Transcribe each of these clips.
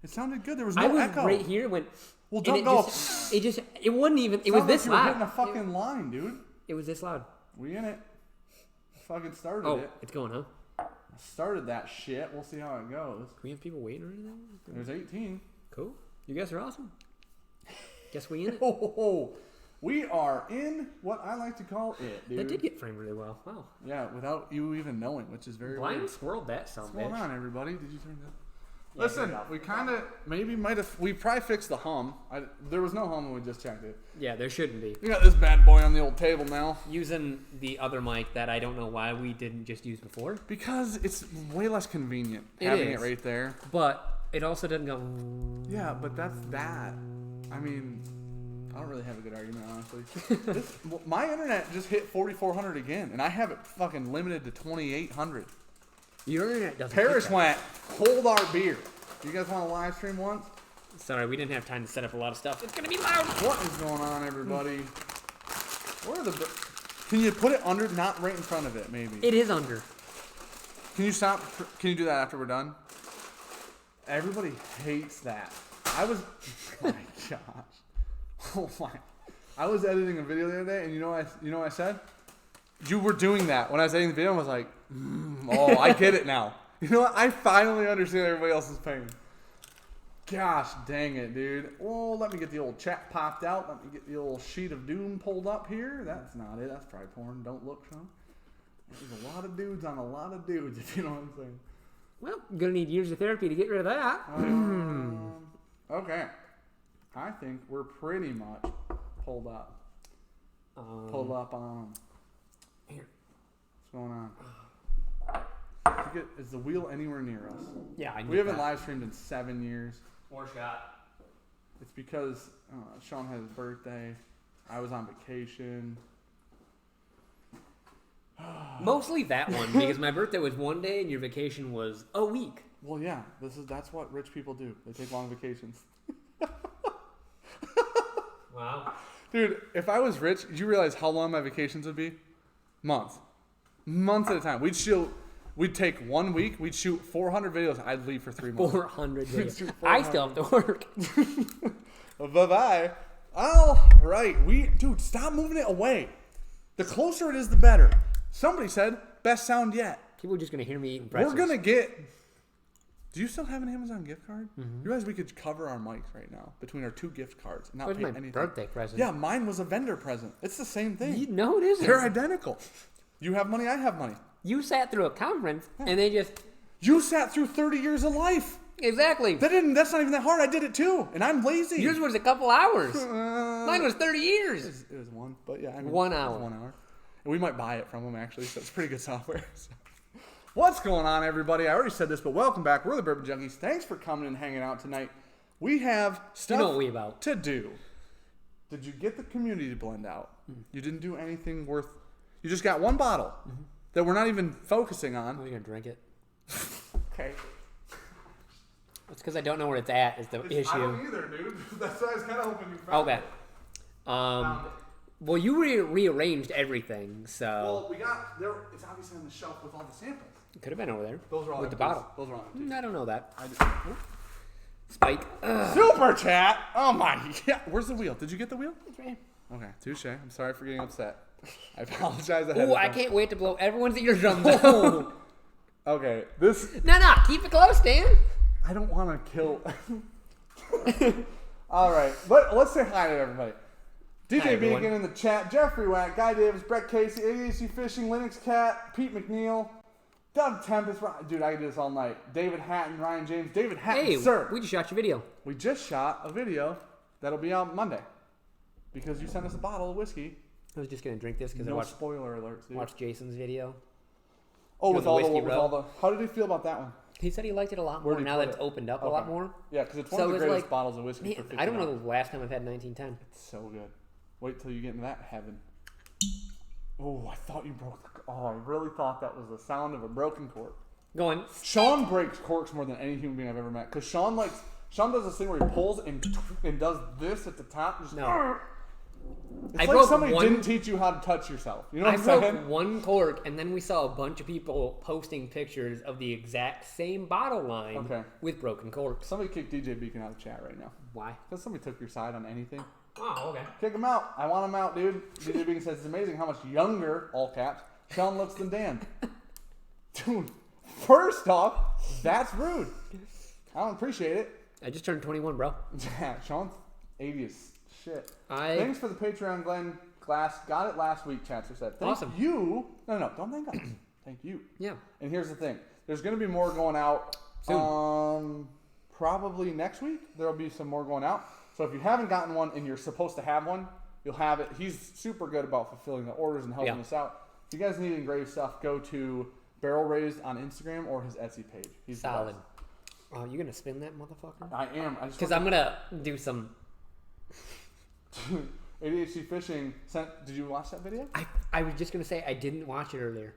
It sounded good. There was no echo. I was right here when... Well, don't go. It wasn't even... It was this loud. You were loud. hitting a fucking line, dude. It was this loud. We in it. Fucking started it. It's going, huh? Started that shit. We'll see how it goes. Can we have people waiting or anything? There's 18. Cool. You guys are awesome. Guess we in it. We are in what I like to call it, dude. That did get framed really well. Wow. Yeah, without you even knowing, which is very Blind weird. swirled that some What's going bitch. on, everybody? Did you turn that? Yeah, Listen, we kind of we probably fixed the hum. There was no hum when we just checked it. Yeah, there shouldn't be. We got this bad boy on the old table now. Using the other mic that I don't know why we didn't just use before. Because it's way less convenient having it right there. But it also doesn't go... Yeah, but that's that. I mean, I don't really have a good argument, honestly. My internet just hit 4,400 again, and I have it fucking limited to 2,800. Your internet doesn't... Paris went, hold our beer. You guys want to live stream once? Sorry, we didn't have time to set up a lot of stuff. It's going to be loud. What is going on, everybody? Where are the... Can you put it under, not right in front of it, maybe? It is under. Can you stop? Can you do that after we're done? Everybody hates that. Oh my gosh. Oh my. I was editing a video the other day, and you know what I said? You were doing that. When I was editing the video, I was like, oh, I get it now. You know what? I finally understand everybody else's pain. Gosh dang it, dude. Well, let me get the old chat popped out. Let me get the old sheet of doom pulled up here. That's not it. That's probably porn. Don't look, Sean. There's a lot of dudes on a lot of dudes, if you know what I'm saying. Well, I'm going to need years of therapy to get rid of that. Okay. I think we're pretty much pulled up. Pulled up on... Here. What's going on? Is the wheel anywhere near us? Yeah, I know. We haven't live streamed in 7 years. Or shot. It's because Sean had his birthday. I was on vacation. Mostly that one, because my birthday was one day and your vacation was a week. Well, yeah, that's what rich people do. They take long vacations. Wow. Dude, if I was rich, did you realize how long my vacations would be? Months at a time. We'd take 1 week. We'd shoot 400 videos. I'd leave for 3 months. 400 videos. I still have to work. Bye-bye. All right. Dude, stop moving it away. The closer it is, the better. Somebody said, best sound yet. People are just going to hear me eating pretzels. We're going to get... Do you still have an Amazon gift card? Mm-hmm. You realize we could cover our mics right now between our 2 gift cards and not pay anything. Birthday present. Yeah, mine was a vendor present. It's the same thing. No, it isn't. They're identical. You have money, I have money. You sat through a conference and they just... You sat through 30 years of life. Exactly. That's not even that hard. I did it too, and I'm lazy. Yours was a couple hours. Mine was 30 years. It was one, but yeah. 1 hour. 1 hour. And we might buy it from them, actually, so it's pretty good software. So. What's going on, everybody? I already said this, but welcome back. We're the Bourbon Junkies. Thanks for coming and hanging out tonight. We have stuff to do. Did you get the community blend out? You didn't do anything worth... You just got one bottle that we're not even focusing on. Are you going to drink it? Okay. It's because I don't know where it's at is the issue. I don't either, dude. That's why I was kind of hoping you found it. Okay. Well, you rearranged everything, so... Well, we got... It's obviously on the shelf with all the samples. It could have been over there. Those are all with the bottle. Those are all I don't know that. I did. Spike. Super chat! Oh my... Yeah. Where's the wheel? Did you get the wheel? It's right here. Okay. Touche. I'm sorry for getting upset. I apologize ahead of I can't wait to blow everyone's eardrums out. Okay. This... No. Keep it close, Dan. I don't want to kill... All right. Let's say hi to everybody. DJ Beacon in the chat, Jeffrey Wack, Guy Davis, Brett Casey, ADC Fishing, Linux Cat, Pete McNeil, Doug Tempest, dude, I can do this all night. David Hatton, Ryan James, David Hatton, sir. We just shot your video. We just shot a video that'll be out Monday because you sent us a bottle of whiskey. I was just gonna drink this because I watched spoiler alerts. Dude. Watched Jason's video. Oh, with all the. How did he feel about that one? He said he liked it a lot more now that it's opened up a lot more. Yeah, because it's one of the greatest bottles of whiskey for 50 I don't know the last time I've had 1910. It's so good. Wait till you get into that heaven. Oh, I thought you broke the... Oh, I really thought that was the sound of a broken cork. Going. Sean breaks corks more than any human being I've ever met. Because Sean does this thing where he pulls and does this at the top. Just, no. It's like somebody didn't teach you how to touch yourself. You know what I'm saying? I broke one cork, and then we saw a bunch of people posting pictures of the exact same bottle line with broken corks. Somebody kick DJ Beacon out of the chat right now. Why? Because somebody took your side on anything. Oh, okay. Kick him out. I want him out, dude. DJ Beacon says it's amazing how much younger, all caps, Sean looks than Dan. Dude, first off, that's rude. I don't appreciate it. I just turned 21, bro. Yeah, Sean's 80 as shit. Thanks for the Patreon, Glenn Glass. Got it last week, Chancellor said. Thank you. No, don't thank us. Thank you. Yeah. And here's the thing. There's going to be more going out soon. Probably next week. There will be some more going out. So if you haven't gotten one and you're supposed to have one, you'll have it. He's super good about fulfilling the orders and helping us out. If you guys need engraved stuff, go to Barrel Raised on Instagram or his Etsy page. He's solid. Oh, you gonna spin that motherfucker? I am. Because I'm gonna do some. ADHD Fishing sent. Did you watch that video? I was just gonna say I didn't watch it earlier.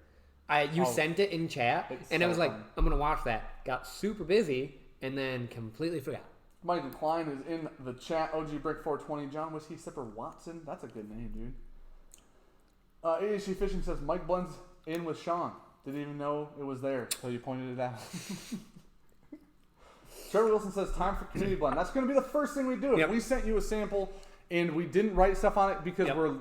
You sent it in chat, and I was like, I'm gonna watch that. Got super busy, and then completely forgot. Michael Klein is in the chat. OG Brick 420. John Whiskey Sipper Watson. That's a good name, dude. ADHD Fishing says Mike blends in with Sean. Didn't even know it was there until you pointed it out. Trevor Wilson says time for community blend. That's going to be the first thing we do. If we sent you a sample and we didn't write stuff on it because we're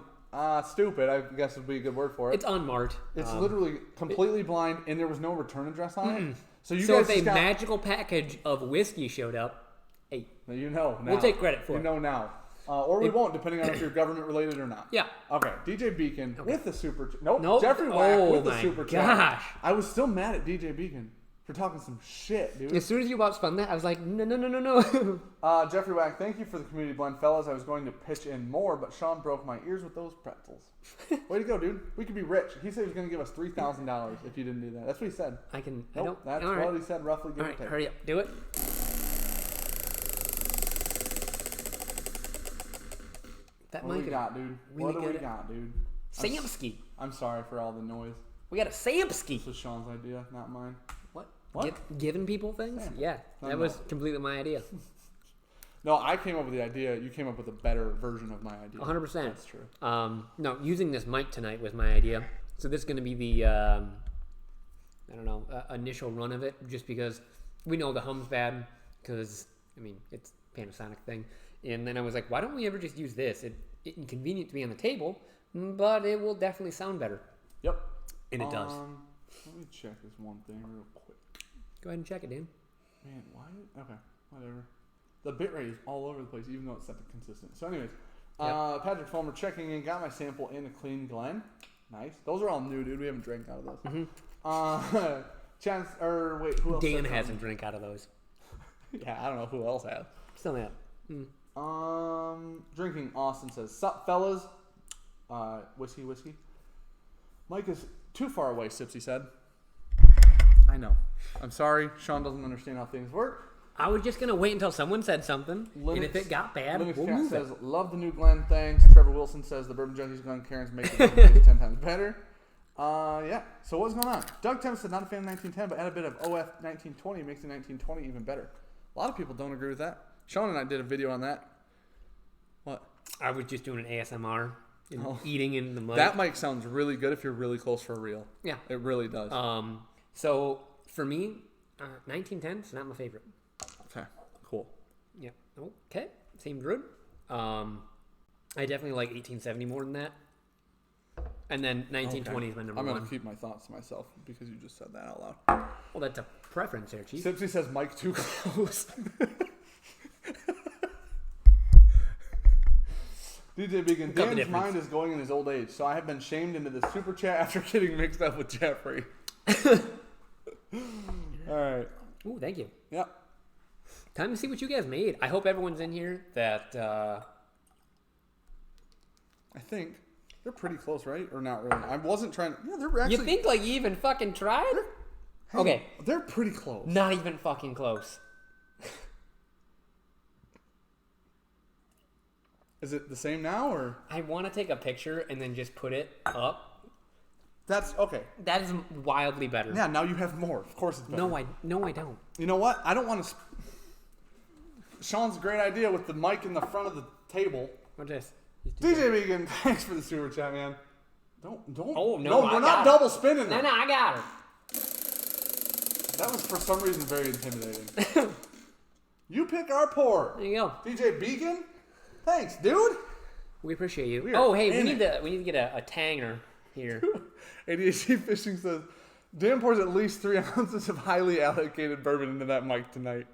stupid, I guess would be a good word for it. It's unmarked. It's literally completely blind, and there was no return address on it. So if a magical package of whiskey showed up, hey, you know now. We'll take credit for it. You know now. Or we won't, depending on if you're government related or not. Yeah. Okay. DJ Beacon with the super. Nope. Jeffrey Wack with the super chat. Gosh. I was still mad at DJ Beacon for talking some shit, dude. As soon as you about spun that, I was like, no. Jeffrey Wack, thank you for the community blend, fellas. I was going to pitch in more, but Sean broke my ears with those pretzels. Way to go, dude. We could be rich. He said he was going to give us $3,000 if you didn't do that. That's what he said. Nope, that's what he said, roughly. All right, hurry up. Do it. What do we got, dude? What do we got, dude? Samsky. I'm sorry for all the noise. We got a Samsky. This was Sean's idea, not mine. What? Giving people things? Sam. Yeah, that was completely my idea. No, I came up with the idea. You came up with a better version of my idea. 100%. That's true. No, using this mic tonight was my idea. So this is going to be the, initial run of it, just because we know the hum's bad, because, it's a Panasonic thing. And then I was like, why don't we ever just use this? It's inconvenient to be on the table, but it will definitely sound better. Yep. And it does. Let me check this one thing real quick. Go ahead and check it, Dan. Man, why? Okay, whatever. The bitrate is all over the place, even though it's set to consistent. So anyways, Patrick Fulmer checking in, got my sample in a clean Glen. Nice. Those are all new, dude. We haven't drank out of those. Mm-hmm. Who else? Dan hasn't drank out of those. Yeah, I don't know who else has. Still not. Drinking Austin says, sup fellas? Whiskey. Mike is too far away, Sipsy said. I know. I'm sorry. Sean doesn't understand how things work. I was just going to wait until someone said something, and if it got bad, we'll move says, it. Love the new Glenn, thanks. Trevor Wilson says, the Bourbon Junkies Glenn Cairns make the Bourbon taste 10 times better. Yeah. So what's going on? Doug Thames said, not a fan of 1910, but add a bit of OF 1920 makes the 1920 even better. A lot of people don't agree with that. Sean and I did a video on that. What? I was just doing an ASMR and eating in the mic. That mic sounds really good if you're really close for real. Yeah. It really does. So for me, 1910 is not my favorite. Okay. Cool. Yeah. Okay. Seemed rude. I definitely like 1870 more than that. And then 1920 is my number one. I'm going to keep my thoughts to myself because you just said that out loud. Well, that's a preference there, Chief. Sipsy says mic too close. DJ Beacon, Dan's mind is going in his old age, so I have been shamed into the super chat after getting mixed up with Jeffrey. All right. Ooh, thank you. Yep. Time to see what you guys made. I hope everyone's in here that... I think they're pretty close, right? Or not really? I wasn't trying to... Yeah, they're actually... You think like you even fucking tried? Okay. They're pretty close. Not even fucking close. Is it the same now, or? I want to take a picture and then just put it up. That's okay. That is wildly better. Yeah, now you have more. Of course it's better. No, I don't. You know what? I don't want to... Sean's a great idea with the mic in the front of the table. What's this? DJ Vegan, thanks for the super chat, man. Don't. Oh, no, we're not double spinning. No, I got her. That was for some reason very intimidating. You pick our pour. There you go. DJ Beacon, thanks, dude. We appreciate you. Oh, hey, we need to get a tanger here. ADHD Fishing says, Dan pours at least 3 ounces of highly allocated bourbon into that mic tonight.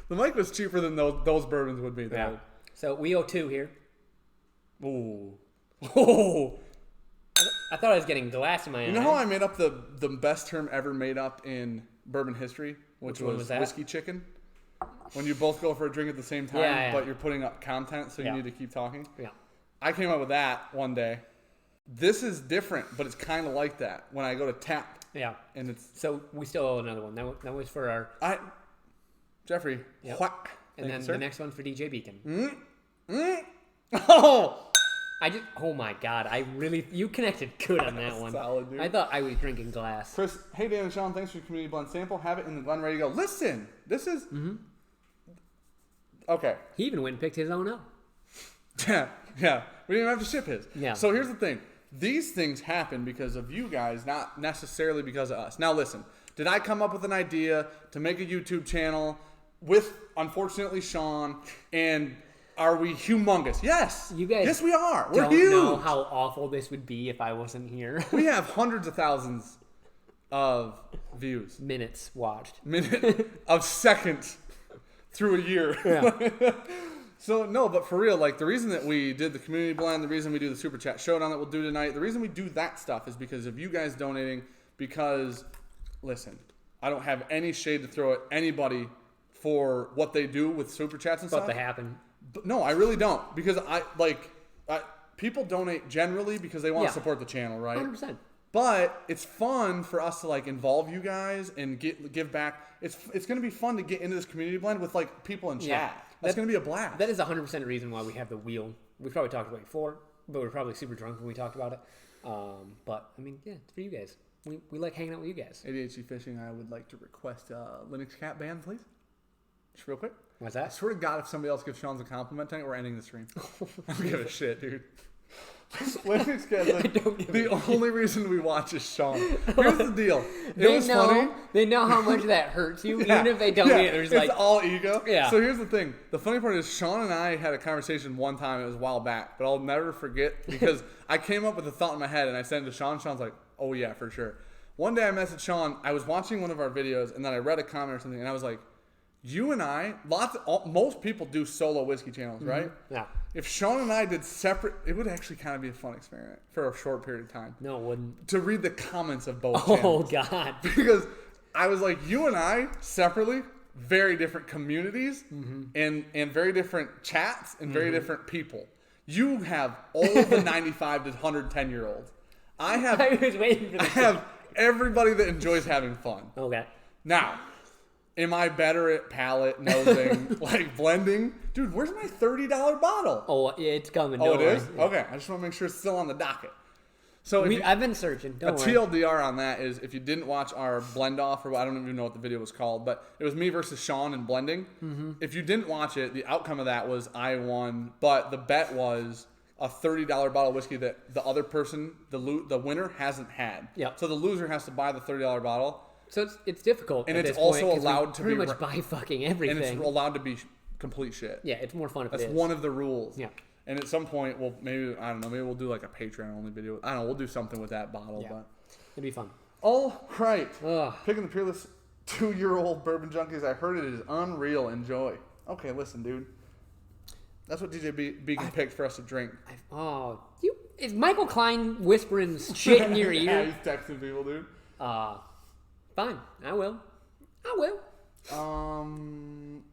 The mic was cheaper than those bourbons would be, though. Yeah. So we owe 2 here. Ooh. Oh. I thought I was getting glass in my eye. You know how I made up the best term ever made up in bourbon history? Which was whiskey chicken? When you both go for a drink at the same time, but you're putting up content, so you need to keep talking? Yeah. I came up with that one day. This is different, but it's kind of like that when I go to tap. Yeah. And it's... So we still owe another one. That was for our... Jeffrey. Yep. And then the next one's for DJ Beacon. Oh! Oh my God, you connected good on that one. Solid, dude. I thought I was drinking glass. Chris, hey Dan and Sean, thanks for your community blend sample. Have it in the blend ready to go. Listen, this is... Mm-hmm. Okay. He even went and picked his own up. Yeah. We didn't even have to ship his. Yeah. So here's the thing. These things happen because of you guys, not necessarily because of us. Now listen, did I come up with an idea to make a YouTube channel with, unfortunately, Sean, and... Are we humongous? Yes. You guys yes, we are. We're don't huge. know how awful this would be if I wasn't here. We have hundreds of thousands of views. Minutes watched. Of seconds through a year. Yeah. So, no, but for real, like, the reason that we did the community blend, the reason we do the Super Chat Showdown that we'll do tonight, the reason we do that stuff is because of you guys donating, because, listen, I don't have any shade to throw at anybody for what they do with Super Chats and stuff. But they happen. But no, I really don't, because people donate generally because they want to support the channel, right? 100%. But it's fun for us to like involve you guys and give back. It's going to be fun to get into this community blend with like people in chat. Yeah. That's going to be a blast. That is 100% the reason why we have the wheel. We've probably talked about it before, but we were probably super drunk when we talked about it. But I mean, yeah, it's for you guys. We like hanging out with you guys. ADHD Fishing, I would like to request a Linux cat ban, please. Just real quick. What's that? I swear to God, if somebody else gives Sean a compliment tonight, we're ending the stream. I don't give a shit, dude. Linux Cat's like, the only reason we watch is Sean. Here's the deal. Funny. They know how much that hurts you, even if they don't mean it. There's it's all ego. Yeah. So here's the thing. The funny part is Sean and I had a conversation one time. It was a while back, but I'll never forget because I came up with a thought in my head and I sent it to Sean. Sean's like, oh yeah, for sure. One day I messaged Sean. I was watching one of our videos and then I read a comment or something and I was like, you and I, most people do solo whiskey channels, right? Yeah. If Sean and I did separate, it would actually kind of be a fun experiment for a short period of time. No, it wouldn't. To read the comments of both channels. Oh, God. Because I was like, you and I, separately, very different communities and very different chats and very different people. You have all the 95 to 110-year-olds. I was waiting for this. I have everybody that enjoys having fun. Okay. Now... am I better at palate, nosing, like blending? Dude, where's my $30 bottle? Oh, it's coming. Oh, it is? Yeah. Okay, I just want to make sure it's still on the docket. So I've been searching. Don't worry. TLDR on that is if you didn't watch our blend off, or I don't even know what the video was called, but it was me versus Sean in blending. Mm-hmm. If you didn't watch it, the outcome of that was I won, but the bet was a $30 bottle of whiskey that the other person, the winner, hasn't had. Yeah. So the loser has to buy the $30 bottle. So it's difficult, and at it's this also point, allowed to pretty be much buy fucking everything, and it's allowed to be complete shit. Yeah, it's more fun if that's it is. one of the rules. Yeah, and at some point, maybe we'll do like a Patreon only video. I don't know, we'll do something with that bottle. Yeah, but it'd be fun. All right, Ugh. Picking the Peerless 2-year-old Bourbon Junkies. I heard it is unreal. Enjoy. Okay, listen, dude. That's what DJ Beacon picked for us to drink. Is Michael Klein whispering shit in your ear? Yeah, he's texting people, dude. Fine, I will.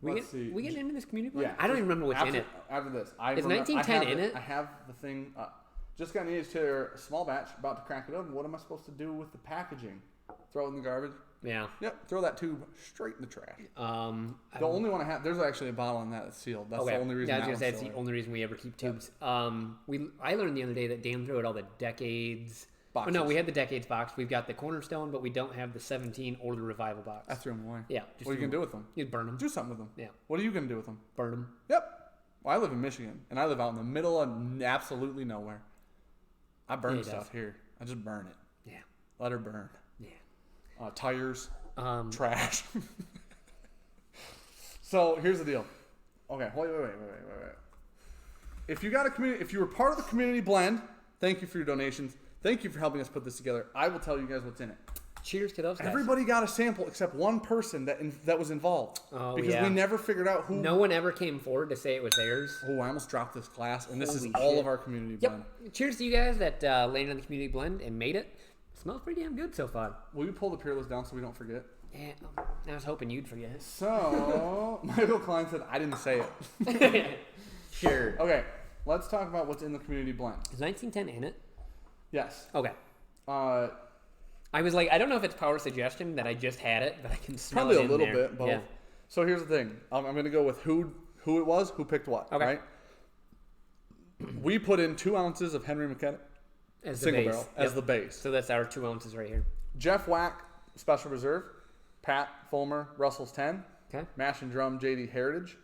Let's see. We get into this community blend? Yeah. I don't even remember what's in it. After this. Is 1910 in it? I have the thing. Just got needed to a small batch. About to crack it open. What am I supposed to do with the packaging? Throw it in the garbage? Yeah. Yep. Throw that tube straight in the trash. The only one I have. There's actually a bottle on that that's sealed. That's the only reason. Yeah, I was gonna say it's the only reason we ever keep tubes. Yeah. I learned the other day that Dan threw out all the decades. Boxes. Oh, no, we had the Decades box. We've got the Cornerstone, but we don't have the 17 or the Revival box. I threw them away. Yeah. What are you going to do with them? You burn them. Do something with them. Yeah. What are you going to do with them? Burn them. Yep. Well, I live in Michigan, and I live out in the middle of absolutely nowhere. I burn stuff here. I just burn it. Yeah. Let her burn. Yeah. Tires. Trash. So here's the deal. Okay, wait. If you were part of the community blend, thank you for your donations. Thank you for helping us put this together. I will tell you guys what's in it. Cheers to those guys. Everybody got a sample except one person that was involved. Oh, because we never figured out who. No one ever came forward to say it was theirs. Oh, I almost dropped this glass, and this Holy is all shit. of our community blend. Yep. Cheers to you guys that landed on the community blend and made it. Smells pretty damn good so far. Will you pull the Peerless down so we don't forget? Yeah, I was hoping you'd forget. So, Michael Klein said, I didn't say it. Sure. Okay, let's talk about what's in the community blend. Is 1910 in it? Yes. Okay. I was like, I don't know if it's power suggestion that I just had it, but I can smell probably it a in little there. bit, both. Yeah. So here's the thing. I'm going to go with who it was, who picked what, Okay. right? We put in 2 ounces of Henry McKenna As the single base. barrel as the base. So that's our 2 ounces right here. Jeff Wack, Special Reserve. Pat Fulmer, Russell's 10. Okay. Mash and Drum, JD Heritage.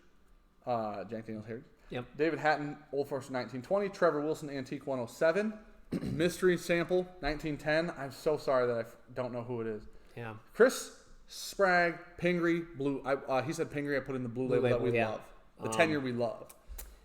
Jack Daniels Heritage. Yep. David Hatton, Old Forester 1920. Trevor Wilson, Antique 107. Mystery Sample, 1910. I'm so sorry that I don't know who it is. Yeah. Chris Sprague, Pingree, Blue. He said Pingree. I put in the blue label that we love. The 10-year we love.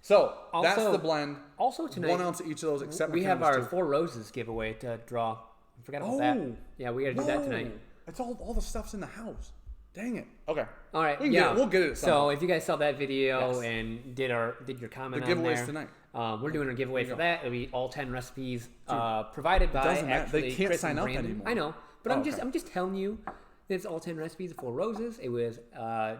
So, that's Also- the blend. Also tonight, 1 ounce of each of those, except we have our McKenna's 2. 4 Roses giveaway to draw. I forgot about that. Yeah, we got to do that tonight. It's all the stuff's in the house. Dang it. Okay. All right. We'll get it. So if you guys saw that video Yes. and did your comment The on giveaways there, tonight. We're doing a giveaway There for you go. that. It'll be all 10 recipes provided by doesn't matter. actually They can't Chris sign and up Brandon. anymore. I know, but Oh, I'm okay. just telling you, it's all 10 recipes of 4 Roses. It was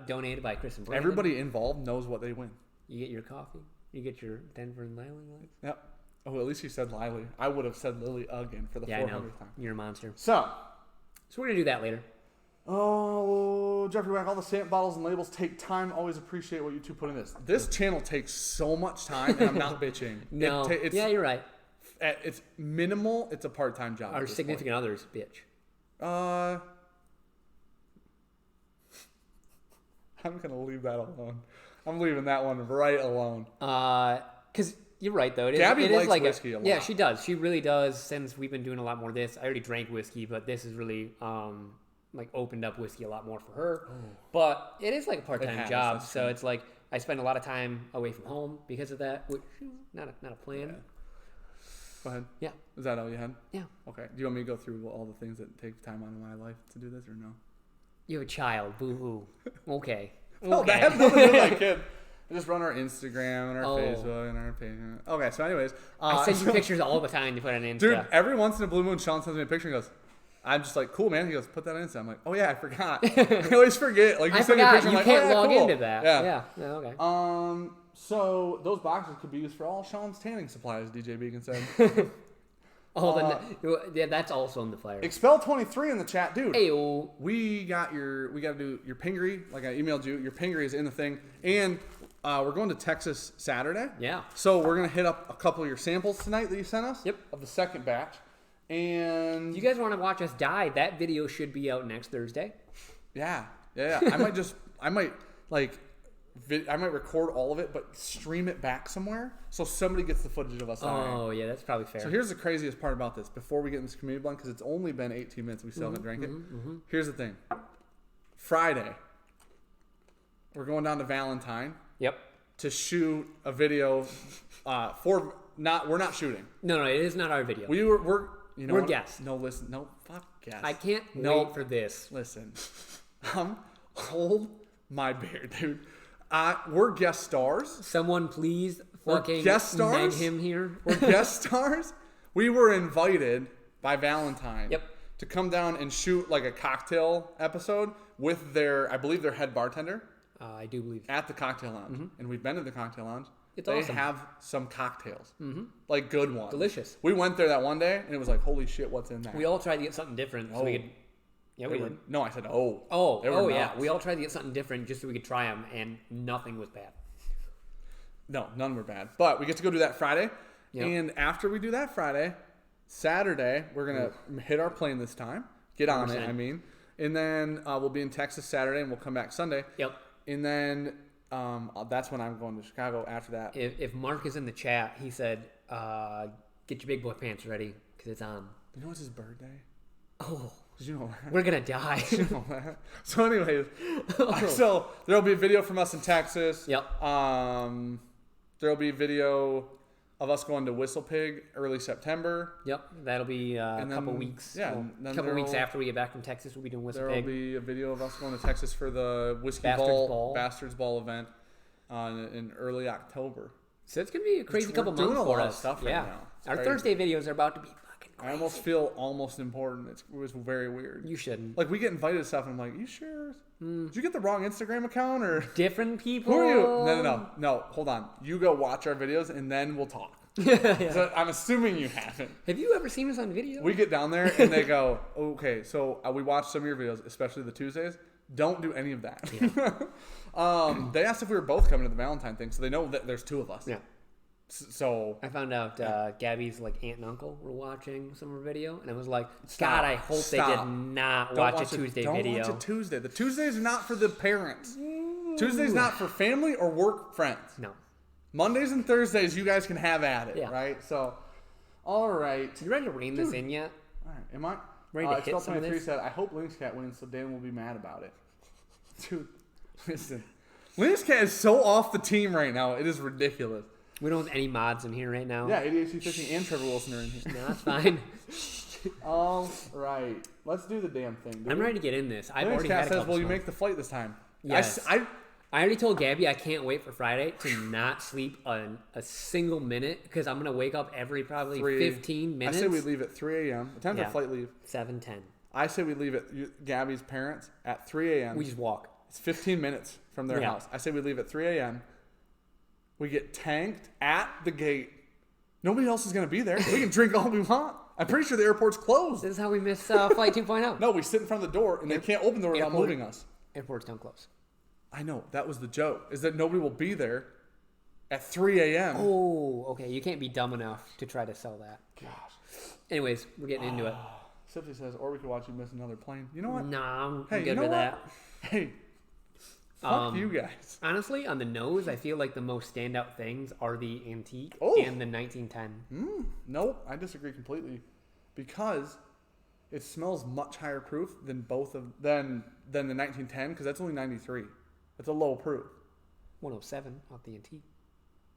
donated by Chris and Brandon. Everybody involved knows what they win. You get your coffee. You get your Denver and Lily lights. Yep. Oh, at least you said Lily. I would have said Lily again for the Yeah, I know. 400th time. You're a monster. So we're gonna do that later. Oh, Jeffrey Wack, all the stamp bottles and labels take time. Always appreciate what you two put in this. This channel takes so much time, and I'm not bitching. No. Yeah, you're right. It's minimal. It's a part-time job. Our significant others, bitch. I'm going to leave that alone. I'm leaving that one right alone. Because you're right, though. Gabby it likes is like whiskey a lot. Yeah, she does. She really does. Since we've been doing a lot more of this, I already drank whiskey, but this has really like opened up whiskey a lot more for her. Oh. But it is like a part-time job, so it's like I spend a lot of time away from home because of that, which not a plan. Yeah. Go ahead. Yeah. Is that all you had? Yeah. Okay. Do you want me to go through all the things that take time out of my life to do this, or no? You have a child. Boo-hoo. Okay. Oh, that has nothing to do with my kid. I just run our Instagram and our Facebook and our page. Okay, so anyways. I send you pictures all the time to put on Insta. Dude, every once in a blue moon, Sean sends me a picture and goes, I'm just like, cool, man. He goes, put that on Insta. I'm like, oh, yeah, I forgot. I always forget. Like, I send me a forgot. picture, I'm You like, can't oh, yeah, log cool. into that. Yeah. Yeah. Okay. So those boxes could be used for all Sean's tanning supplies, DJ Beacon said. Yeah, that's also in the flyer. Expel 23 in the chat, dude. Ayo. We got to do your Pingree. Like I emailed you. Your Pingree is in the thing. And we're going to Texas Saturday. Yeah. So we're going to hit up a couple of your samples tonight that you sent us. Yep. Of the second batch. And You guys want to watch us die? That video should be out next Thursday. yeah. I might record all of it, but stream it back somewhere so somebody gets the footage of us dying. Oh, yeah, that's probably fair. So here's the craziest part about this. Before we get in this community blend, because it's only been 18 minutes, we still haven't drank it. Here's the thing. Friday, we're going down to Valentine. Yep. To shoot a video we're not shooting. No, it is not our video. We're guests. No, listen. No, fuck guests. I can't wait for this. Listen. Hold my beer, dude. We're guest stars. Someone please fucking guest stars? neg him here. We're guest stars. We were invited by Valentine Yep. to come down and shoot like a cocktail episode with I believe their head bartender I do believe. at the cocktail lounge. And we've been to the cocktail lounge. They awesome. Have some cocktails. Like good ones. Delicious. We went there that one day and it was like, holy shit, what's in that? We all tried to get something different so we could. Yeah, we did. No, I said, They Oh, were yeah. nuts. We all tried to get something different just so we could try them, and nothing was bad. No, none were bad. But we get to go do that Friday. Yep. And after we do that Friday, Saturday, we're going to hit our plane this time. Get on 100%. it, I mean. And then we'll be in Texas Saturday, and we'll come back Sunday. Yep. And then That's when I'm going to Chicago after that. If Mark is in the chat, he said, "Get your big boy pants ready because it's on." You know it's his birthday? Oh, Did you know that? we're gonna die. Did you know that? So anyways, so there'll be a video from us in Texas. Yep. There'll be a video of us going to Whistle Pig early September. Yep, that'll be a couple weeks. Yeah, well, then a couple weeks after we get back from Texas, we'll be doing Whistle There'll Pig. be a video of us going to Texas for the Whiskey Bastards Ball event in early October. So it's gonna be a crazy couple doing months a lot for of us. stuff right now. It's Our crazy. Thursday videos are about to be fucking crazy. I almost feel important. It was very weird. You shouldn't. Like we get invited to stuff, and I'm like, "You sure? Did you get the wrong Instagram account or Different people. who are you?" No. Hold on. You go watch our videos, and then we'll talk. Yeah. So I'm assuming you haven't. Have you ever seen us on video? We get down there, and they go, "Okay, so we watched some of your videos, especially the Tuesdays. Don't do any of that." Yeah. They asked if we were both coming to the Valentine thing, so they know that there's two of us. Yeah. So I found out Gabby's like aunt and uncle were watching some of her video, and I was like, God, I hope they did not watch a Tuesday video. Don't watch a Tuesday. The Tuesday's not for the parents. Tuesday's not for family or work friends. No. Mondays and Thursdays, you guys can have at it, Yeah. right? So, all right. You ready to rein this in yet? All right. Am I? Ready to hit Spell some of 23 this? said, I hope Lynx Cat wins, so Dan will be mad about it. Dude, listen. Lynx Cat is so off the team right now. It is ridiculous. We don't have any mods in here right now. Yeah, ADHD Fishing and Trevor Wilson are in here. No, that's fine. All right. Let's do the damn thing, dude. I'm ready to get in this. I've Lynx already Cat had a says, couple will you smokes. make the flight this time? Yes. I I already told Gabby I can't wait for Friday to not sleep a single minute because I'm going to wake up every probably 15 minutes. I say we leave at 3 a.m. What time's our flight leave? 7:10. I say we leave at Gabby's parents at 3 a.m. We just walk. It's 15 minutes from their house. I say we leave at 3 a.m. We get tanked at the gate. Nobody else is going to be there. We can drink all we want. I'm pretty sure the airport's closed. This is how we miss Flight 2.0. No, we sit in front of the door, and they can't open the door without moving us. Airports don't close. I know. That was the joke, is that nobody will be there at 3 a.m. Oh, okay. You can't be dumb enough to try to sell that. Gosh. Anyways, we're getting into it. Sipsy says, or we could watch you miss another plane. You know what? Nah, I'm Hey, good you know with what? that. Hey, fuck you guys. Honestly, on the nose, I feel like the most standout things are the antique and the 1910. Nope, I disagree completely, because it smells much higher proof than than the 1910, because that's only 93. It's a low proof. 107 off the antique.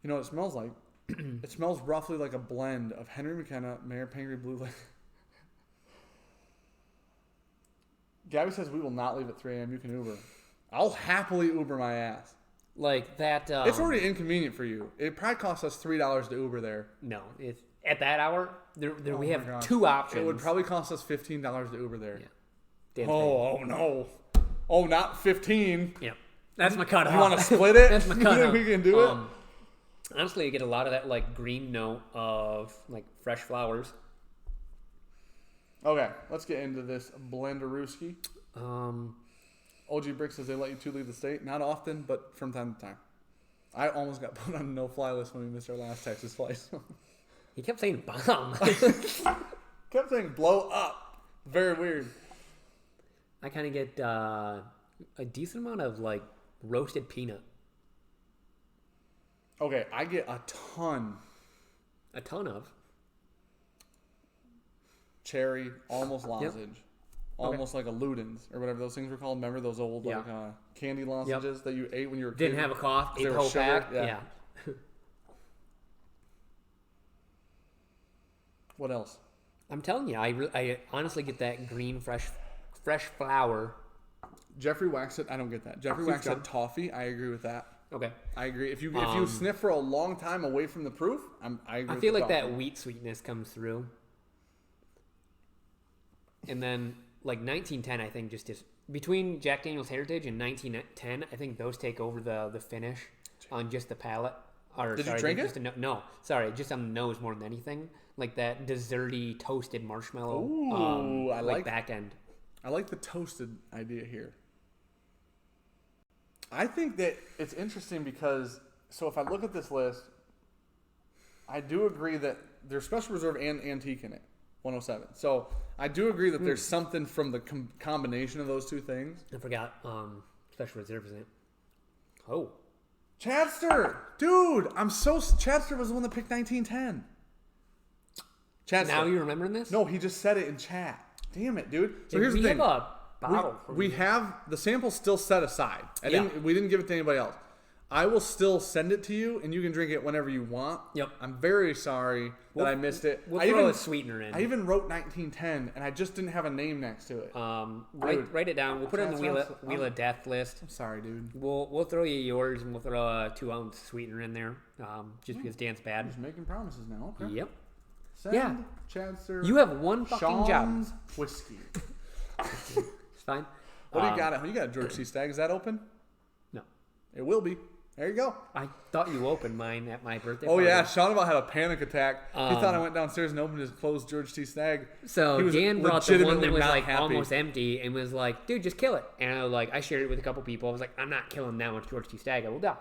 You know what it smells like? It smells roughly like a blend of Henry McKenna, Mayor Pangry Blue Lake. Gabby says we will not leave at 3 a.m. You can Uber. I'll happily Uber my ass. Like that. It's already inconvenient for you. It probably costs us $3 to Uber there. No, it's at that hour. We have God. two options. It would probably cost us $15 to Uber there. Yeah. Damn Oh no. Oh, not 15. Yeah. That's my cutoff. You want to split it? That's my You cutoff. think we can do it? Honestly, you get a lot of that like green note of like fresh flowers. Okay, let's get into this Blenderooski. Um, OG Brick says they let you two leave the state. Not often, but from time to time. I almost got put on a no-fly list when we missed our last Texas flight. he kept saying bomb. Kept saying blow up. Very weird. I kind of get a decent amount of like roasted peanut. Okay, I get a ton. A ton of. Cherry, almost lozenge. Almost like a Ludens or whatever those things were called. Remember those old like candy lozenges that you ate when you were a kid? Didn't have a cough. Ate They the were whole sugar, pack. yeah. Yeah. What else? I'm telling you, I honestly get that green fresh flower. Jeffrey Wax said, I don't get that. Jeffrey Wax said toffee. I agree with that. Okay. I agree. If you sniff for a long time away from the proof, I agree. I feel like that wheat sweetness comes through. And then like 1910, I think just between Jack Daniel's Heritage and 1910, I think those take over the finish on just the palate. Or, Did sorry, you drink just it? No, sorry, just on the nose more than anything. Like that desserty toasted marshmallow. Ooh, I like back end. I like the toasted idea here. I think that it's interesting because, so if I look at this list, I do agree that there's Special Reserve and Antique in it, 107. So I do agree that there's something from the combination of those two things. I forgot Special Reserve is in it. Oh. Chadster, dude, Chadster was the one that picked 1910. Chadster. Now you remembering this? No, he just said it in chat. Damn it, dude. So here's the we thing. have a bottle. We have the sample still set aside. We didn't give it to anybody else. I will still send it to you, and you can drink it whenever you want. Yep. I'm very sorry that I missed it. We'll throw a sweetener in. I even wrote 1910, and I just didn't have a name next to it. Write it down. We'll put it on the Wheel of Death list. I'm sorry, dude. We'll throw you yours, and we'll throw a 2-ounce sweetener in there, just because Dan's bad. He's making promises now. Okay. Yep. Send Chadster. You have one fucking job. Whiskey. It's fine. What do you got? You got a George C. Stagg. Is that open? No. It will be. There you go. I thought you opened mine at my birthday party. Oh, yeah. Sean about had a panic attack. He thought I went downstairs and opened his closed George T. Stagg. So Dan brought the one that was like almost empty and was like, dude, just kill it. And I shared it with a couple people. I was like, I'm not killing that much George T. Stagg. I will die.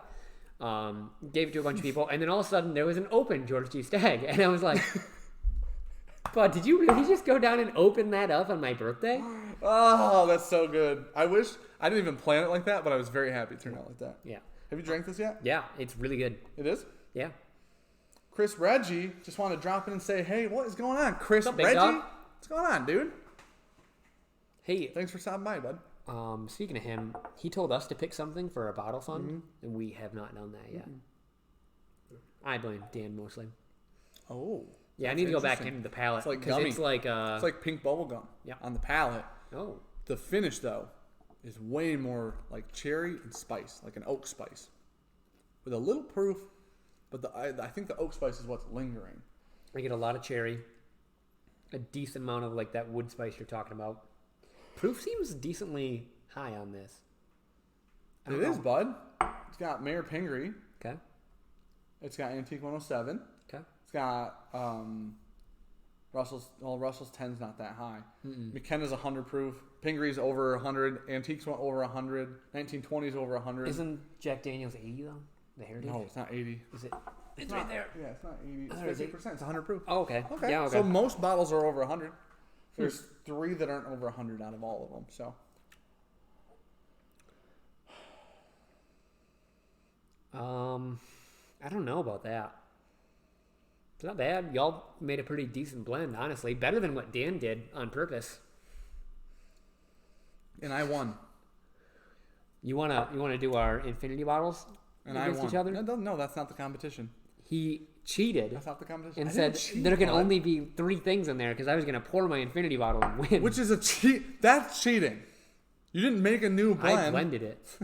Gave it to a bunch of people. And then all of a sudden there was an open George T. Stagg. And I was like, but did you really just go down and open that up on my birthday? Oh, that's so good. I wish I didn't even plan it like that, but I was very happy it turned out like that. Yeah. Have you drank this yet? Yeah, it's really good. It is? Yeah. Chris Reggie just wanted to drop in and say, hey, what is going on? Chris What's up, Reggie? dog? What's going on, dude? Hey. Thanks for stopping by, bud. Speaking of him, he told us to pick something for a bottle fund, and we have not done that yet. I blame Dan mostly. Oh. Yeah, I need to go back into the palate. It's like gummy. It's like pink bubble gum on the palate. Oh. The finish, though, is way more like cherry and spice, like an oak spice. With a little proof, but I think the oak spice is what's lingering. I get a lot of cherry, a decent amount of like that wood spice you're talking about. Proof seems decently high on this. It is, bud. It's got Mayor Pingree. Okay. It's got Antique 107. Okay. It's got Russell's 10's not that high. McKenna's 100 proof. Pingree's over 100. Antiques went over 100. 1920's over 100. Isn't Jack Daniel's 80 though? The Heritage? No, it's not 80. Is it? It's right there. Yeah, it's not 80. It's 50%. It's 100 proof. Oh, okay. Okay. Yeah, okay. So most bottles are over 100. There's 3 that aren't over 100 out of all of them. So. I don't know about that. It's not bad. Y'all made a pretty decent blend, honestly. Better than what Dan did on purpose. And I won. You wanna do our infinity bottles and against each other? No, that's not the competition. He cheated. That's not the competition. And said there can only be 3 things in there because I was gonna pour my infinity bottle and win. Which is a cheat. That's cheating. You didn't make a new blend. I blended it.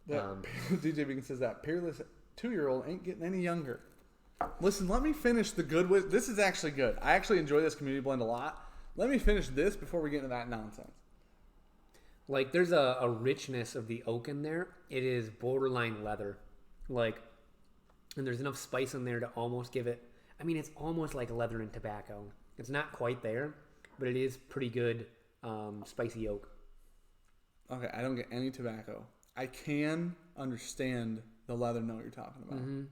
DJ Beacon says that peerless 2-year-old ain't getting any younger. Listen, let me finish the good with. This is actually good. I actually enjoy this community blend a lot. Let me finish this before we get into that nonsense. Like, there's a richness of the oak in there. It is borderline leather. Like, and there's enough spice in there to almost give it. I mean, it's almost like leather and tobacco. It's not quite there, but it is pretty good spicy oak. Okay, I don't get any tobacco. I can understand the leather note you're talking about. Mm-hmm.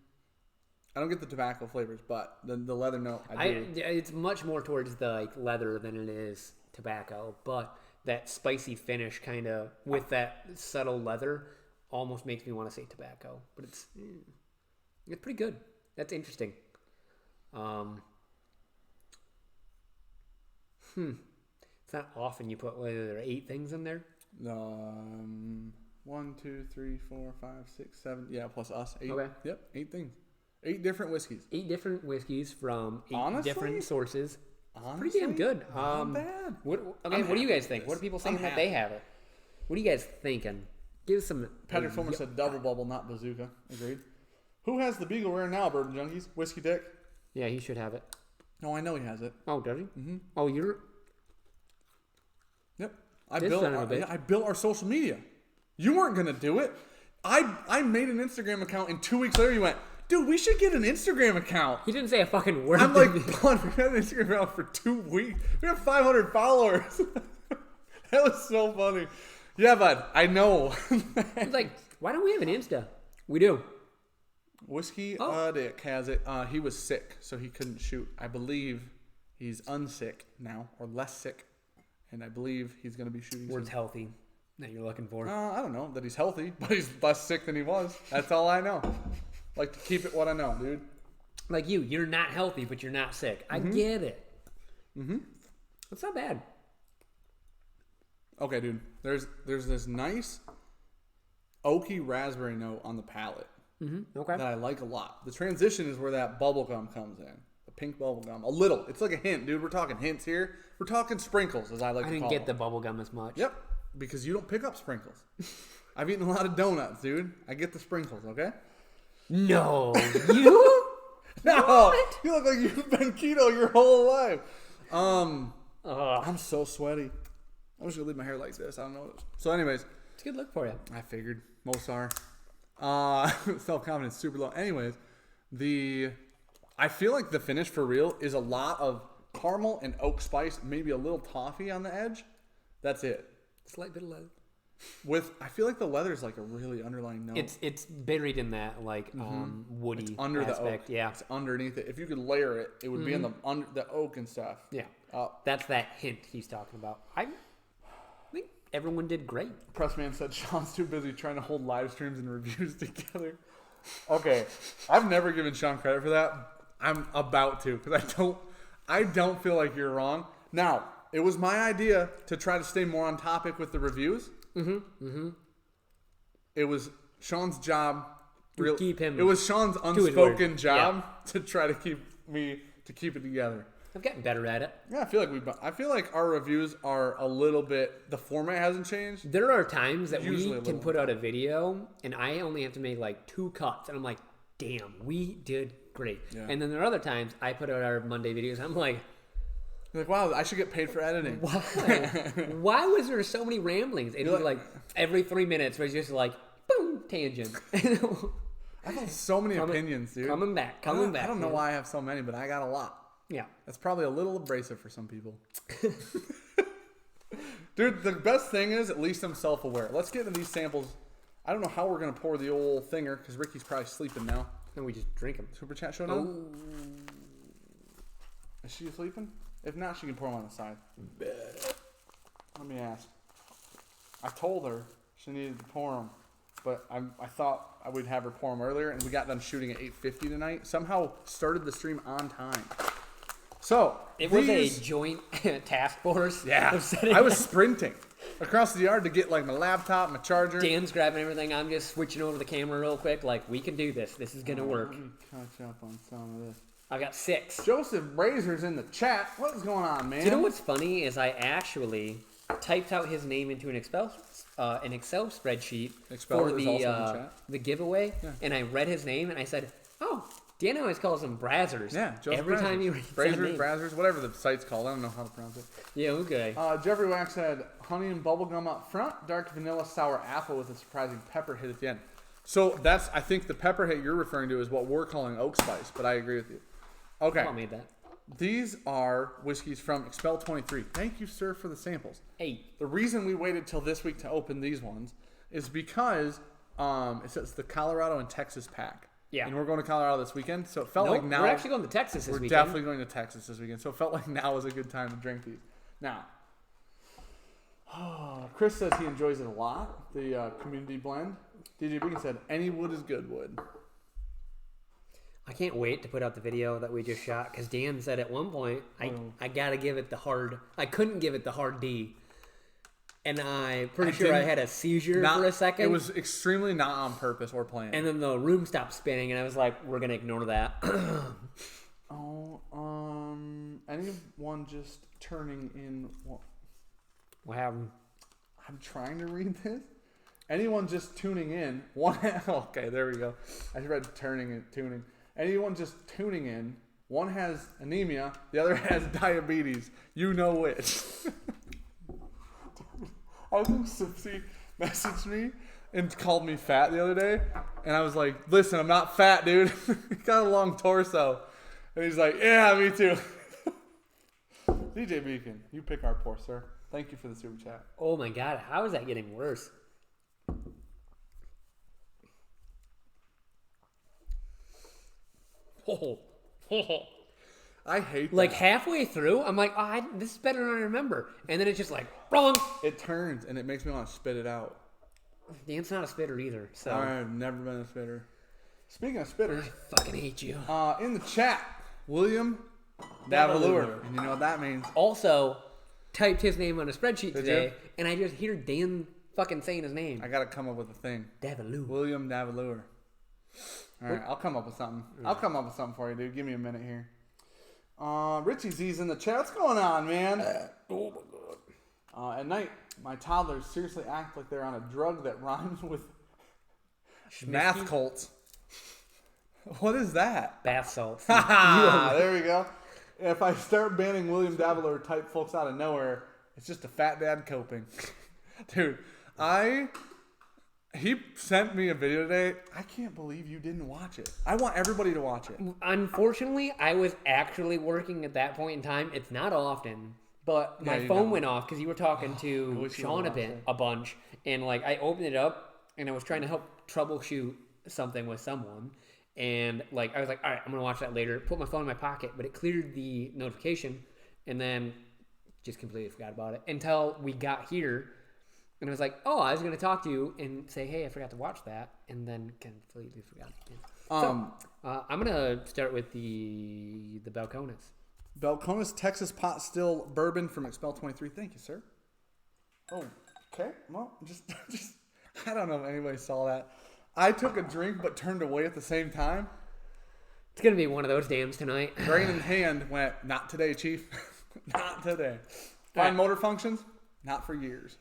I don't get the tobacco flavors, but the leather note, I do. It's much more towards the like leather than it is tobacco, but that spicy finish kind of with that subtle leather almost makes me want to say tobacco. But it's pretty good. That's interesting. It's not often you put whether there are 8 things in there. 1, 2, 3, 4, 5, 6, 7. Yeah, plus us. 8. Okay. Yep, 8 things. 8 different whiskeys. 8 different whiskeys from 8 honestly, different sources. Honestly, pretty damn good. Not bad. What do you guys think? What are people saying that they have it? What are you guys thinking? Give us some. Patrick Fulmer said double bubble, not bazooka. Agreed. Who has the Beagle Rare now, Bourbon Junkies? Whiskey Dick? Yeah, he should have it. No, I know he has it. Oh, does he? Mm-hmm. Oh, you're. Yep. I built our social media. You weren't going to do it. I made an Instagram account, and 2 weeks later you went, dude, we should get an Instagram account. He didn't say a fucking word. I'm like, bud, we've had an Instagram account for 2 weeks. We have 500 followers. That was so funny. Yeah, bud, I know. He's like, why don't we have an Insta? We do. Whiskey Dick has it. He was sick, so he couldn't shoot. I believe he's unsick now, or less sick. And I believe he's going to be shooting Word's soon. healthy. that you're looking for? I don't know that he's healthy, but he's less sick than he was. That's all I know. Like to keep it what I know, dude. Like you're not healthy, but you're not sick. I get it. Mm-hmm. It's not bad. Okay, dude. There's this nice oaky raspberry note on the palate Okay. that I like a lot. The transition is where that bubble gum comes in. The pink bubble gum. A little. It's like a hint, dude. We're talking hints here. We're talking sprinkles, as I like to call them. I didn't get the bubble gum as much. Yep. Because you don't pick up sprinkles. I've eaten a lot of donuts, dude. I get the sprinkles, okay? No. You? No. What? You look like you've been keto your whole life. I'm so sweaty. I'm just gonna leave my hair like this. I don't know. So, anyways, It's a good look for you. I figured most are. Self-confidence super low. Anyways, I feel like the finish for real is a lot of caramel and oak spice, maybe a little toffee on the edge. That's it. Slight bit of leather. I feel like the leather is like a really underlying note. It's buried in that like woody it's under aspect. the oak. Yeah. It's underneath it. If you could layer it, it would be in the oak and stuff. Yeah. That's that hint he's talking about. I think everyone did great. Pressman said Sean's too busy trying to hold live streams and reviews together. Okay, I've never given Sean credit for that. I'm about to because I don't feel like you're wrong. Now, it was my idea to try to stay more on topic with the reviews. It was Sean's job. Keep him. It was Sean's unspoken job to try to keep it together. I'm getting better at it. Yeah, I feel like our reviews are a little bit. The format hasn't changed. There are times that Usually we can put out a video and I only have to make like 2 cuts, and I'm like, damn, we did great. Yeah. And then there are other times I put out our Monday videos, and I'm like, you're like, wow, I should get paid for editing. Why? Why was there so many ramblings? It'd be like every 3 minutes where it's just like, boom, tangent. I have so many opinions, dude. Coming back. I don't know why I have so many, but I got a lot. Yeah. That's probably a little abrasive for some people. Dude, the best thing is at least I'm self-aware. Let's get into these samples. I don't know how we're going to pour the old thinger because Ricky's probably sleeping now. And we just drink them. Super Chat Showdown? Is she sleeping? If not, she can pour them on the side. Let me ask. I told her she needed to pour them, but I thought I would have her pour them earlier, and we got done shooting at 8:50 tonight. Somehow started the stream on time. So it was a joint task force. Yeah, I was sprinting across the yard to get like my laptop, my charger. Dan's grabbing everything. I'm just switching over the camera real quick. Like, we can do this. This is gonna work. Let me catch up on some of this. I got 6. Joseph Brazer's in the chat. What is going on, man? Do you know what's funny is I actually typed out his name into an Excel spreadsheet for the giveaway, and I read his name and I said, "Oh, Dan always calls him Brazzers." Yeah, Joseph every Brazzers. time you read Brazzers, whatever the site's called. I don't know how to pronounce it. Yeah, okay. Jeffrey Wax said honey and bubblegum up front, dark vanilla sour apple with a surprising pepper hit at the end. So I think the pepper hit you're referring to is what we're calling oak spice, but I agree with you. Okay. Paul made that. These are whiskeys from Expel 23. Thank you, sir, for the samples. 8. The reason we waited till this week to open these ones is because it says the Colorado and Texas pack. Yeah. And we're going to Colorado this weekend, so it felt like now... We're actually going to Texas this weekend. We're definitely going to Texas this weekend, so it felt like now was a good time to drink these. Now, Chris says he enjoys it a lot, the community blend. DJ Beacon said, any wood is good wood. I can't wait to put out the video that we just shot because Dan said at one point, I got to give it the hard... I couldn't give it the hard D. And I'm pretty sure I had a seizure for a second. It was extremely not on purpose or planned. And then the room stopped spinning, and I was like, we're going to ignore that. Anyone just turning in... What happened? I'm trying to read this. Anyone just tuning in... Okay, there we go. I read turning and tuning. Anyone just tuning in, one has anemia, the other has diabetes. You know which. I think Sipsy messaged me and called me fat the other day. And I was like, listen, I'm not fat, dude. Got a long torso. And he's like, yeah, me too. DJ Beacon, you pick our pour, sir. Thank you for the super chat. Oh my God, how is that getting worse? I hate Like that. halfway through, I'm like, this is better than I remember. And then it's just like, wrong. It turns, and it makes me want to spit it out. Dan's not a spitter either, so. I've never been a spitter. Speaking of spitters, I fucking hate you. in the chat, William Davalure. And you know what that means. Also, typed his name on a spreadsheet Did today, you? and I just hear Dan fucking saying his name. I got to come up with a thing. Davalure. William Davalure. All right, I'll come up with something. I'll come up with something for you, dude. Give me a minute here. Richie Z's in the chat. What's going on, man? Oh my god. At night, my toddlers seriously act like they're on a drug that rhymes with math cults. What is that? Bath salts. There we go. If I start banning William Davalure type folks out of nowhere, it's just a fat dad coping. Dude, he sent me a video today. I can't believe you didn't watch it. I want everybody to watch it. Unfortunately, I was actually working at that point in time. It's not often, but my phone went off because you were talking to Sean a bunch, and like I opened it up and I was trying to help troubleshoot something with someone, and like I was like, all right, I'm gonna watch that later. Put my phone in my pocket, but it cleared the notification, and then just completely forgot about it until we got here. And I was like, oh, I was going to talk to you and say, hey, I forgot to watch that. And then completely forgot again. I'm going to start with the Balcones. Balcones Texas Pot Still Bourbon from Expel 23. Thank you, sir. Oh, okay. Well, just I don't know if anybody saw that. I took a drink but turned away at the same time. It's going to be one of those dams tonight. Brain in hand went, not today, Chief. Not today. Fine motor functions? Not for years.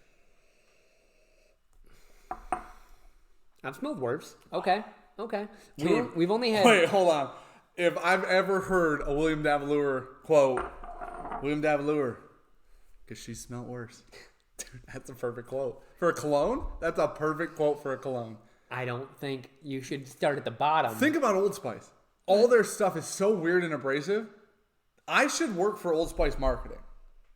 I've smelled worse. Okay. We've only had... Wait, hold on. If I've ever heard a William Davalure quote, William Davalure, because she smelled worse. Dude, that's a perfect quote. For a cologne? That's a perfect quote for a cologne. I don't think you should start at the bottom. Think about Old Spice. All their stuff is so weird and abrasive. I should work for Old Spice marketing.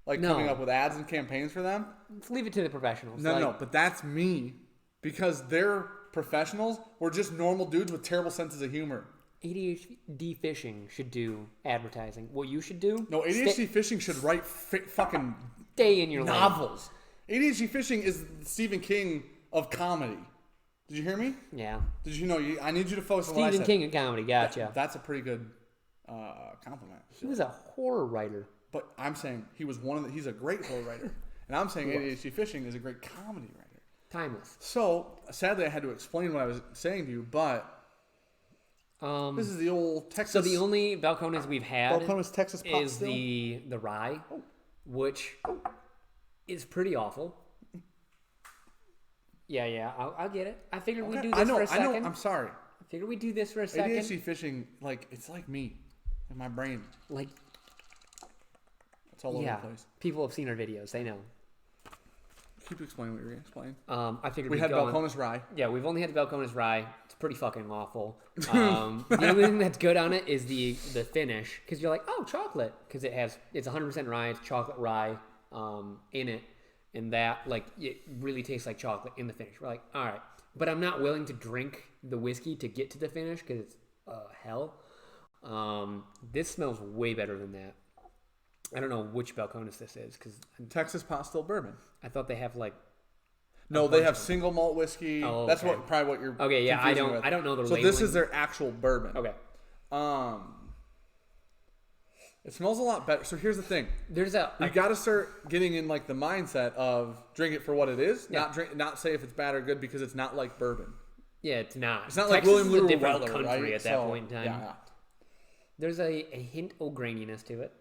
Like coming up with ads and campaigns for them. Let's leave it to the professionals. No, but that's me. Because they're professionals. We're just normal dudes with terrible senses of humor. ADHD Fishing should do advertising. What you should do? No, ADHD Fishing should write fucking stay in your novels. ADHD Fishing is Stephen King of comedy. Did you hear me? Yeah. Did you know? I need you to focus on what I said. Stephen King of comedy. Gotcha. That's a pretty good compliment. He was a horror writer. But I'm saying he's a great horror writer. And I'm saying ADHD Fishing is a great comedy writer. Timeless. So, sadly, I had to explain what I was saying to you, but this is the old Texas... So the only Balcones we've had Texas pot is still? the rye, which is pretty awful. Yeah, I'll get it. I figured we'd do this for a second. I know, I'm sorry. I figured we'd do this for a second. ADHD Fishing, it's like me. Like my brain. Like... It's all over the place. People have seen our videos. They know. Keep explaining what you're going to explain. I figured we had Balcones Rye. Yeah, we've only had the Balcones Rye. It's pretty fucking awful. The only thing that's good on it is the finish, because you're like, oh, chocolate, because it's 100% rye, it's chocolate rye in it, and that it really tastes like chocolate in the finish. We're like, all right, but I'm not willing to drink the whiskey to get to the finish because it's hell. This smells way better than that. I don't know which Balcones this is because Texas Pot Still Bourbon. I thought they have No, they have single malt whiskey. Oh, That's okay. probably what you're. Okay, yeah, I don't know the labeling. So this is their actual bourbon. Okay. It smells a lot better. So here's the thing. You got to start getting in the mindset of drink it for what it is, not say if it's bad or good because it's not like bourbon. Yeah, it's not. It's not Texas like William is a Lou different Weller, country right? at that point in time. Yeah. There's a hint of graininess to it.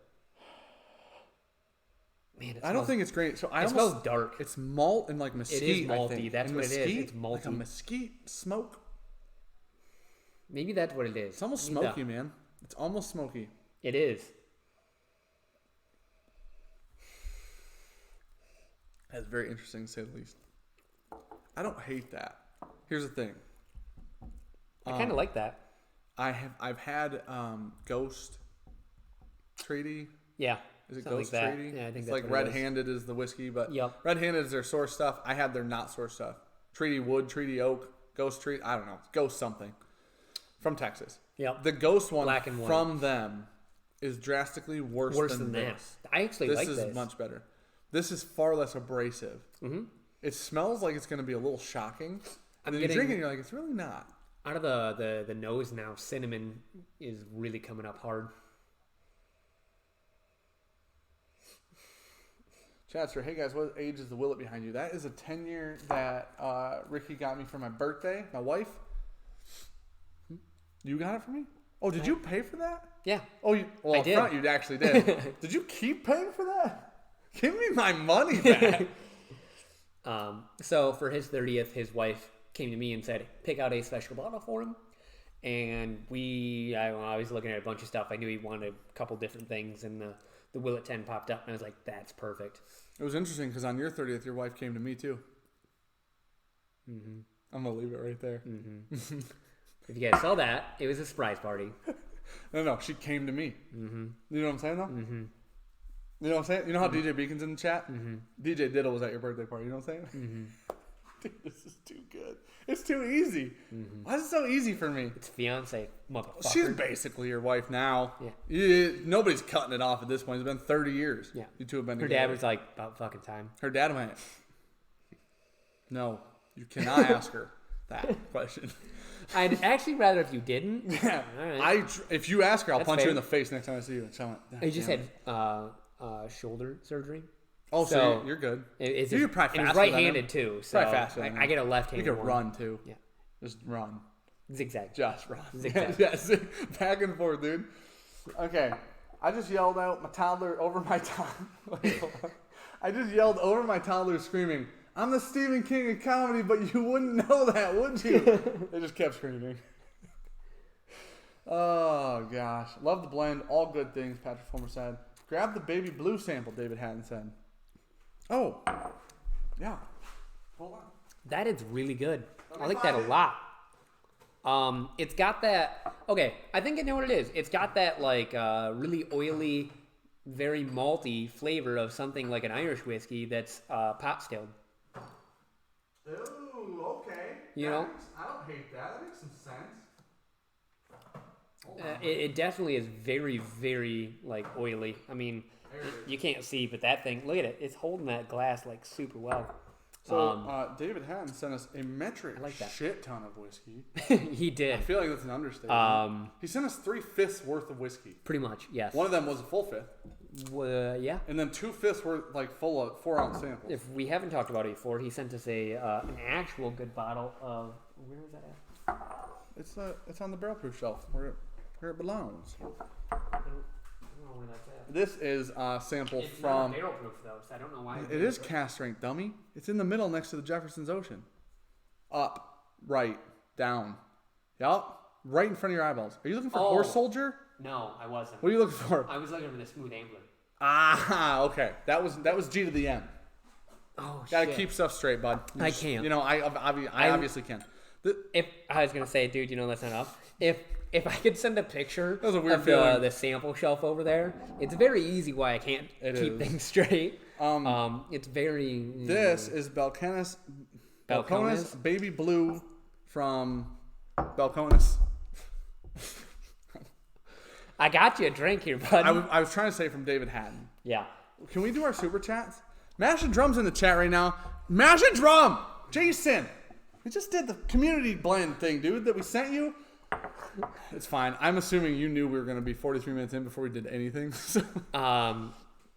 Man, I don't think it's great. So it smells dark. It's malt and mesquite. It is malty. I think. That's and what mesquite, it is. It's malty. Like a mesquite smoke. Maybe that's what it is. It's almost smoky, man. It's almost smoky. It is. That's very interesting to say the least. I don't hate that. Here's the thing. I kind of like that. I've had Ghost Treaty. Yeah. Is it Ghost Ghost Treaty? Yeah, I think it's that's like Red Handed is the whiskey, but Red Handed is their source stuff. I had their not source stuff. Treaty Wood, Treaty Oak, Ghost Treaty. I don't know. Ghost something from Texas. Yep. The Ghost one Black and white. from them is drastically worse than that. this. I actually like this. This is much better. This is far less abrasive. Mm-hmm. It smells like it's going to be a little shocking. And then you drink it and you're like, it's really not. Out of the nose now, cinnamon is really coming up hard. Chatster, hey guys, what age is the Willet behind you? That is a 10-year that Ricky got me for my birthday. My wife. You got it for me? Oh, did you pay for that? Yeah. Oh, I did. Front, you actually did. Did you keep paying for that? Give me my money back. So for his 30th, his wife came to me and said, pick out a special bottle for him. And I was looking at a bunch of stuff. I knew he wanted a couple different things, and the Willet 10 popped up, and I was like, that's perfect. It was interesting because on your 30th, your wife came to me too. Mm-hmm. I'm going to leave it right there. Mm-hmm. If you guys saw that, it was a surprise party. No, she came to me. Mm-hmm. You know what I'm saying, though? Mm-hmm. You know what I'm saying? You know how DJ Beacon's in the chat? Mm-hmm. DJ Diddle was at your birthday party. You know what I'm saying? Mm-hmm. Dude, this is too good. It's too easy. Mm-hmm. Why is it so easy for me? It's fiance, motherfucker. She's basically your wife now. Yeah. Nobody's cutting it off at this point. It's been 30 years. Yeah. You two have been Her together. dad was like, about fucking time. Her dad went, no, you cannot ask her that question. I'd actually rather if you didn't. Yeah. All right. If you ask her, I'll That's punch you fair. in the face next time I see you. And so I went, I just had shoulder surgery. oh, so you're good. It's You're probably and it's faster than right-handed him. too, so Probably faster than I him. get a left-handed You could one. run too. Yeah. Just run. Zigzag. Just run. Zigzag. Yes. Back and forth, dude. Okay. I just yelled out my toddler over my toddler. I just yelled over my toddler screaming, I'm the Stephen King of comedy, but you wouldn't know that, would you? They just kept screaming. Oh, gosh. Love the blend. All good things, Patrick Fulmer said. Grab the baby blue sample, David Hatton said. Oh. Yeah. Hold on. That is really good. I like that a lot. It's got that. Okay, I think I know what it is. It's got that like really oily, very malty flavor of something like an Irish whiskey that's pot stilled. Ooh, okay. You know? I don't hate that. That makes some sense. It definitely is very, very like oily. I mean, you can't see, but that thing. Look at it. It's holding that glass like super well. So David Hatton sent us a metric I like that. shit ton of whiskey. He I did. feel like that's an understatement. He sent us 3/5 worth of whiskey. Pretty much, yes. One of them was a full fifth, Yeah. and then 2/5 were like full of 4-ounce samples. If we haven't talked about it before, he sent us an actual good bottle of. Where is that at? It's on the barrel proof shelf where it belongs. I don't know where that's at. This is a sample It's from. not barrel proof though, so I don't know why. It is cast strength, dummy. It's in the middle next to the Jefferson's Ocean. Up, right, down. Yup, right in front of your eyeballs. Are you looking for Horse Soldier? No, I wasn't. What are you looking for? I was looking for the Smooth Ambler. Ah, okay. That was G to the M. Oh, Gotta shit. keep stuff straight, bud. I can't. You know, I obviously can. If I was gonna say, dude, you know that's not up. If I could send a picture That was a weird of feeling. the sample shelf over there, it's very easy why I can't keep things straight. It's very. This is Balcones Baby Blue from Balcones. I got you a drink here, bud. I was trying to say from David Hatton. Yeah. Can we do our super chats? Mash and Drum's in the chat right now. Mash and Drum! Jason! We just did the community blend thing, dude, that we sent you. It's fine. I'm assuming you knew we were going to be 43 minutes in before we did anything. So.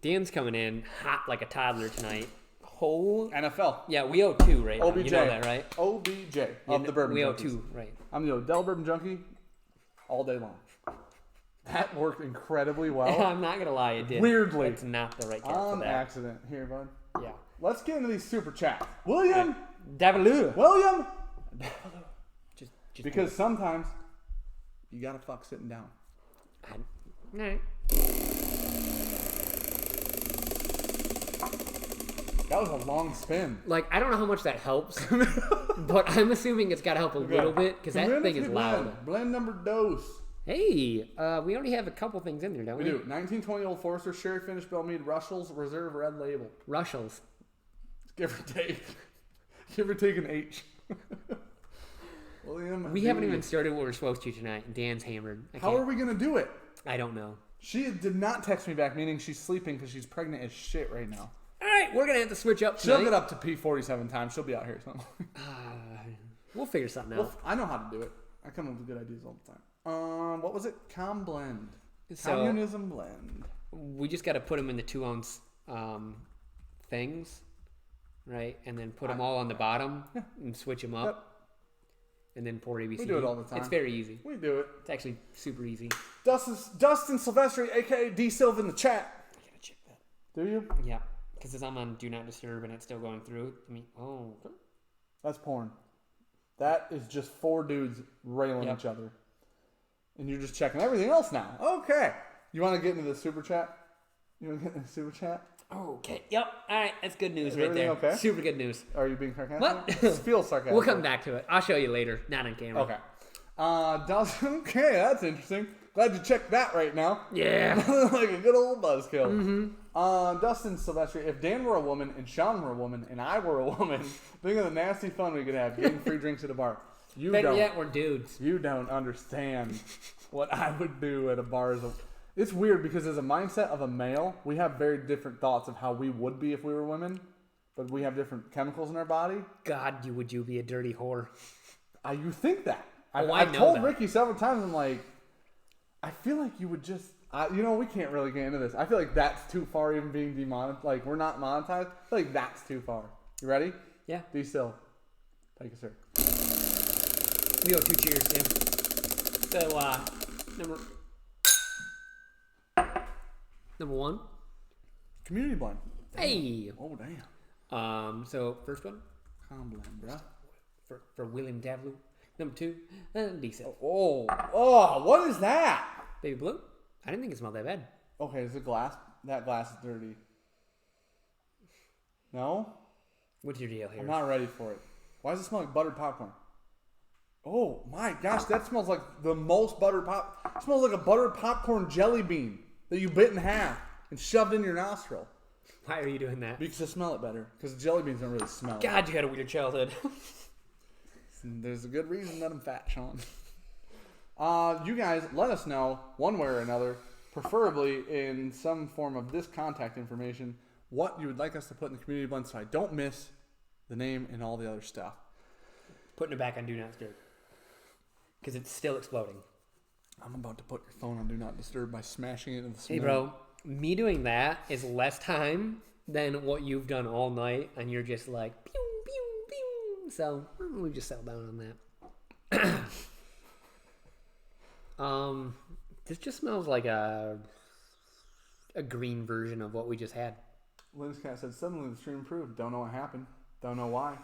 Dan's coming in hot like a toddler tonight. Whole NFL. Yeah, we owe 2 right OBJ. now. You know that, right? OBJ of the Bourbon We owe Junkies. 2, right? I'm the Odell Bourbon Junkie all day long. That worked incredibly well. I'm not going to lie, it did. Weirdly. It's not the right cat for On that. accident. Here, bud. Yeah. Let's get into these super chats. William! Davaloo. William! Just Because sometimes you gotta fuck sitting down. No. That was a long spin. Like, I don't know how much that helps, but I'm assuming it's got to help a little bit because that thing is loud. Blend number dose. Hey, we already have a couple things in there, don't we? We do. 1920 Old Forester, Sherry Finish Bellmead, Russell's Reserve Red Label. Rushells. Give or take. Give or take an H. William. We haven't even started what we're supposed to tonight. Dan's hammered. How are we going to do it? I don't know. She did not text me back, meaning she's sleeping because she's pregnant as shit right now. All right, we're going to have to switch up tonight. She'll get up to P47 times. She'll be out here. So. We'll figure something out. Well, I know how to do it. I come up with good ideas all the time. What was it? Blend. So, Communism blend. We just got to put them in the 2-ounce things, right? And then put them all on the bottom and switch them up. Yep. And then pour ABCD. We do it all the time. It's very easy. We do it. It's actually super easy. Dustin Silvestri, a.k.a. D Silva in the chat. I got to check that. Do you? Yeah. Because I'm on Do Not Disturb and it's still going through. That's porn. That is just 4 dudes railing each other. And you're just checking everything else now. Okay. You want to get into the super chat? Okay. Yep. All right. That's good news Is right there. okay? Super good news. Are you being sarcastic? What? Feel sarcastic. We'll come back to it. I'll show you later. Not on camera. Okay. Okay, that's interesting. Glad you checked that right now. Yeah. Like a good old buzzkill. Mm-hmm. Dustin Silvestri, if Dan were a woman and Sean were a woman and I were a woman, think of the nasty fun we could have getting free drinks at a bar. Better yet, we're dudes. You don't understand what I would do at a bar. It's weird because as a mindset of a male, we have very different thoughts of how we would be if we were women, but we have different chemicals in our body. God, would you be a dirty whore? You think that. I I've know told that. Ricky several times, I'm like, I feel like you would just, we can't really get into this. I feel like that's too far, even being demonetized. Like, we're not monetized. I feel like that's too far. You ready? Yeah. D still. Take a sir. We owe 2 cheers, Tim. So, number 1. Community blend. Hey. Oh, damn. So first one. Blend, bruh. For William Davloo. Number 2, decent. Oh, what is that? Baby blue. I didn't think it smelled that bad. Okay, is it glass? That glass is dirty. No? What's your deal here? I'm not ready for it. Why does it smell like buttered popcorn? Oh my gosh, that smells like the most buttered pop. It smells like a buttered popcorn jelly bean that you bit in half and shoved in your nostril. Why are you doing that? Because I smell it better. Because jelly beans don't really smell. God, you had a weird childhood. There's a good reason that I'm fat, Sean. You guys, let us know, one way or another, preferably in some form of this contact information, what you would like us to put in the community blend so I don't miss the name and all the other stuff. Putting it back on Do Not Disturb. Because it's still exploding. I'm about to put your phone on Do Not Disturb by smashing it in the cement. Hey, bro. Me doing that is less time than what you've done all night, and you're just like, pew, pew, pew. So, we just settled down on that. This just smells like a green version of what we just had. Lynn's cat said, suddenly the stream improved. Don't know what happened. Don't know why.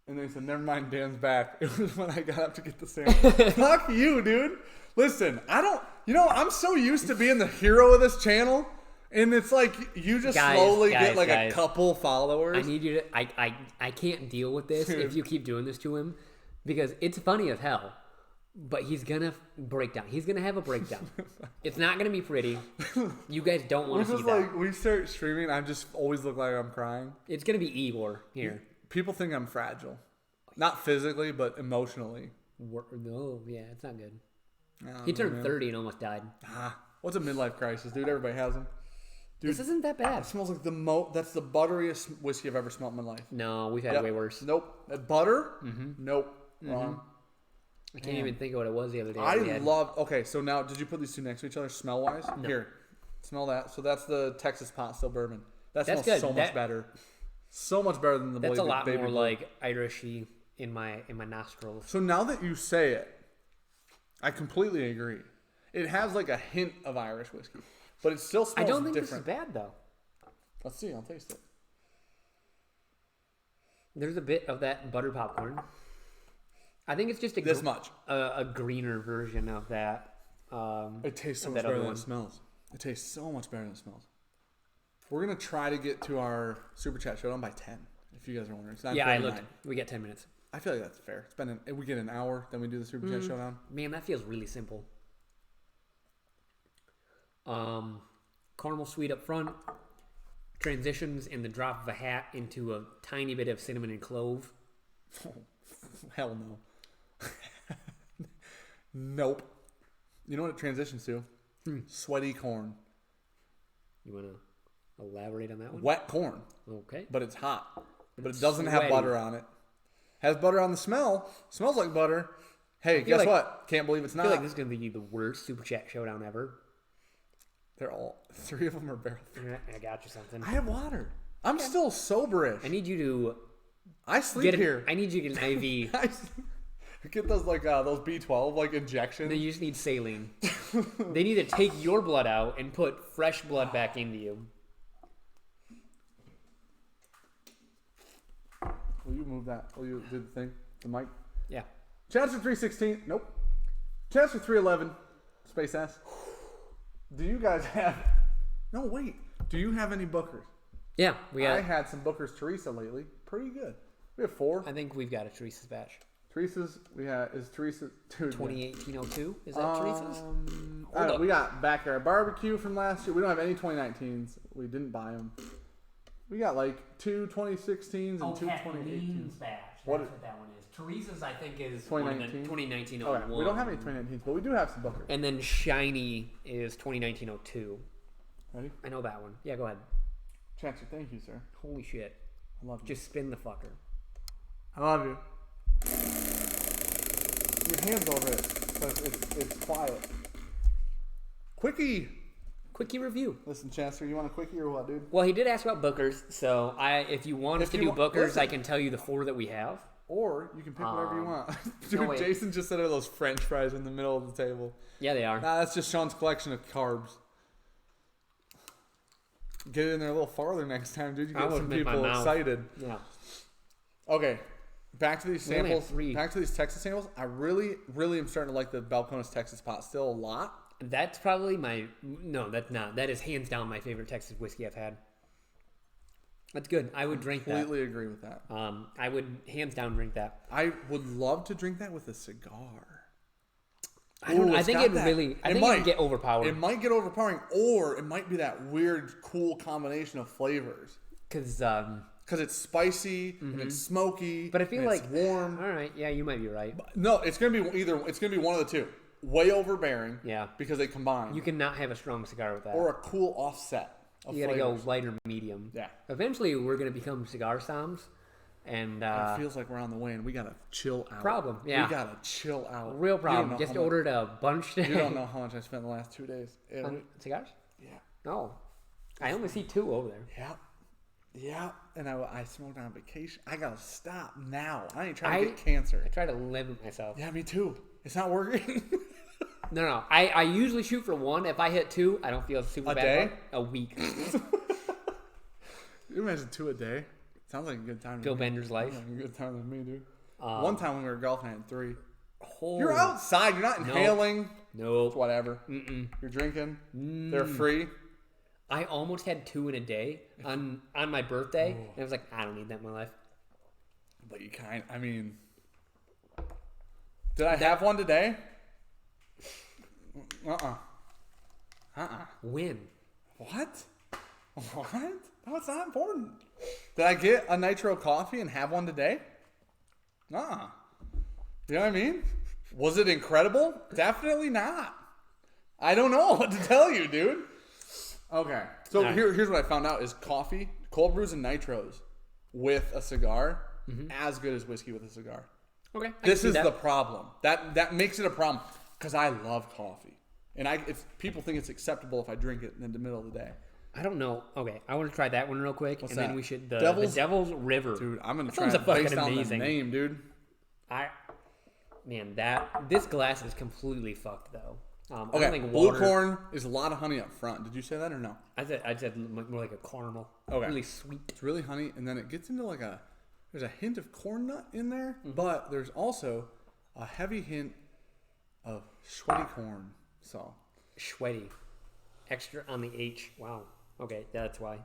And then he said, never mind, Dan's back. It was when I got up to get the sample. Fuck you, dude. Listen, I'm so used to being the hero of this channel. And it's like, you just slowly get like a couple followers. I need you to, I can't deal with this if you keep doing this to him. Because it's funny as hell. But he's going to break down. He's going to have a breakdown. It's not going to be pretty. You guys don't want to see that. Like, we start streaming, I just always look like I'm crying. It's going to be Igor here. People think I'm fragile. Not physically, but emotionally. No, yeah, it's not good. No, he turned 30 and almost died. What's a midlife crisis, dude? Everybody has them. Dude, this isn't that bad. It smells like that's the butteriest whiskey I've ever smelled in my life. No, we've had way worse. Nope. Butter? Mm-hmm. Nope. Wrong. I can't even think of what it was the other day. Okay, so now, did you put these two next to each other smell-wise? No. Here, smell that. So that's the Texas pot still bourbon. That smells good. Much better. So much better than the That's a lot baby more blue. like Irishy in my nostrils. So now that you say it, I completely agree. It has like a hint of Irish whiskey, but it still smells different. I don't think this is bad though. Let's see. I'll taste it. There's a bit of that butter popcorn. I think it's just this much. A greener version of that. It tastes so much better than it smells. It tastes so much better than it smells. We're going to try to get to our Super Chat Showdown by 10, if you guys are wondering. I looked. We get 10 minutes. I feel like that's fair. We get an hour, then we do the Super Chat Showdown. Man, that feels really simple. Caramel sweet up front. Transitions in the drop of a hat into a tiny bit of cinnamon and clove. Oh, hell no. Nope. You know what it transitions to? Sweaty corn. You want to elaborate on that one? Wet corn. Okay. But it's hot. But it's it doesn't sweaty. have butter on it. Has butter on the smell. Smells like butter. Hey, guess what? Can't believe it's I not. feel like this is going to be the worst Super Chat Showdown ever. They're all... 3 of them are barrel. I got you something. I have water. I'm still soberish. I need you to... I sleep here. I need you to get an IV. Get those those B12 injections. Then you just need saline. They need to take your blood out and put fresh blood back into you. Will you move that? Will you do the thing? The mic? Yeah. Chance for 316. Nope. Chance for 311. Space S. Do you guys have... No, wait. Do you have any Bookers? Yeah, we got... I had some Booker's Teresa lately. Pretty good. We have 4. I think we've got a Teresa's batch. Teresa's, we have... Is Teresa... 2018-02? Is that Teresa's? We got Backyard Barbecue from last year. We don't have any 2019s. We didn't buy them. We got 2 2016s and 2 2018s. Batch. What that one is. Teresa's, I think, is 2019? 2019-01. Okay, we don't have any 2019s, but we do have some Bookers. And then Shiny is 2019-02. Ready? I know that one. Yeah, go ahead. Chancellor, thank you, sir. Holy shit. I love you. Just spin the fucker. I love you. Your hands over it, so it's quiet. Quickie review. Listen, Chancellor, you want a quickie or what, dude? Well, he did ask about Bookers, so if you want us to do Bookers, I can tell you the 4 that we have. Or you can pick whatever you want. Dude, no, Jason just said are those French fries in the middle of the table. Yeah, they are. Nah, that's just Sean's collection of carbs. Get it in there a little farther next time, dude. You get some people excited. Yeah. Okay, back to these samples. 3. Back to these Texas samples. I really, really am starting to like the Balcones Texas pot still a lot. That's probably no, that's not. That is hands down my favorite Texas whiskey I've had. That's good. I would drink that. Completely agree with that. I would hands down drink that. I would love to drink that with a cigar. I think it would get overpowered. It might get overpowering, or it might be that weird, cool combination of flavors. Because it's spicy and it's smoky. But I feel like it's warm. All right, yeah, you might be right. No, it's gonna be It's gonna be one of the two. Way overbearing. Yeah. Because they combine. You cannot have a strong cigar with that. Or a cool offset. You gotta go light or medium. Yeah. Eventually, we're gonna become cigar soms, and it feels like we're on the way, and we gotta chill out. Problem. Yeah. We gotta chill out. Real problem. Just ordered a bunch today. You don't know how much I spent the last 2 days. Cigars? Yeah. No. I only see 2 over there. Yeah. Yeah. And I smoked on vacation. I gotta stop now. I ain't trying to get cancer. I try to limit myself. Yeah, me too. It's not working. No. I usually shoot for 1. If I hit 2, I don't feel super bad. A day? A week. You imagine 2 a day? Sounds like a good time. Bill Bender's life. Sounds like a good time with me, dude. One time when we were golfing, I had 3. Oh. You're outside. You're not inhaling. Nope. Whatever. Mm-mm. You're drinking. They're free. I almost had 2 in a day on my birthday, and I was like, I don't need that in my life. But you Did I have one today? When? What? No, it's not important. Did I get a nitro coffee and have one today? You know what I mean? Was it incredible? Definitely not. I don't know what to tell you, dude. Okay. So here's what I found out is coffee, cold brews and nitros with a cigar, as good as whiskey with a cigar. Okay. This is the problem. That makes it a problem because I love coffee. And if people think it's acceptable if I drink it in the middle of the day. I don't know. Okay, I want to try that one real quick, What's and that? then we should the Devil's River. Dude, I'm gonna that try it based on amazing. the name, dude. This glass is completely fucked though. I don't think blue corn is a lot of honey up front. Did you say that or no? I said more like a caramel. Okay, really sweet. It's really honey, and then it gets into there's a hint of corn nut in there, but there's also a heavy hint of sweaty corn. So sweaty, extra on the H. Wow. Okay, that's why.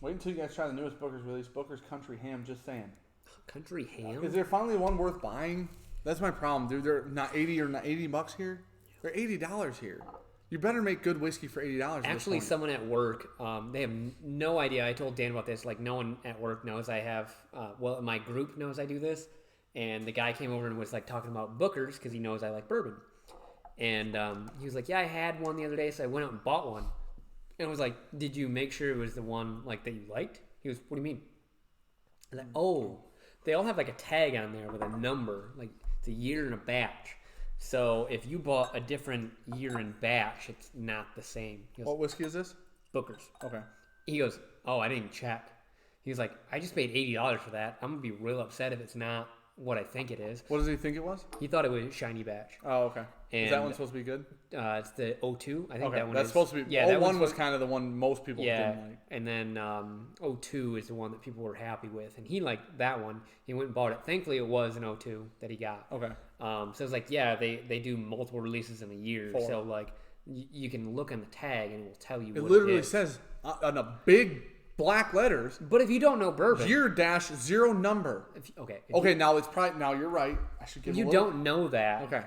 Wait until you guys try the newest Booker's release, Booker's Country Ham. Just saying. Country Ham? Is there finally one worth buying? That's my problem, dude. They're not $80 here. They're $80 here. You better make good whiskey for $80. Actually, someone at work, they have no idea. I told Dan about this. Like, no one at work knows I have. My group knows I do this. And the guy came over and was like talking about Booker's because he knows I like bourbon. And he was like, yeah, I had one the other day, so I went out and bought one. And I was like, did you make sure it was the one like that you liked? He goes, what do you mean? I was like, oh, they all have like a tag on there with a number, like it's a year and a batch. So if you bought a different year and batch, it's not the same. He goes, What whiskey is this? Booker's. Okay. He goes, oh, I didn't check. He was like, I just paid $80 for that. I'm going to be real upset if it's not what I think it is. What does he think it was? He thought it was shiny batch. Oh, okay. And is that one supposed to be good? It's the 02. I think Okay, that one that's is. supposed to be. Yeah, Yeah, that 01 was kind of the one most people didn't like. And then 02 is the one that people were happy with. And he liked that one. He went and bought it. Thankfully, it was an 02 that he got. Okay. So it's like, yeah, they do multiple releases in a year. 4. So, like, you can look on the tag and it will tell you It what literally it is. says on a big black letters, But if you don't know bourbon... year-0 number. Okay, now it's probably... Now you're right. I should give you a little... don't know that. Okay.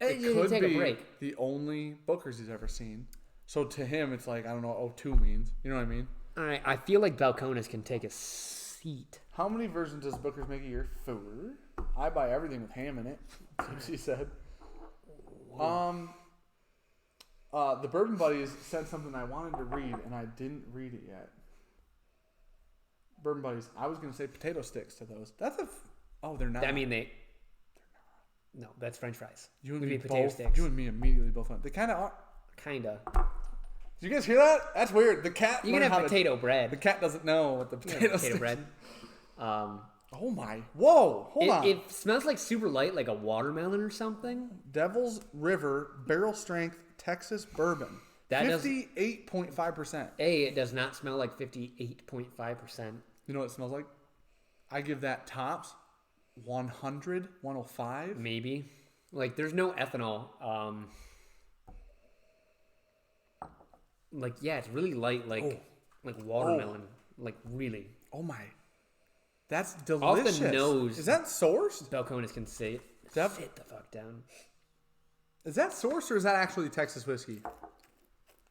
It It could take be a break. the only Booker's he's ever seen. So to him, it's like, I don't know what 02 means. You know what I mean? All right, I feel like Balcones can take a seat. How many versions does Booker's make a year? 4. I buy everything with ham in it, she said. The Bourbon Buddies said something I wanted to read, and I didn't read it yet. Bourbon Buddies. I was going to say potato sticks to those. That's a... Oh, they're not. I mean, No, that's French fries. You and Would me be potato both. sticks. You and me immediately both went. They kind of are. Kinda. Did you guys hear that? That's weird. The cat. You can learned have how potato bread. The cat doesn't know what the You can potato, have potato sticks. bread. Oh my! Whoa! Hold on. It smells like super light, like a watermelon or something. Devil's River barrel strength Texas bourbon. That does- 58.5%. It does not smell like 58.5%. You know what it smells like? I give that tops 100, 105. Maybe. Like, there's no ethanol. Like, yeah, it's really light, like watermelon. Like, really. Oh my! That's delicious. Off the nose. Is that sourced? Balcones can sit That- sit the fuck down. Is that sourced or is that actually Texas whiskey?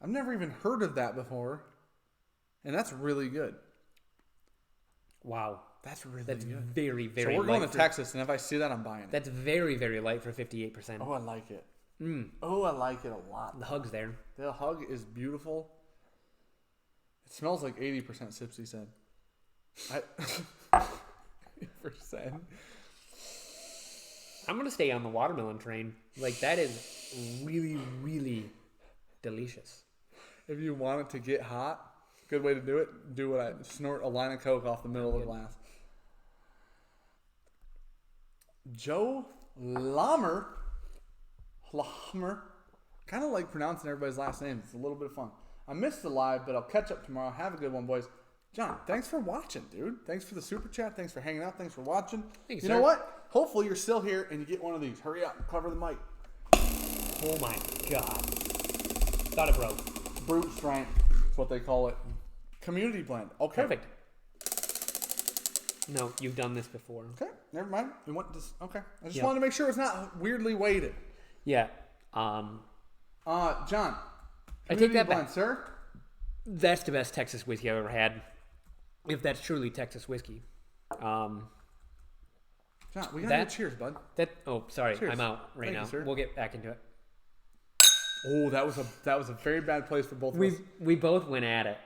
I've never even heard of that before, and that's really good. Wow. That's really That's good. very, very So we're going light to Texas, and if I see that, I'm buying it. That's very, very light for 58%. Oh, I like it. Oh, I like it a lot. The hug's there. The hug is beautiful. It smells like 80% sips, he said. 80%. I'm going to stay on the watermelon train. Like, that is really, really delicious. If you want it to get hot, good way to do it, do what I snort a line of Coke off the middle of the glass. Joe Lammer, kind of like pronouncing everybody's last name. It's a little bit of fun. I missed the live, but I'll catch up tomorrow. Have a good one, boys. John, thanks for watching, dude. Thanks for the super chat. Thanks for hanging out. Thanks for watching. Thanks, you sir. know what? Hopefully you're still here and you get one of these. Hurry up. Cover the mic. Oh, my God. Thought it broke. Brute strength. That's what they call it. Community blend. Okay. Perfect. No, you've done this before. Okay. Never mind. We want this. Okay. I just Yep. wanted to make sure it's not weirdly weighted. Yeah. John. I take community that blend, back. sir. That's the best Texas whiskey I've ever had. If that's truly Texas whiskey. John, we got to That- cheers, bud. Sorry. Cheers. I'm out right Thank now. you, sir. We'll get back into it. Oh, that was a very bad place for both of us. We both went at it.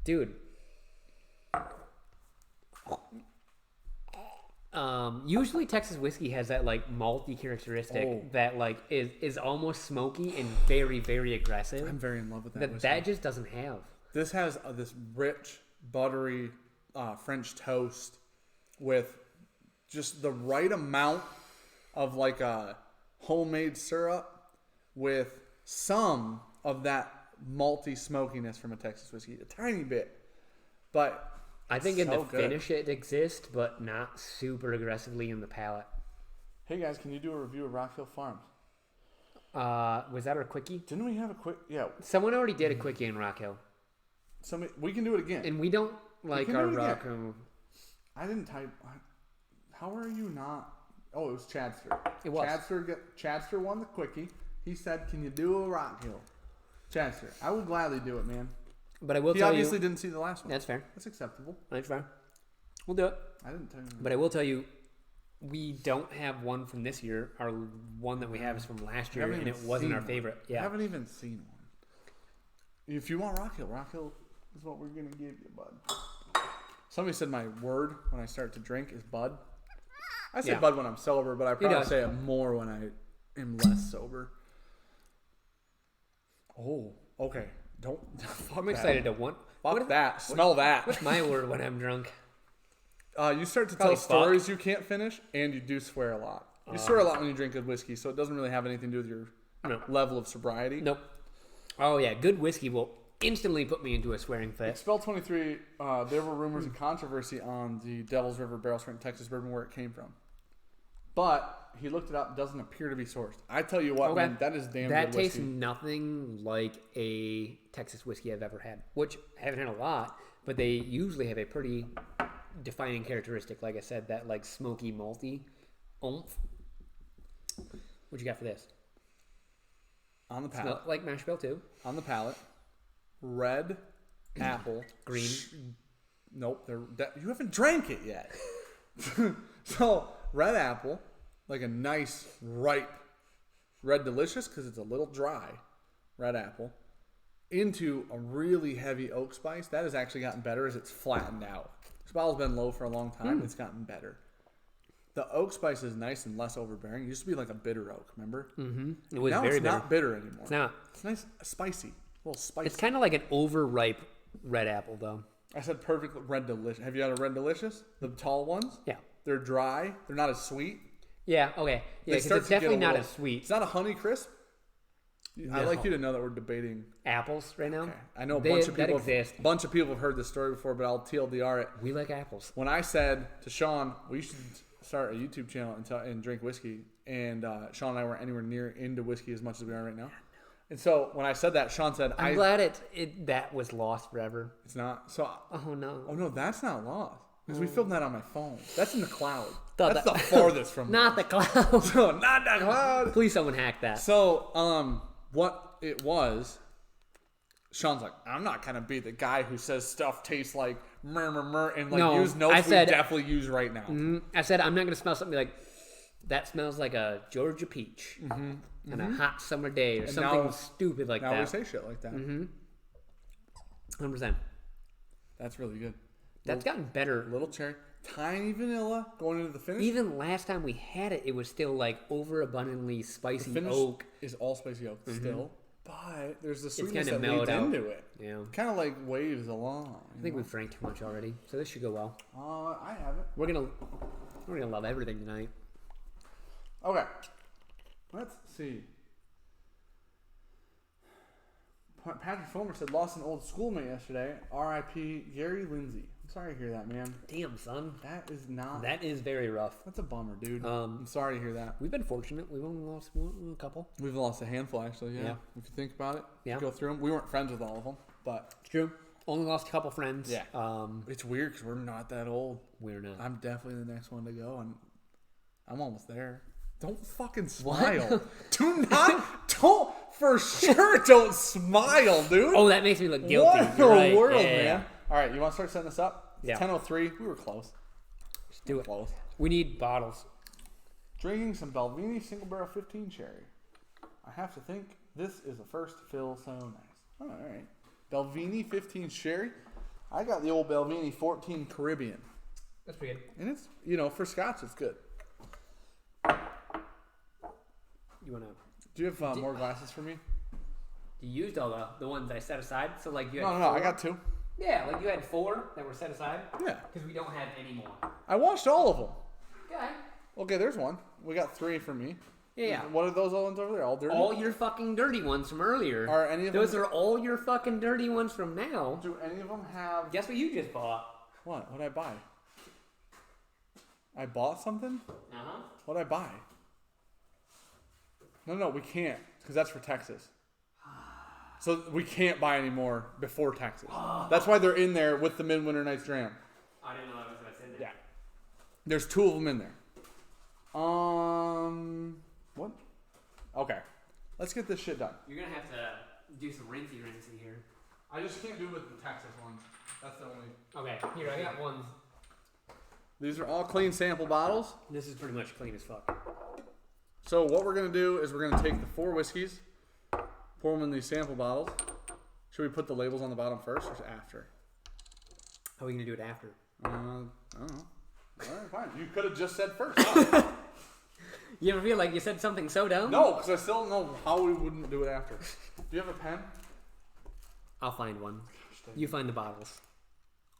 Dude. Usually Texas whiskey has that like malty characteristic that like is almost smoky and very, very aggressive. I'm very in love with that. That just doesn't have. This has this rich, buttery French toast with just the right amount of like a homemade syrup with some of that malty smokiness from a Texas whiskey, a tiny bit, but I think in so the good. finish it exists, but not super aggressively in the palate. Hey guys, can you do a review of Rock Hill Farms? Was that our quickie? Didn't we have a quick? Yeah, Someone already did a quickie in Rock Hill. we can do it again. And we don't like can our do it again. Rock Hill. I didn't type. How are you not? Oh, it was Chadster. It was. Chadster won the quickie. He said, "Can you do a Rock Hill?" Chadster, I will gladly do it, man. But I will He tell obviously you. didn't see the last one. That's fair. That's acceptable. That's fair. We'll do it. I didn't tell you. But I will tell you, we don't have one from this year. Our one that we have is from last year, and it wasn't our favorite. Yeah. I haven't even seen one. If you want Rock Hill is what we're going to give you, bud. Somebody said my word when I start to drink is bud. I say bud when I'm sober, but I probably say it more when I am less sober. Oh, okay. I'm excited to want. Fuck that. Smell that. What's my word when I'm drunk? You start to tell stories you can't finish, and you do swear a lot. You swear a lot when you drink good whiskey, so it doesn't really have anything to do with your level of sobriety. Nope. Oh, yeah. Good whiskey will instantly put me into a swearing fit. Expel 23, there were rumors and controversy on the Devil's River Barrel Strength Texas bourbon where it came from. But he looked it up, doesn't appear to be sourced. I tell you what, man, that is damn good whiskey. That tastes nothing like a Texas whiskey I've ever had, which I haven't had a lot, but they usually have a pretty defining characteristic, like I said, that like smoky, malty oomph. What you got for this? On the palate. Like mash bill too. On the palate. Red apple. Green. Nope. You haven't drank it yet. So, red apple, like a nice, ripe, red delicious, because it's a little dry, red apple, into a really heavy oak spice. That has actually gotten better as it's flattened out. This bottle's been low for a long time. It's gotten better. The oak spice is nice and less overbearing. It used to be like a bitter oak, remember? Mm-hmm. It was now very it's bitter. not bitter anymore. It's not. It's nice, spicy, a little spicy. It's kind of like an overripe red apple, though. I said perfect red delicious. Have you had a red delicious? The tall ones? Yeah. They're dry. They're not as sweet. Yeah, okay. Yeah, because it's definitely not as sweet. It's not a honey crisp. No. I'd like you to know that we're debating apples right now. Okay. I know a bunch of people have heard this story before, but I'll TLDR it. We like apples. When I said to Sean, we should start a YouTube channel and drink whiskey, and Sean and I weren't anywhere near into whiskey as much as we are right now. And so when I said that, Sean said, I'm glad that was lost forever. It's not. So. Oh, no. Oh, no, that's not lost. Because we filmed that on my phone. That's in the cloud. That's the farthest from not the cloud. So, not the cloud. Please someone hack that. So, what it was, Sean's like, I'm not going to be the guy who says stuff tastes like murmur and like use notes we definitely use right now. I said, I'm not going to smell something like, that smells like a Georgia peach on a hot summer day or and something stupid like that. Now we say shit like that. 100%. That's really good. That's gotten better. Little cherry. Tiny vanilla going into the finish. Even last time we had it, it was still like overabundantly spicy the oak. Is all spicy oak still. But there's the sweetness that leads into it. Yeah. Kind of like waves along. I think we've drank too much already, so this should go well. I haven't. We're gonna love everything tonight. Okay. Let's see. Patrick Fulmer said lost an old schoolmate yesterday. R.I.P. Gary Lindsay. I'm sorry to hear that, man. Damn, son. That is very rough. That's a bummer, dude. I'm sorry to hear that. We've been fortunate. We've only lost a couple. We've lost a handful, actually, yeah. If you think about it. Yeah. Go through them. We weren't friends with all of them, but... It's true. Only lost a couple friends. Yeah. It's weird because we're not that old. We're not. I'm definitely the next one to go, and I'm almost there. Don't fucking smile. Don't for sure don't smile, dude. Oh, that makes me look guilty. What in the world, man? All right, you want to start setting this up? It's 10:03. We were close. Let's do it. Close. We need bottles. Drinking some Belvini Single Barrel 15 Cherry. I have to think this is a first fill so nice. All right. Belvini 15 Cherry. I got the old Belvini 14 Caribbean. That's pretty good. And it's, for Scotch, it's good. You want to... Do you have more glasses for me? You used all the ones I set aside? So, like, you had No, I got 2. Yeah, like you had 4 that were set aside? Yeah. Because we don't have any more. I washed all of them. Okay. Okay, there's one. We got 3 for me. Yeah. What are those ones over there? All dirty? All your fucking dirty ones from earlier. Are any of those are all your fucking dirty ones from now. Do any of them have... Guess what you just bought? What? What'd I buy? I bought something? Uh-huh. What'd I buy? No, we can't. Because that's for Texas. So we can't buy any more before Texas. That's why they're in there with the Midwinter Nights Dram. I didn't know that was what's in there. Yeah. There's 2 of them in there. What? Okay. Let's get this shit done. You're going to have to do some rinsey here. I just can't do it with the Texas ones. That's the only... Okay, here, I got ones. These are all clean sample bottles. This is pretty much clean as fuck. So what we're going to do is we're going to take the 4 whiskeys, pour them in these sample bottles. Should we put the labels on the bottom first or after? How are we going to do it after? I don't know. All right, fine. You could have just said first. Huh? You ever feel like you said something so dumb? No, because I still don't know how we wouldn't do it after. Do you have a pen? I'll find one. You find the bottles.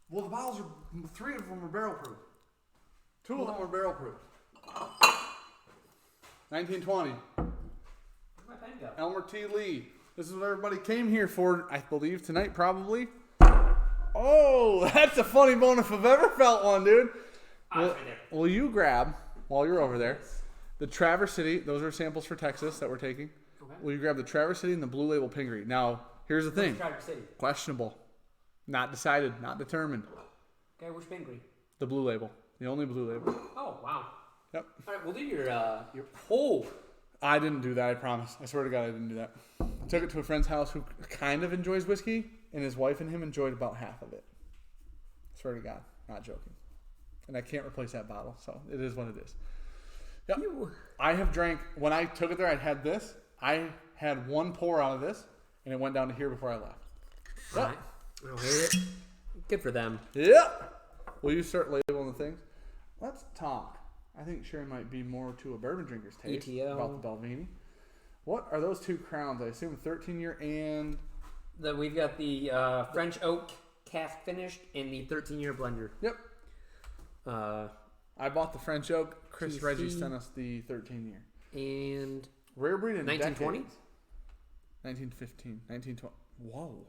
Well, the bottles are 3 of them are barrel proof. 2 of them are barrel proof. 1920. Where'd my pen go? Elmer T. Lee. This is what everybody came here for, I believe, tonight, probably. Oh, that's a funny bone if I've ever felt one, dude. Right there. Will you grab, while you're over there, the Traverse City. Those are samples for Texas that we're taking. Okay. Will you grab the Traverse City and the Blue Label Pingree? Now, here's the thing. Traverse City. Questionable. Not decided. Not determined. Okay, which Pingree? The Blue Label. The only Blue Label. Oh, wow. Yep. All right, we'll do your oh. I didn't do that, I promise. I swear to God I didn't do that. I took it to a friend's house who kind of enjoys whiskey, and his wife and him enjoyed about half of it. I swear to God. Not joking. And I can't replace that bottle, so it is what it is. Yep. I have drank, when I took it there, I had this. I had 1 pour out of this, and it went down to here before I left. All right. I don't hate it. Good for them. Yep. Will you start labeling the things? Let's talk. I think Sharon might be more to a bourbon drinker's taste ETO. about the Belvini. What are those 2 crowns? I assume 13-year and... Then we've got the French oak cask finished and the 13-year blender. Yep. I bought the French oak. Chris TC. Reggie sent us the 13-year. And Rare breed in 1920? decades. 1915. 1920. Whoa.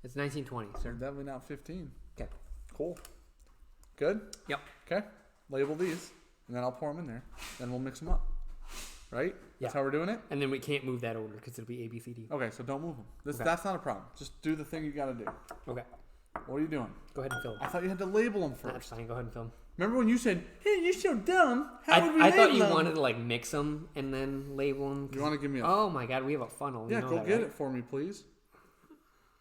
It's 1920, sir. Definitely not 15. Okay. Cool. Good? Yep. Okay. Label these, and then I'll pour them in there. Then we'll mix them up. Right? That's how we're doing it? And then we can't move that order because it'll be A, B, C, D. Okay, so don't move them. Okay. That's not a problem. Just do the thing you got to do. Okay. What are you doing? Go ahead and film. I thought you had to label them That's first. fine. Go ahead and film. Remember when you said, "Hey, you're so dumb. How would we I label thought you them?" wanted to like mix them and then label them. You want to give me a... Oh my God, we have a funnel. yeah, You know go that, get right? it for me, please.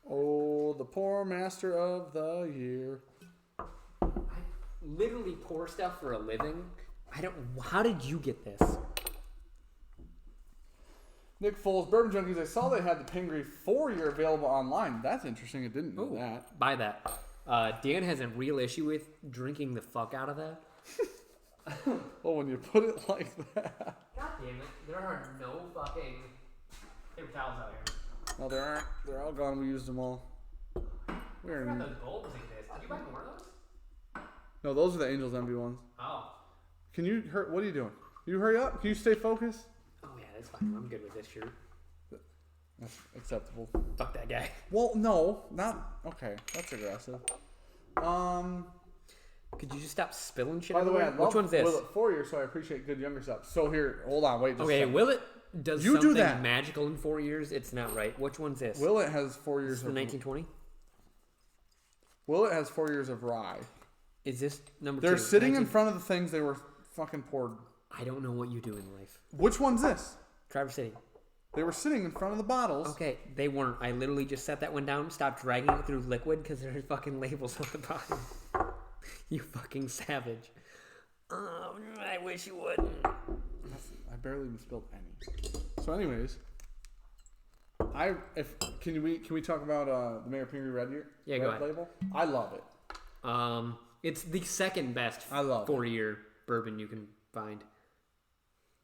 Oh, the poor master of the year. I literally pour stuff for a living. I don't. How did you get this? Nick Foles, Bourbon Junkies. I saw they had the Pingree 4-year available online. That's interesting. I didn't know Ooh, that. buy that. Dan has a real issue with drinking the fuck out of that. Well, when you put it like that. God damn it! There are no fucking paper towels out here. No, there aren't. They're all gone. We used them all. We're I forgot in... those bulbs exist. Did you buy more of those? No, those are the Angels Envy ones. Oh. Can you... What are you doing? You hurry up. Can you stay focused? Oh yeah, that's fine. I'm good with this shirt. That's acceptable. Fuck that guy. Well, no. Not... Okay. That's aggressive. Could you just stop spilling shit? By the way, I everywhere? love Which one's this? Willet 4-year, so I appreciate good younger stuff. So here, hold on. Wait just a Okay, second. Willet does You do something that. magical in 4 years. It's not right. Which one's this? Willet has 4 This years is the of... 1920? Willet has 4 years of rye. Is this number They're 2? sitting in front of the things they were fucking poured. I don't know what you do in life. Which one's this? Traverse City. They were sitting in front of the bottles. Okay, they weren't. I literally just set that one down, stopped dragging it through liquid because there's fucking labels on the bottom. You fucking savage. Oh, I wish you wouldn't. I barely even spilled any. So, anyways, can we talk about the Mayor Pingree Red Year? Yeah, Red go ahead. Label? I love it. It's the second best I love 4-year bourbon you can find.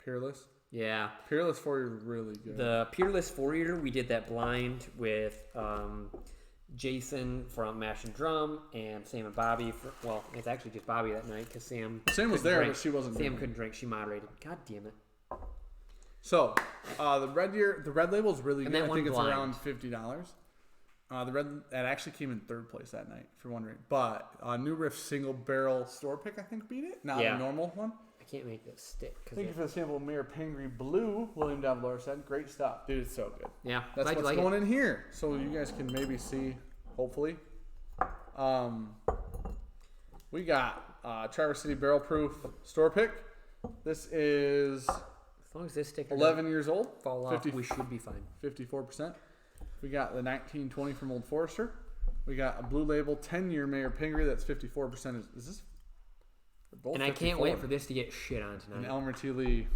Peerless. Yeah. Peerless 4-year is really good. The Peerless 4-year, we did that blind with Jason from Mash and Drum and Sam and Bobby. Well, it's actually just Bobby that night because Sam was couldn't there, drink. but she wasn't Sam drinking. couldn't drink. She moderated. God damn it. So, the Red Label is really And good. that I one think it's blind. around $50. That actually came in 3rd place that night, if you're wondering. But New Riff single barrel store pick, I think, beat it. Not Yeah. a normal one. I can't make this stick. Thank you for the sample Mayor Pingree Blue. William Davlor said, "Great stuff, dude. It's so good." Yeah, That's glad you what's like going in here, so you guys can maybe see. Hopefully, we got Traverse City Barrel Proof Store Pick. This is As long as this sticker 11 years old. doesn't fall off, we should be fine. 54%. We got the 1920 from Old Forester. We got a Blue Label 10-year Mayor Pingree. That's 54%. Is this? both And I 54. can't wait for this to get shit on And tonight. Elmer T. Lee.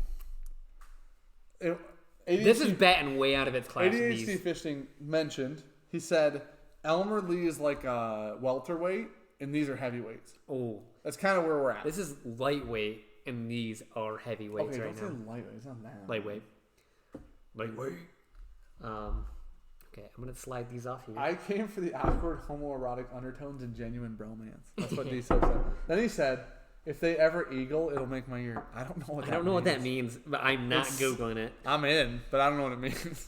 This is batting way out of its class. ADHD Fishing mentioned, he said, Elmer Lee is like a welterweight, and these are heavyweights. Oh. That's kind of where we're at. This is lightweight, and these are heavyweights okay, right don't now. say lightweight. It's not that. Lightweight. Okay, I'm going to slide these off here. I came for the awkward homoerotic undertones and genuine bromance. That's what D-So said. Then he said, if they ever eagle, it'll make my ear. I don't know what that means. I don't know what that means, but I'm not Googling it. I'm in, but I don't know what it means.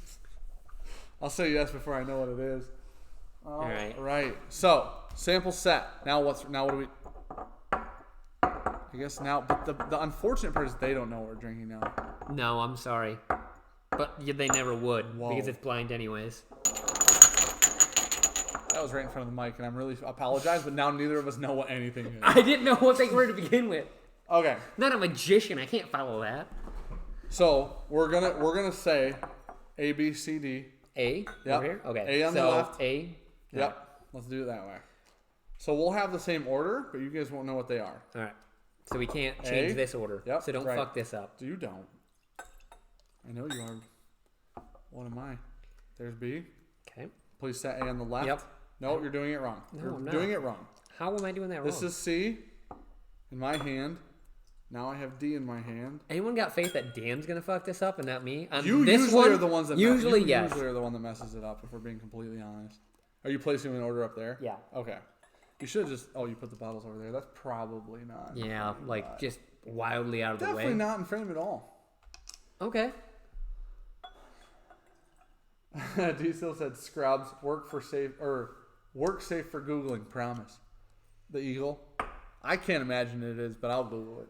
I'll say yes before I know what it is. All right. Right. So, sample set. Now what do we... I guess now... But the unfortunate part is they don't know what we're drinking now. No, I'm sorry. But they never would, Whoa. because it's blind anyways. That was right in front of the mic, and I'm really apologize, but now neither of us know what anything is. I didn't know what they were to begin with. Okay. I'm not a magician. I can't follow that. So, we're gonna say A, B, C, D. A? Yep. Over here? Okay. A on the left. A. Yep. Let's do it that way. So we'll have the same order, but you guys won't know what they are. All right. So we can't change this order. Yep, So don't right. fuck this up. You don't. I know you are. What am I? There's B. Okay. Please set A on the left. Yep. No, you're doing it wrong. No, You're I'm not. doing it wrong. How am I doing that wrong? This is C in my hand. Now I have D in my hand. Anyone got faith that Dan's gonna fuck this up and not me? On You this usually one, are the ones that usually you yes. usually are the one that messes it up. If we're being completely honest. Are you placing an order up there? Yeah. Okay. You should just. Oh, you put the bottles over there. That's probably not. Yeah, like just wildly out of Definitely the way. not in frame at all. Okay. D still said Scrubs work safe for Googling, promise. The Eagle. I can't imagine it is, but I'll Google it.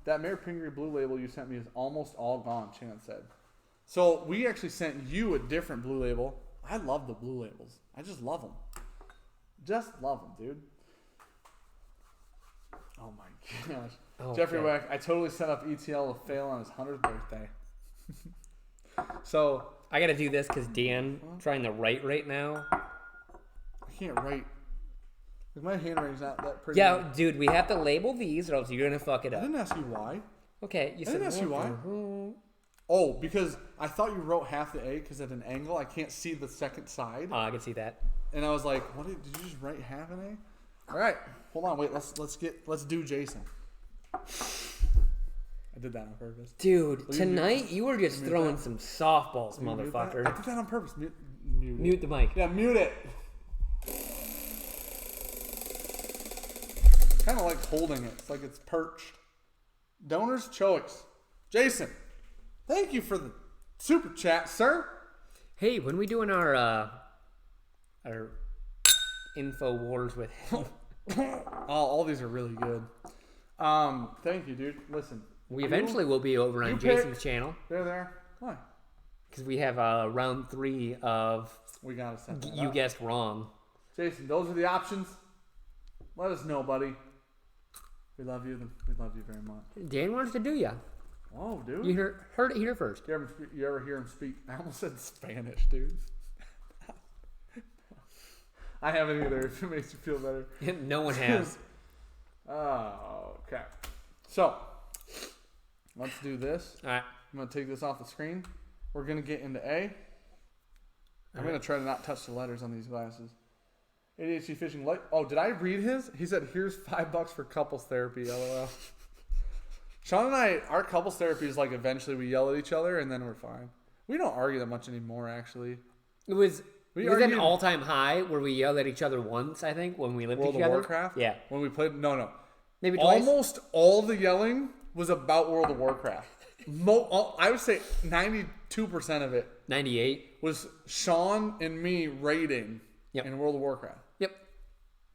That Mayor Pingree Blue Label you sent me is almost all gone, Chance said. So we actually sent you a different Blue Label. I love the Blue Labels. I just love them. Just love them, dude. Oh my gosh. Oh, Jeffrey okay. Wack, I totally set up ETL to fail on his 100th birthday. So I gotta do this because Dan trying to write right now. I can't write. My handwriting's not that pretty. Yeah, dude, we have to label these or else you're gonna fuck it I up. didn't ask you why. Okay, you I said didn't ask you why. Oh, because I thought you wrote half the A because at an angle I can't see the second side, Oh, I can see that. and I was like, "What did you just write half an A?" All right, hold on, wait. Let's do Jason. I did that on purpose. Dude, Will you tonight you were just mute throwing that? some softballs, Will you mute that? motherfucker. I did that on purpose. Mute Mute the mic. Yeah, mute it. Kind of like holding it. It's like it's perched. Donor's choice. Jason, thank you for the super chat, sir. Hey, when we doing our info wars with All these are really good. Thank you, dude. Listen. we eventually will be over on you pick- Jason's channel They're there. Why? because we have round 3 of We gotta set that you up. guessed wrong. Jason, those are the options. Let us know, buddy. We love you. We love you very much. Dan wants to do ya. Oh, dude. You heard it here first. You ever hear him speak? I almost said Spanish, dude. I haven't either, if it makes you feel better. No one has. Oh, okay. So, let's do this. All right. I'm going to take this off the screen. We're going to get into A. I'm going to try to not touch the letters on these glasses. ADHD Fishing Light. Oh, did I read his? He said, here's $5 for couples therapy, LOL. Sean and I, our couples therapy is like eventually we yell at each other and then we're fine. We don't argue that much anymore, actually. It was We at an argued- all-time high where we yelled at each other once, I think, when we lived World of together. Warcraft? Yeah. When we played, no. Maybe twice. Almost all the yelling was about World of Warcraft. I would say 92% of it 98. was Sean and me raiding Yep. in World of Warcraft. Yep.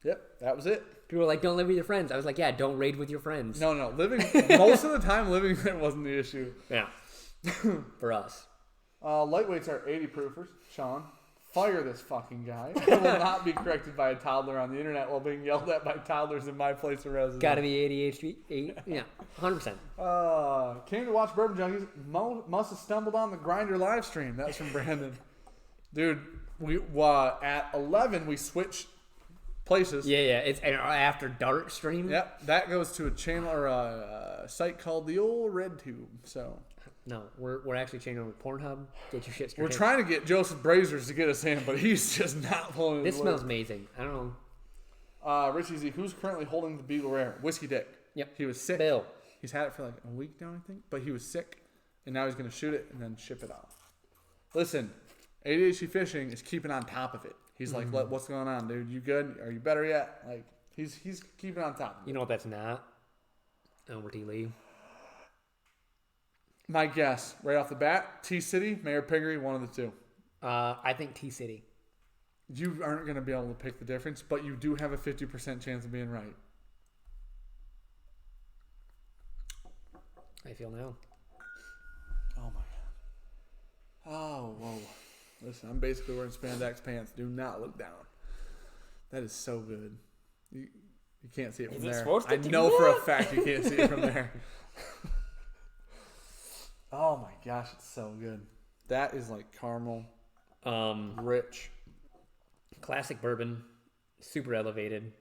Yep, that was it. People were like, don't live with your friends. I was like, yeah, don't raid with your friends. No, most of the time living there wasn't the issue. Yeah. For us. Lightweights are 80 proofers. Sean, fire this fucking guy. I will not be corrected by a toddler on the internet while being yelled at by toddlers in my place of residence. Gotta be ADHD. Yeah, 100%. Came to watch Bourbon Junkies. Must have stumbled on the Grinder live stream. That's from Brandon. Dude, we at 11 we switched places. Yeah. It's an after dark stream. Yep, that goes to a channel or a site called the old Red Tube. So No, we're actually changing over to Pornhub. Get your shit straight. we're trying to get Joseph Brazers to get us in, but he's just not pulling. This smells amazing. I don't know. Richie Z, who's currently holding the Beagle Rare? Whiskey Dick. Yep. He was sick. Bill. He's had it for like a week now, I think. But he was sick, and now he's going to shoot it and then ship it out. Listen, ADHD Fishing is keeping on top of it. He's like, what's going on, dude? You good? Are you better yet? Like, he's keeping on top of it. You know what that's not? Albert E. Lee. My guess, right off the bat, T-City, Mayor Pingree, one of the two. I think T-City. You aren't going to be able to pick the difference, but you do have a 50% chance of being right. I feel now. Oh, my God. Oh, whoa. Listen, I'm basically wearing spandex pants. Do not look down. That is so good. You can't see it from there. I know for a fact you can't see it from there. Oh, my gosh. It's so good. That is like caramel. Rich. Classic bourbon. Super elevated.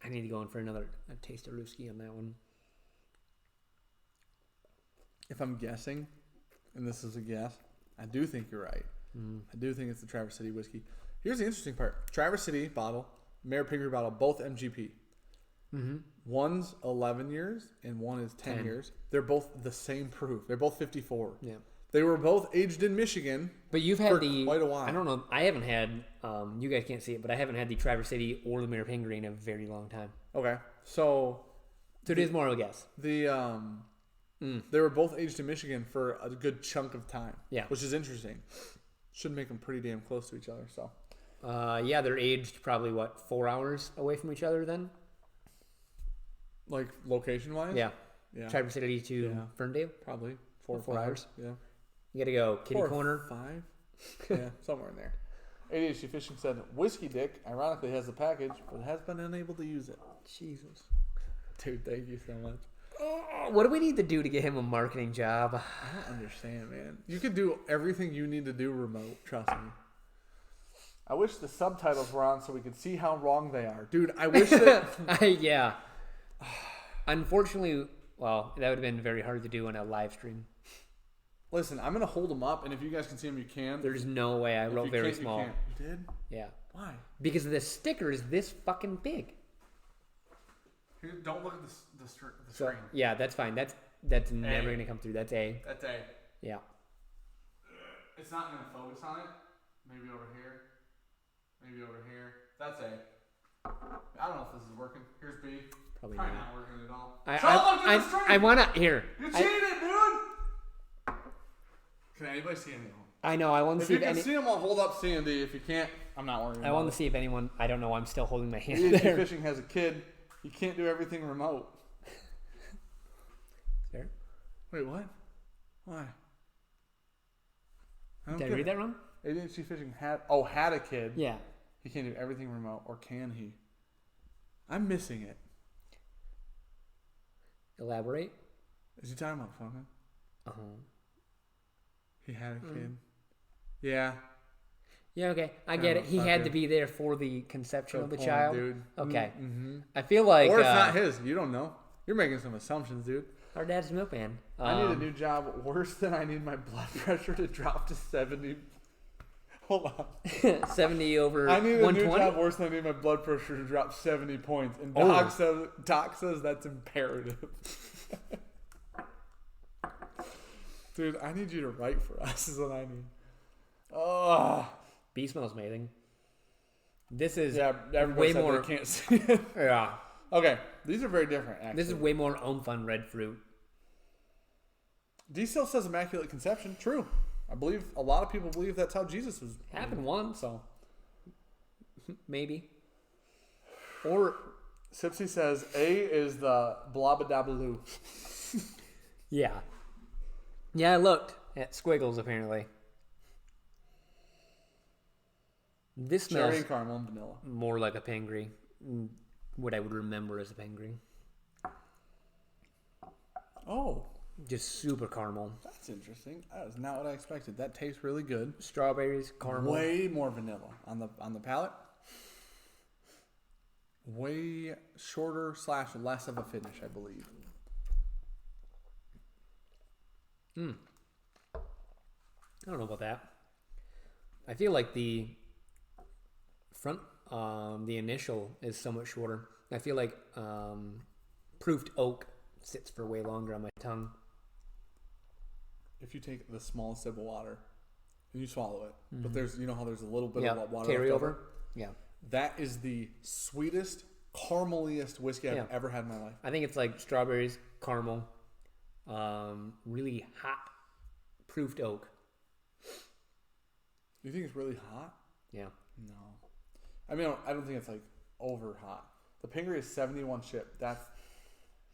I need to go in for another taste of Ruski on that one. If I'm guessing, and this is a guess, I do think you're right. I do think it's the Traverse City whiskey. Here's the interesting part. Traverse City bottle, Mayor Pingree bottle, both MGP. Mm-hmm. One's 11 years and one is 10 years. They're both the same proof. They're both 54. Yeah. They were both aged in Michigan. But you've had quite a while. I don't know. I haven't had. You guys can't see it, but I haven't had the Traverse City or the Mayor Pingree in a very long time. Okay. So it is more of a guess. They were both aged in Michigan for a good chunk of time. Yeah. Which is interesting. Should make them pretty damn close to each other. So. Yeah, they're aged probably 4 hours away from each other then. Like location wise. Yeah. Yeah. Traverse City to Ferndale. Probably 4 hours. Yeah. You gotta go kitty corner. 5. Yeah, somewhere in there. ADHD Fishing said Whiskey Dick ironically has the package, but has been unable to use it. Jesus. Dude, thank you so much. Oh, what do we need to do to get him a marketing job? I don't understand, man. You could do everything you need to do remote. Trust me. I wish the subtitles were on so we could see how wrong they are. Dude, I wish that... Yeah. Unfortunately, well, that would have been very hard to do on a live stream. Listen, I'm going to hold them up, and if you guys can see them, you can. There's no way. I wrote very small. You did? Yeah. Why? Because the sticker is this fucking big. Here, don't look at the screen. Yeah, that's fine. That's never going to come through. That's A. That's A. Yeah. It's not going to focus on it. Maybe over here. Maybe over here. That's A. I don't know if this is working. Here's B. Probably not not working at all. I want to... Here. You cheated, dude! Can anybody see anything? I know. I want to see if you can see them, I'll hold up Sandy. If you can't, I'm not worrying. I want to see if anyone... I don't know. I'm still holding my hand ADHD there. Fishing has a kid. You can't do everything remote. Fair. Wait, what? Why? Did I read that wrong? ADHD Fishing had a kid. Yeah. He can't do everything remote, or can he? I'm missing it. Elaborate. Is he talking about fucking? Uh-huh. He had a kid. Yeah. Yeah, okay. I get it. He had to be there for the conception of the child. Dude. Okay. Mm-hmm. I feel like... Or it's not his. You don't know. You're making some assumptions, dude. Our dad's a milkman. I need a new job worse than I need my blood pressure to drop to 70. Hold on. 70 over 120? I need a new job worse than I need my blood pressure to drop 70 points. And Doc says that's imperative. Dude, I need you to write for us is what I need. Oh. B smells amazing. This is way more. They can't see it. Yeah. Okay, these are very different. Actually, this is way more oomph on red fruit. D still says Immaculate Conception. True. I believe a lot of people believe that's how Jesus was. Happened once, so maybe. Or Sipsy says A is the blabadabaloo. Yeah. Yeah, I looked at squiggles apparently. This smells cherry, caramel, and vanilla. More like a Pingree. What I would remember as a Pingree. Oh. Just super caramel. That's interesting. That is not what I expected. That tastes really good. Strawberries, caramel. Way more vanilla on the palate. way shorter / less of a finish, I believe. I don't know about that. I feel like the front, the initial is somewhat shorter. I feel like proofed oak sits for way longer on my tongue. If you take the smallest sip of water and you swallow it, but there's, you know how there's a little bit of water carry left over. Yeah. That is the sweetest, carameliest whiskey I've ever had in my life. I think it's like strawberries, caramel, really hot proofed oak. You think it's really hot? Yeah. No. I mean, I don't think it's like over hot. The Pingree is 71 ship. That's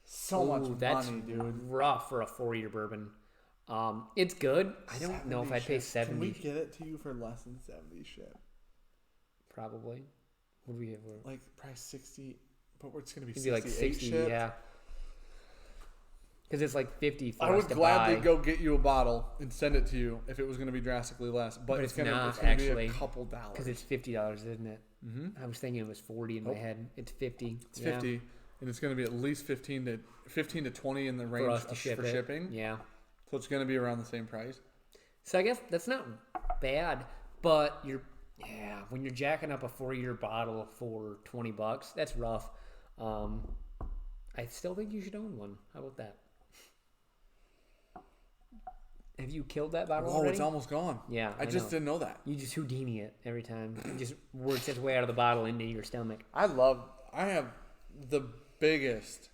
so much money, dude. Rough for a 4-year bourbon. It's good. I don't know if I'd pay 70. Can we get it to you for less than 70 ship? Probably. What do we have? Like probably 60, but it's going to be It'd be like 60, ship. yeah. Because it's like 50 for I would gladly go get you a bottle and send it to you if it was going to be drastically less. But it's going to be a couple dollars. Because it's $50, isn't it? Mm-hmm. I was thinking it was 40 in my head. It's 50. It's 50, and it's going to be at least 15 to 20 in the range for shipping. Yeah. So it's going to be around the same price. So I guess that's not bad, but when you're jacking up a 4-year bottle for $20, that's rough. I still think you should own one. How about that? Have you killed that bottle already? Oh, it's almost gone. Yeah, I just didn't know that. You just Houdini it every time. It just works its way out of the bottle into your stomach. I have the biggest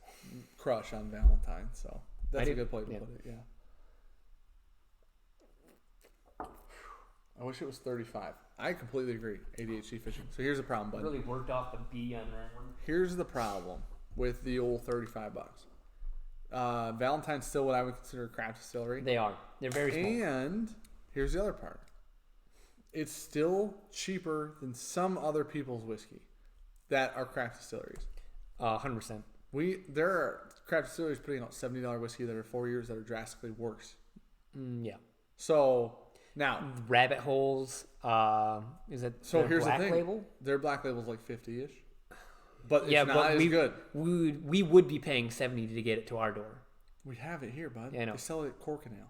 crush on Valentine, so that's a good place to put it, yeah. I wish it was 35. I completely agree. ADHD fishing. So here's the problem, bud. Really worked off the B on that one. Here's the problem with the old $35. Valentine's still what I would consider a craft distillery. They are. They're very small. And here's the other part. It's still cheaper than some other people's whiskey that are craft distilleries. 100%. There are craft distilleries putting out $70 whiskey that are 4 years that are drastically worse. Yeah. So now Rabbit Holes. Is it? So here's Black the thing. Label? Their Black Label's like 50-ish. But it's not as good. We would be paying $70 to get it to our door. We have it here, bud. Yeah, I know. They sell it at Corkinale.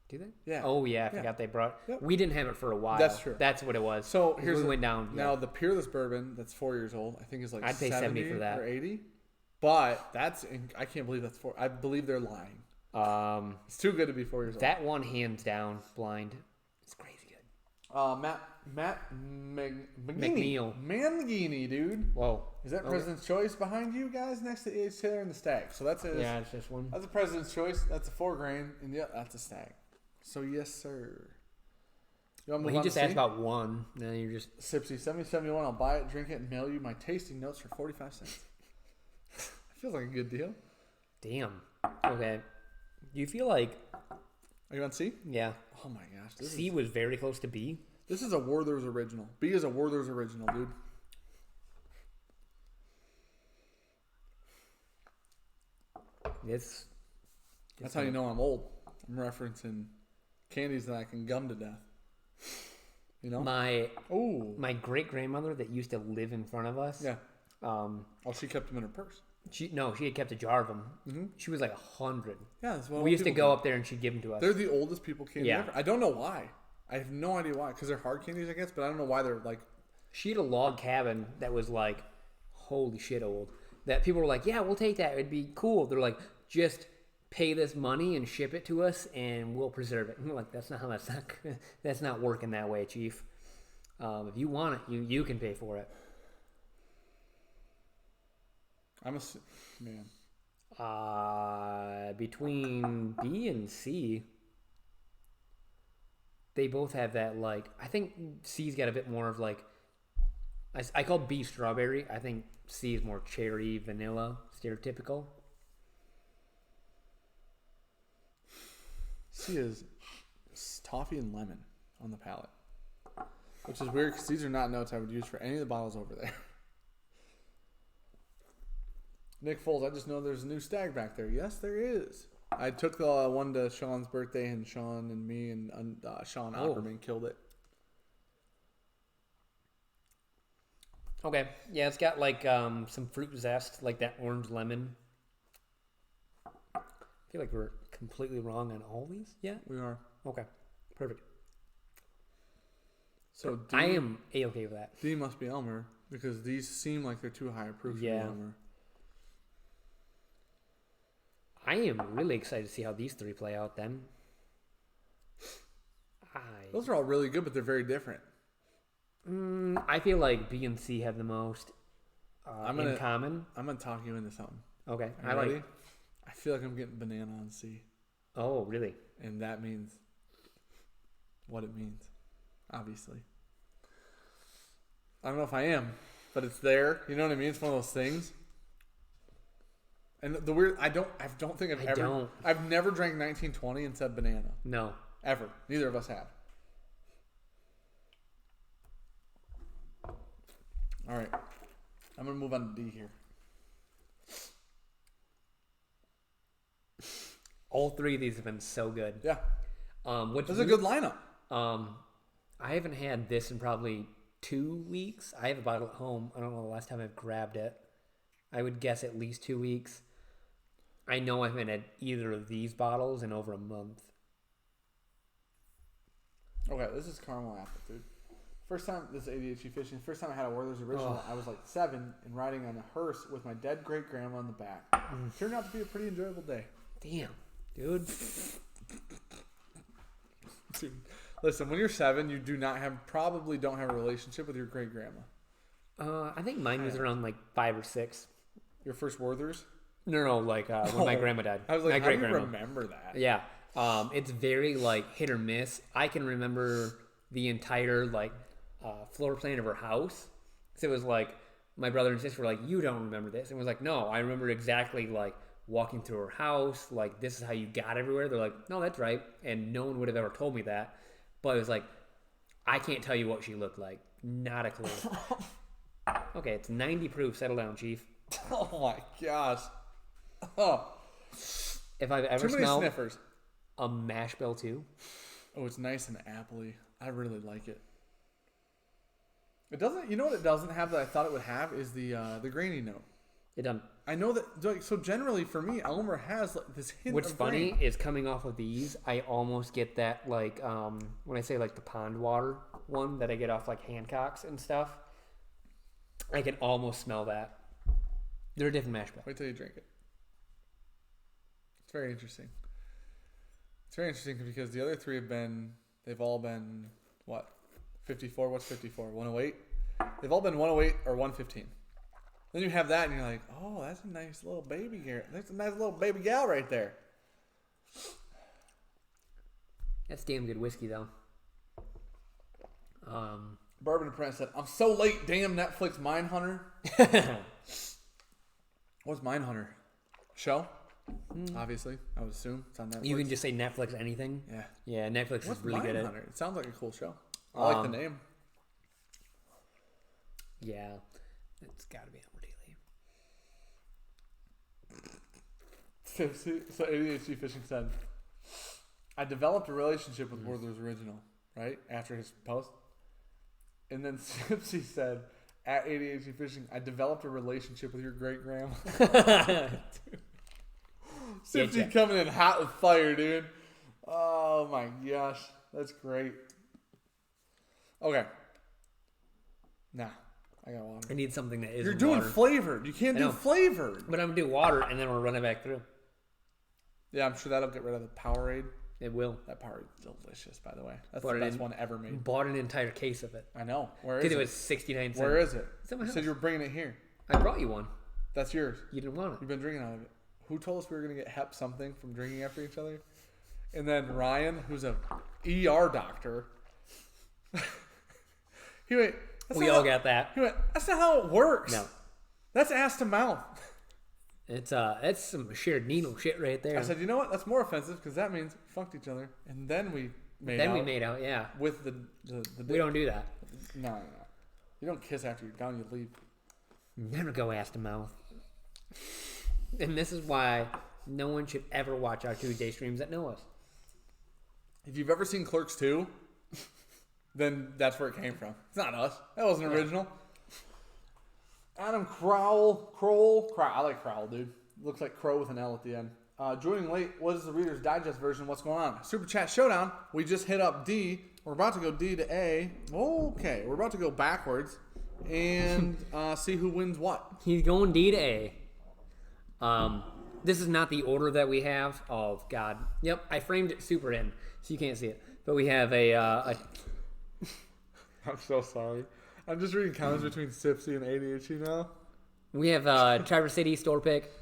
Do they? Yeah. Oh, yeah. I forgot they brought... Yep. We didn't have it for a while. That's true. That's what it was. So here's we went down. Now, the Peerless Bourbon that's 4 years old, I think is like I'd pay 70 for that. or 80. But I can't believe that's 4. I believe they're lying. It's too good to be 4 years old. That one, hands down, blind. It's crazy good. Matt McNeil. McGeaney, dude. Whoa. Is that President's Choice behind you guys next to H. Taylor and the Stag? So that's it. Yeah, it's this one. That's a President's Choice. That's a 4 grain. And yeah, that's a Stag. So yes, sir. He just asked about one. Then you're just... Sipsy, 7071. I'll buy it, drink it, and mail you my tasting notes for 45 cents. Feels like a good deal. Damn. Okay. Do you feel like... Are you on C? Yeah. Oh my gosh. C was very close to B. This is a Werther's original. B is a Werther's original, dude. That's how you know I'm old. I'm referencing candies that I can gum to death. You know? My great grandmother that used to live in front of us. Yeah. She kept them in her purse. She had kept a jar of them. Mm-hmm. She was like 100. Yeah, that's what we used to go up there and she'd give them to us. They're the oldest people candy ever. I don't know why. I have no idea why. Because they're hard candies, I guess, but I don't know why they're like... She had a log cabin that was like, holy shit old. That people were like, yeah, we'll take that. It'd be cool. They're like, just pay this money and ship it to us and we'll preserve it. And we're like, that's not working that way, Chief. If you want it, you can pay for it. Man. Between B and C, they both have that, like, I think C's got a bit more of like, I call B strawberry. I think C is more cherry, vanilla, stereotypical. C is toffee and lemon on the palate, which is weird because these are not notes I would use for any of the bottles over there. Nick Foles, I just know there's a new Stag back there. Yes, there is. I took the one to Sean's birthday, and Sean and me and Sean Opperman killed it. Okay. Yeah, it's got like some fruit zest, like that orange lemon. I feel like we're completely wrong on all these. Yeah. We are. Okay. Perfect. So I am A-okay with that. D must be Elmer because these seem like they're too high a proof for Elmer. I am really excited to see how these three play out then. Those are all really good, but they're very different. I feel like B and C have the most in common. I'm going to talk you into something. Okay. Are you ready? I feel like I'm getting banana on C. Oh, really? And that means what it means, obviously. I don't know if I am, but it's there. You know what I mean? It's one of those things. And the weird, I don't think I've never drank 1920 and said banana. No. Ever. Neither of us have. All right. I'm going to move on to D here. All three of these have been so good. Yeah. This is a good lineup. I haven't had this in probably 2 weeks. I have a bottle at home. I don't know the last time I've grabbed it. I would guess at least 2 weeks. I know I haven't had either of these bottles in over a month. Okay, this is caramel apple, dude. First time, this is ADHD fishing. First time I had a Werther's Original, I was like 7 and riding on a hearse with my dead great grandma in the back. Turned out to be a pretty enjoyable day. Damn, dude. Dude, listen, when you're 7, you probably don't have a relationship with your great grandma. I think mine was around like 5 or 6. Your first Werther's? No, like when my grandma died. I was like, my how do you remember that? Yeah. It's very like hit or miss. I can remember the entire like floor plan of her house. So it was like my brother and sister were like, "You don't remember this?" And it was like, "No, I remember exactly like walking through her house. Like this is how you got everywhere." They're like, "No, that's right," and no one would have ever told me that. But it was like, I can't tell you what she looked like. Not a clue. Okay, it's 90 proof. Settle down, Chief. Oh my gosh. Oh. If I've ever Too many smelled sniffers. a mash bill too. Oh, it's nice and appley. I really like it. It doesn't. You know what it doesn't have that I thought it would have is the grainy note. It doesn't. I know that. Like, so generally for me, Elmer has like this hint. What's of funny grain. is coming off of these, I almost get that like when I say like the pond water one that I get off like Hancock's and stuff. I can almost smell that. They're a different mash bill. Wait till you drink it. It's very interesting. It's very interesting because the other three they've all been, what, 54? What's 54? 108? They've all been 108 or 115. Then you have that and you're like, oh, that's a nice little baby here. That's a nice little baby gal right there. That's damn good whiskey though. Bourbon Apprentice said, I'm so late, damn Netflix Mindhunter. What's Mindhunter? Show? Obviously, I would assume it's on Netflix. You can just say Netflix anything. Yeah. Yeah, Netflix What's is really good at it. It sounds like a cool show. I like the name. Yeah, it's got to be Elmer Daily. So ADHD Fishing said, I developed a relationship with Werther's Original, right? After his post. And then Sipsy said, at ADHD Fishing, I developed a relationship with your great grandma. Sipsy coming in hot with fire, dude. Oh my gosh. That's great. Okay. Nah, I got water. I need something that isn't You're doing water. flavored. You can't do flavored. But I'm going to do water and then we'll run it back through. Yeah, I'm sure that'll get rid of the Powerade. It will. That Powerade's delicious, by the way. That's the best one ever made. Bought an entire case of it. I know. Where is it? Because it was 69 cents. Where is it? It's at my You house. said you were bringing it here. I brought you one. That's yours. You didn't want it. You've been drinking out of it. Who told us we were going to get hep something from drinking after each other? And then Ryan, who's a ER doctor, he went, We all got that. He went, that's not how it works. No. That's ass to mouth. It's some shared needle shit right there. I said, you know what? That's more offensive because that means we fucked each other. And then we made out. Then we made out, yeah. With the We don't do that. No. You don't kiss after you're done. You leave. Never go ass to mouth. And this is why no one should ever watch our Tuesday streams that know us. If you've ever seen Clerks 2, then that's where it came from. It's not us. That wasn't original. Adam Kroll. I like Crowell, dude. Looks like Crow with an L at the end. Joining late, what is the Reader's Digest version? What's going on? Super Chat Showdown. We just hit up D. We're about to go D to A. Okay, we're about to go backwards and see who wins what. He's going D to A. This is not the order that we have. Oh, God. Yep, I framed it super in, so you can't see it. But we have a I'm so sorry. I'm just reading comments between Sipsy and ADHD now. We have Traverse City store pick.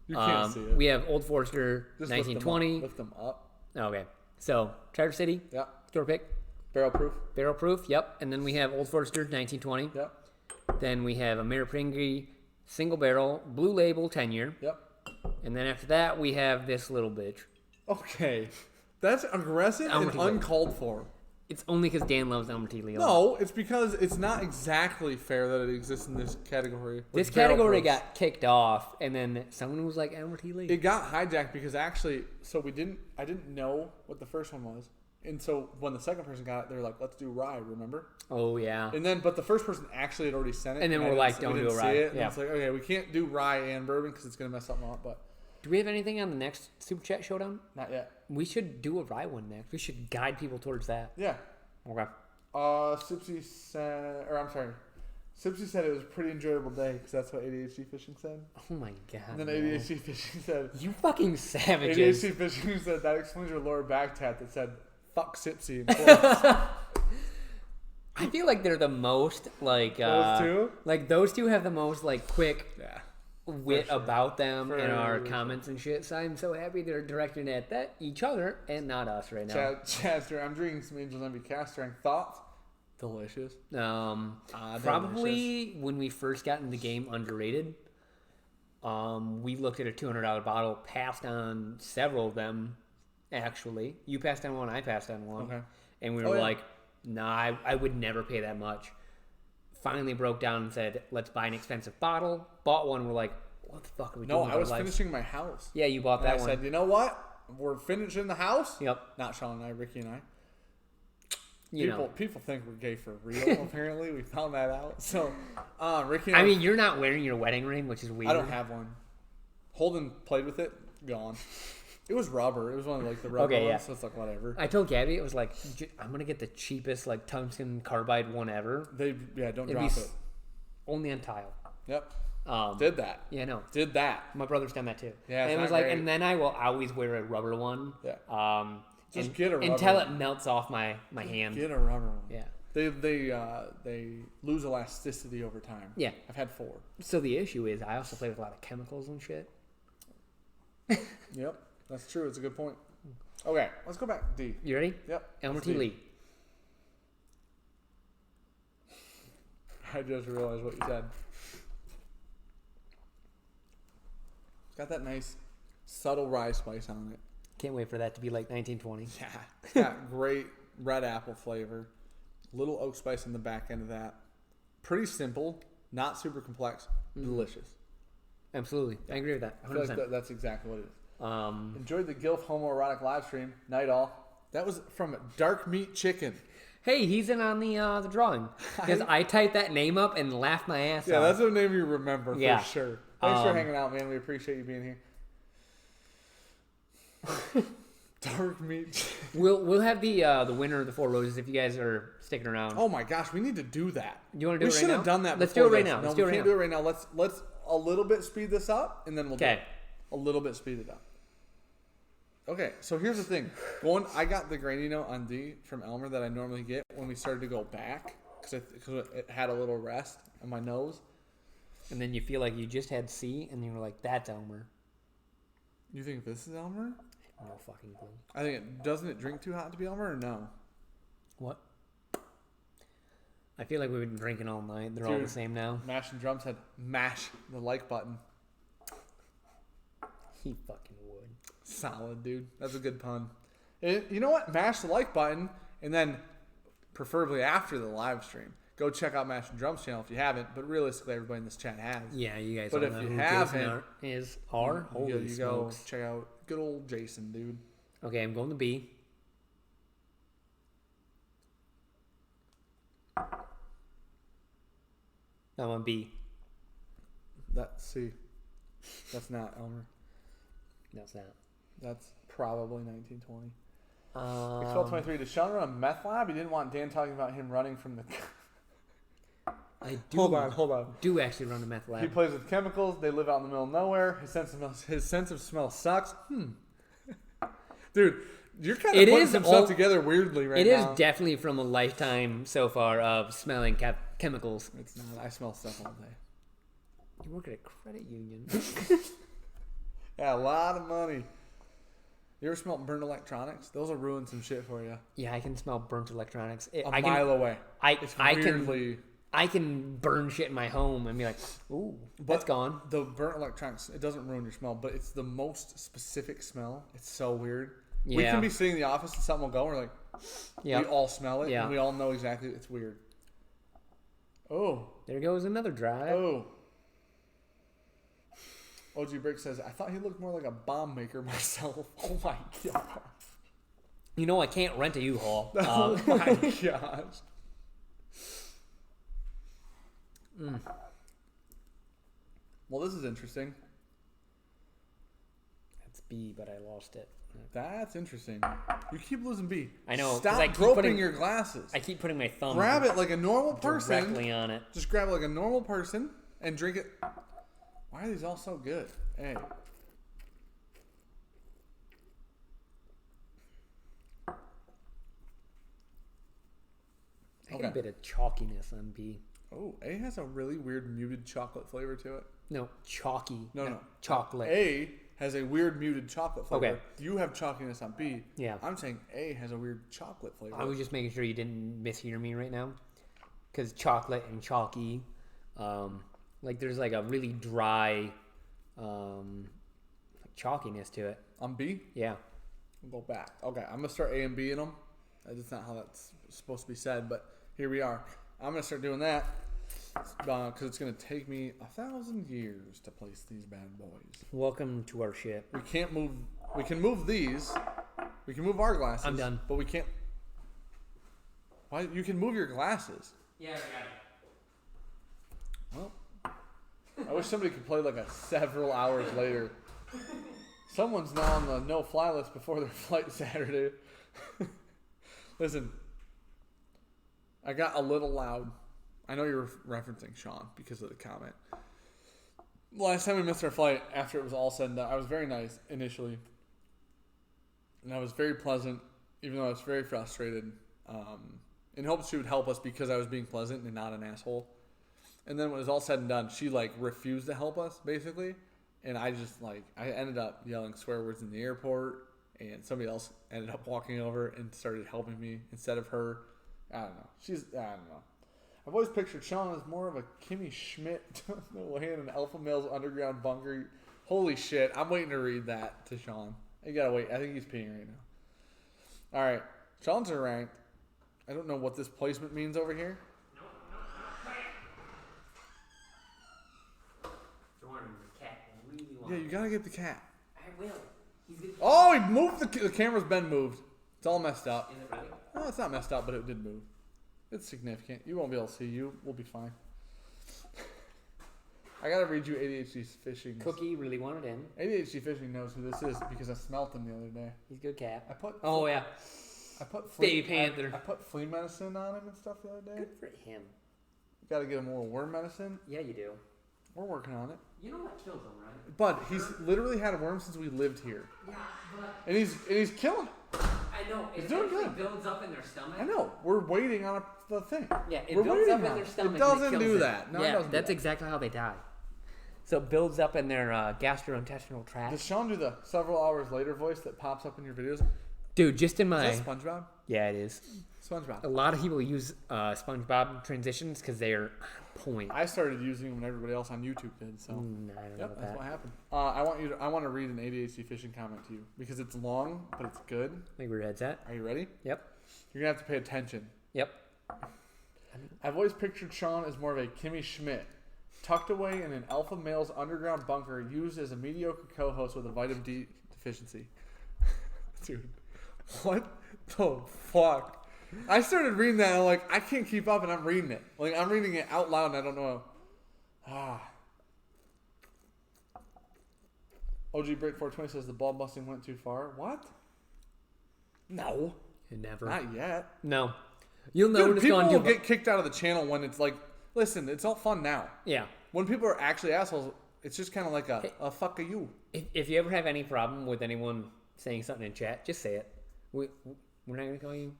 You can't see it. We have Old Forester Just 1920. Lift them up. Okay. So, Traverse City. Yep. Store pick. Barrel proof. Barrel proof. Yep. And then we have Old Forester 1920. Yep. Then we have a Mirapringi single barrel blue label 10-year. Yep. And then after that, we have this little bitch. Okay. That's aggressive and uncalled for. It's only because Dan loves Elmer T. Leo. No, it's because it's not exactly fair that it exists in this category. This category got kicked off, and then someone was like, Elmer T. Leo. It got hijacked because actually, so I didn't know what the first one was. And so when the second person got it, they were like, let's do rye, remember? Oh, yeah. And then, but the first person actually had already sent it. And then we're like, don't do a rye. It, and it's like, okay, we can't do rye and bourbon because it's going to mess something up, but. Do we have anything on the next Super Chat Showdown? Not yet. We should do a rye one next. We should guide people towards that. Yeah. Okay. Sipsy said it was a pretty enjoyable day because that's what ADHD Fishing said. Oh my God. And then ADHD Fishing said, you fucking savages. ADHD Fishing said, that explains your lower back tat that said, fuck Sipsy in quotes. I feel like they're the most, like... those two? Like, those two have the most, like, quick... Yeah. wit about them in our sure. comments and shit. So I'm so happy they're directed at each other and not us right now. Chadster, I'm drinking some Angel's Envy cast strength. Thoughts? Delicious. Probably when we first got in the game, underrated. We looked at a $200 bottle, passed on several of them. Actually, you passed on one, I passed on one, okay. And we were like, "Nah, I would never pay that much." Finally broke down and said, let's buy an expensive bottle. Bought one. We're like, what the fuck are we doing? No, I was finishing my house. Yeah, you bought that one. I said, you know what? We're finishing the house. Yep. Not Sean and I, Ricky and I. People think we're gay for real, apparently. We found that out. So, Ricky and I mean, you're not wearing your wedding ring, which is weird. I don't have one. Holden played with it. Gone. It was rubber. It was one of like the rubber ones, yeah. so it's like whatever. I told Gabby, it was like, I'm going to get the cheapest like tungsten carbide one ever. Don't drop it. Only on tile. Yep. Did that. Yeah, no. Did that. My brother's done that too. Yeah, and it was like, great. And then I will always wear a rubber one. Yeah. Just get a rubber until one. It melts off my hand. Get a rubber one. Yeah. They lose elasticity over time. Yeah. I've had 4. So the issue is I also play with a lot of chemicals and shit. Yep. That's true. It's a good point. Okay, let's go back. D. You ready? Yep. Elmer T. Lee. I just realized what you said. It's got that nice, subtle rye spice on it. Can't wait for that to be like 1920. Yeah. It's got great red apple flavor. Little oak spice in the back end of that. Pretty simple. Not super complex. Delicious. Absolutely. I agree with that. 100%. I feel like that's exactly what it is. Enjoyed the Gilf homoerotic live stream. Night all. That was from Dark Meat Chicken. Hey, he's in on the drawing. Because I typed that name up and laughed my ass off. Yeah, that's a name you remember for sure. Thanks for hanging out, man. We appreciate you being here. Dark Meat Chicken. We'll have the winner of the 4 roses if you guys are sticking around. Oh my gosh, we need to do that. You want to do it right now? We should have done that. Let's do it right now. No, we can't do it right now. Let's a little bit speed this up, and then we'll do it. A little bit speed it up. Okay, so here's the thing. I got the grainy note on D from Elmer that I normally get when we started to go back because it had a little rest on my nose. And then you feel like you just had C, and you were like, "That's Elmer." You think this is Elmer? No fucking clue. I think doesn't it drink too hot to be Elmer or no? What? I feel like we've been drinking all night. They're all the same now. Mash and Drum said, "Mash the like button." He fucking would. Solid, dude. That's a good pun. You know what? Mash the like button, and then preferably after the live stream, go check out Mash and Drum's channel if you haven't. But realistically, everybody in this chat has. Yeah, you guys. But if you haven't, holy you go smokes. check out good old Jason, dude. Okay, I'm going to B. I'm on B. That's C. That's not Elmer. No, it's not. That's probably 1920. Um, X12 23. Does Sean run a meth lab? He didn't want Dan talking about him running from the. I do. Hold on. Do actually run a meth lab. He plays with chemicals. They live out in the middle of nowhere. His sense of smell sucks. Dude, you're kind of putting some stuff together weirdly right now. It is definitely from a lifetime so far of smelling chemicals. It's not. I smell stuff all day. You work at a credit union. Yeah, a lot of money. You ever smell burnt electronics? Those will ruin some shit for you. Yeah, I can smell burnt electronics. A mile away. I can burn shit in my home and be like, ooh, that's gone. The burnt electronics, it doesn't ruin your smell, but it's the most specific smell. It's so weird. Yeah. We can be sitting in the office and something will go and we're like, we all smell it and we all know exactly. It's weird. Oh. There goes another drive. Oh. OG Brick says, I thought he looked more like a bomb maker myself. Oh my god. You know I can't rent a U-Haul. Oh my gosh. Well, this is interesting. That's B, but I lost it. That's interesting. You keep losing B. I know. Stop groping your glasses. I keep putting my thumb. Grab it like a normal person. Directly on it. Just grab it like a normal person and drink it. Why are these all so good? Hey. I get a bit of chalkiness on B. Oh, A has a really weird muted chocolate flavor to it. No, chalky. No. Chocolate. A has a weird muted chocolate flavor. Okay. You have chalkiness on B. Yeah. I'm saying A has a weird chocolate flavor. I was just making sure you didn't mishear me right now. Because chocolate and chalky, like there's like a really dry chalkiness to it. On B? Yeah. We'll go back. Okay, I'm going to start A and B in them. That's not how that's supposed to be said, but here we are. I'm going to start doing that because it's going to take me 1,000 years to place these bad boys. Welcome to our ship. We can't move. We can move these. We can move our glasses. I'm done. But we can't. Why? You can move your glasses. Yeah, I got it. Well, I wish somebody could play like a several hours later. Someone's now on the no-fly list before their flight Saturday. Listen, I got a little loud. I know you're referencing Sean because of the comment. Last time we missed our flight, after it was all said and done, I was very nice initially. And I was very pleasant, even though I was very frustrated. In hopes she would help us because I was being pleasant and not an asshole. And then when it was all said and done, she refused to help us, basically. And I ended up yelling swear words in the airport. And somebody else ended up walking over and started helping me instead of her. I don't know. I've always pictured Sean as more of a Kimmy Schmidt laying in an Alpha Male's underground bunker. Holy shit. I'm waiting to read that to Sean. You gotta wait. I think he's peeing right now. Alright. Sean's are ranked. I don't know what this placement means over here. Yeah, you gotta get the cat. I will. Oh, he moved the camera's been moved. It's all messed up. Is it ready? No, it's not messed up, but it did move. It's significant. You won't be able to see you. We'll be fine. I gotta read you ADHD's fishing. Cookie really wanted in. ADHD fishing knows who this is because I smelt him the other day. He's a good cat. I put Baby Panther. I put flea medicine on him and stuff the other day. Good for him. You gotta get him a little worm medicine. Yeah, you do. We're working on it. You know that kills him, right? But he's literally had a worm since we lived here. Yeah, but And he's killing it. I know. It's doing good. Builds up in their stomach. I know. We're waiting on the thing. Yeah, it We're builds waiting up in on their it. stomach. It doesn't and it kills do it. that. No, yeah, it doesn't. that's exactly how they die. So it builds up in their gastrointestinal tract. Does Sean do the several hours later voice that pops up in your videos? Dude, just in my... Is that SpongeBob? Yeah, it is. SpongeBob. A lot of people use SpongeBob transitions because they're on point. I started using them when everybody else on YouTube did. So I don't know about that's that. what happened. I want to read an ADHD fishing comment to you because it's long, but it's good. Like where your head's at? Are you ready? Yep. You're gonna have to pay attention. Yep. I've always pictured Sean as more of a Kimmy Schmidt, tucked away in an alpha male's underground bunker, used as a mediocre co-host with a vitamin D deficiency. Dude, what the fuck? I started reading that and I'm like, I can't keep up and I'm reading it. Like, I'm reading it out loud and I don't know. OG Break 420 says the ball busting went too far. What? No. Never. Not yet. No. You'll know when it's people gone will too far. get kicked out of the channel when it's like, listen, it's all fun now. Yeah. When people are actually assholes, it's just kind of like a fuck you. If you ever have any problem with anyone saying something in chat, just say it. We're not going to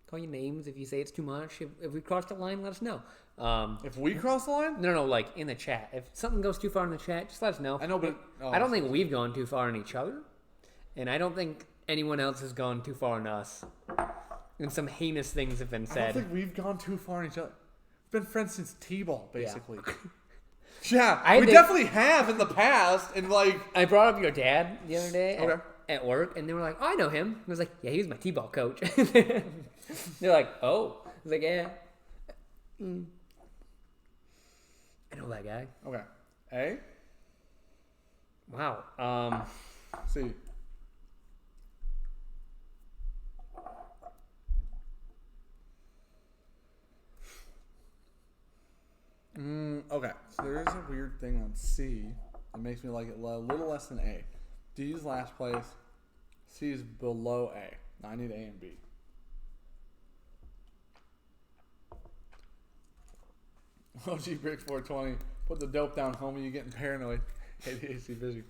call you names if you say it's too much. If we cross the line, let us know. If we cross the line? No, like in the chat. If something goes too far in the chat, just let us know. I know, but... I don't think we've gone too far in each other. And I don't think anyone else has gone too far in us. And some heinous things have been said. I don't think we've gone too far in each other. We've been friends since T-ball, basically. Yeah, we definitely have in the past. And like... I brought up your dad the other day at work. And they were like, oh, I know him. I was like, yeah, he was my T-ball coach. They're like, oh. I was like, yeah. I know that guy. Okay. A? Wow. C. Okay. So there's a weird thing on C that makes me like it a little less than A. D is last place. C is below A. Now I need A and B. OG Brick 420. Put the dope down, homie. You getting paranoid. ADHD busy.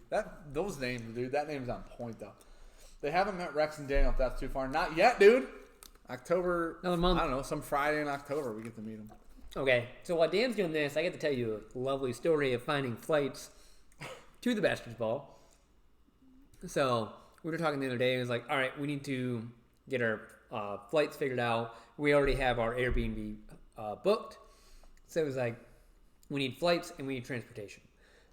Those names, dude. That name's on point, though. They haven't met Rex and Daniel if that's too far. Not yet, dude. October. Another month. I don't know. Some Friday in October we get to meet them. Okay. So while Dan's doing this, I get to tell you a lovely story of finding flights to the Bastards Ball. So we were talking the other day. It was like, all right, we need to get our flights figured out. We already have our Airbnb booked. So it was like, we need flights and we need transportation.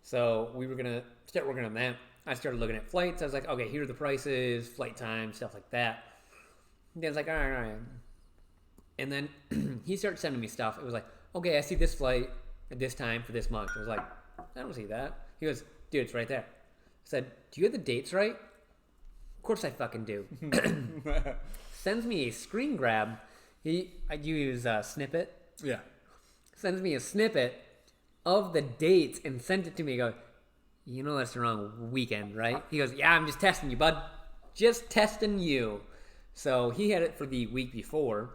So we were going to start working on that. I started looking at flights. I was like, okay, here are the prices, flight time, stuff like that. And Dan's like, all right. And then he started sending me stuff. It was like, okay, I see this flight at this time for this month. I was like, I don't see that. He goes, dude, it's right there. I said, do you have the dates right? Of course I fucking do. Sends me a screen grab. I use Snippet. Yeah. Sends me a snippet of the dates and sent it to me. I go, you know that's the wrong weekend, right? He goes, yeah, I'm just testing you, bud. Just testing you. So he had it for the week before.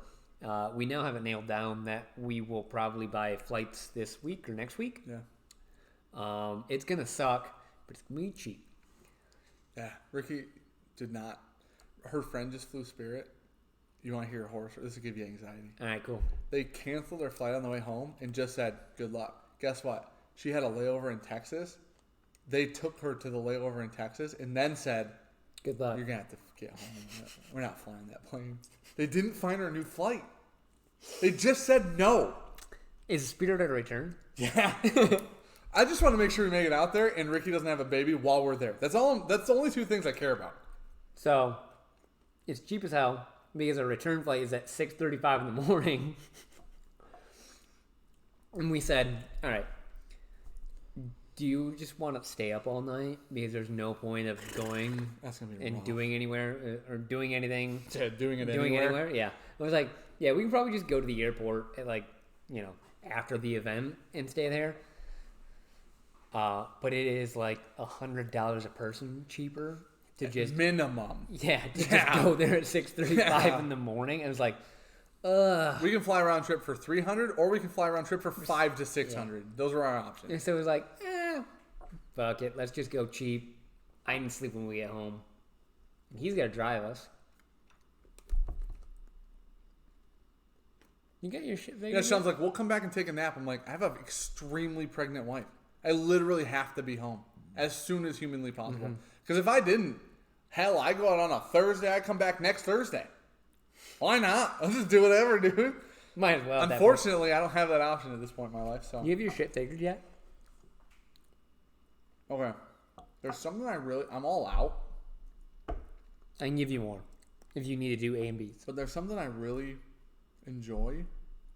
We now have it nailed down that we will probably buy flights this week or next week. Yeah. It's going to suck, but it's going to be cheap. Yeah. Ricky did not. Her friend just flew Spirit. You want to hear a horror story? This will give you anxiety. All right, cool. They canceled their flight on the way home and just said, good luck. Guess what? She had a layover in Texas. They took her to the layover in Texas and then said, good luck. You're going to have to get home. We're not flying that plane. They didn't find her a new flight. They just said no. Is Spirit at a return? Yeah. I just want to make sure we make it out there and Ricky doesn't have a baby while we're there. That's the only two things I care about. So, it's cheap as hell. Because our return flight is at 6:35 in the morning. And we said, all right, do you just want to stay up all night? Because there's no point of going and doing anywhere or doing anything. Yeah, doing anywhere? Yeah. I was like, yeah, we can probably just go to the airport at after the event and stay there. But it is like $100 a person cheaper. To just minimum. Yeah, to just go there at 6:35 in the morning. I was like, ugh. We can fly round trip for $300 or we can fly round trip for $500 to $600. Yeah. Those are our options. And so it was like, fuck it. Let's just go cheap. I can sleep when we get home. And he's got to drive us. You got your shit figured out? Yeah, Sean's like, we'll come back and take a nap. I'm like, I have an extremely pregnant wife. I literally have to be home as soon as humanly possible. Because if I didn't, hell, I go out on a Thursday, I come back next Thursday. Why not? I'll just do whatever, dude. Might as well. Unfortunately, I don't have that option at this point in my life. So you have your shit figured yet? Okay. There's something I'm all out. I can give you more if you need to do A and B's. But there's something I really enjoy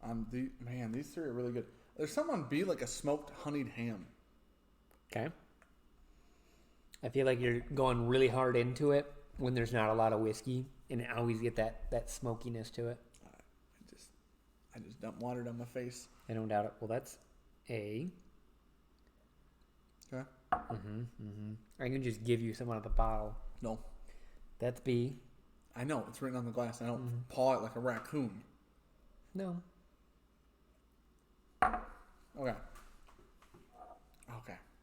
on these three are really good. There's something on B, like a smoked honeyed ham. Okay. I feel like you're going really hard into it when there's not a lot of whiskey, and I always get that smokiness to it. I just dump water down my face. I don't doubt it. Well, that's A. Okay. I can just give you some out of the bottle. No. That's B. I know. It's written on the glass. I don't paw it like a raccoon. No. Okay.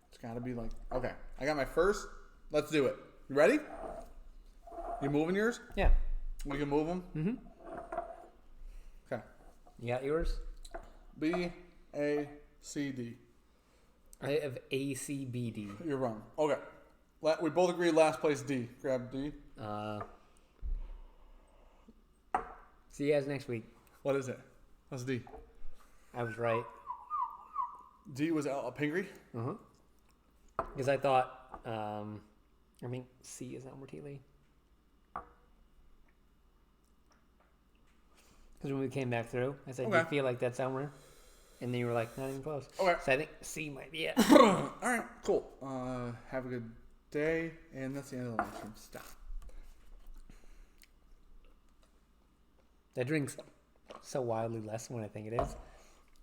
It's got to be like... Okay. I got my first. Let's do it. You ready? You moving yours? Yeah. We can move them? Mm-hmm. Okay. You got yours? B, A, C, D. I have A, C, B, D. You're wrong. Okay. We both agree last place D. Grab D. See you guys next week. What is it? What's D? I was right. D was Pingree? Uh-huh. Because I thought, C is Elmer T. Lee. Because when we came back through, I said, Okay. you feel like that's Elmer? And then you were like, not even close. Okay. So I think C might be it. All right, cool. Have a good day, and that's the end of the live stream. Stop. That drink's so wildly less than what I think it is.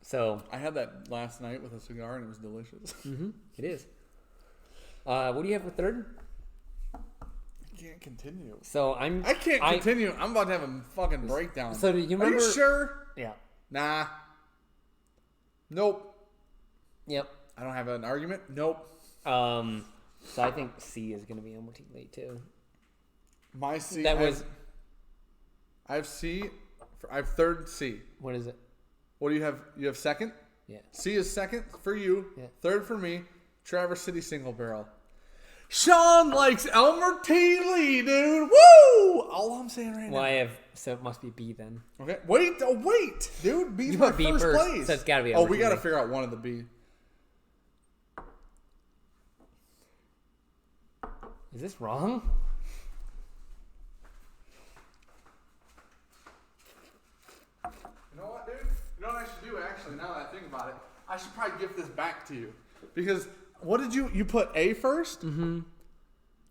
So I had that last night with a cigar, and it was delicious. it is. What do you have for third? I can't continue. So I can't continue. I'm about to have a fucking breakdown. So do you remember? Are you sure? Yeah. Nah. Nope. Yep. I don't have an argument. Nope. So I think C is going to be Elmer T. Lee too. My C. I have C. I have third C. What is it? What do you have? You have second? Yeah. C is second for you. Yeah. Third for me. Traverse City Single Barrel. Sean likes Elmer T. Lee, dude. Woo! All I'm saying right now. So it must be B then. Okay. Wait, dude. B's my B first place. So it's got to be Oh, Elmer we T. got to Lee. figure out one of the B. Is this wrong? You know what, dude? You know what I should do, actually, now that I think about it? I should probably give this back to you. Because, what did you put A first? Mm-hmm.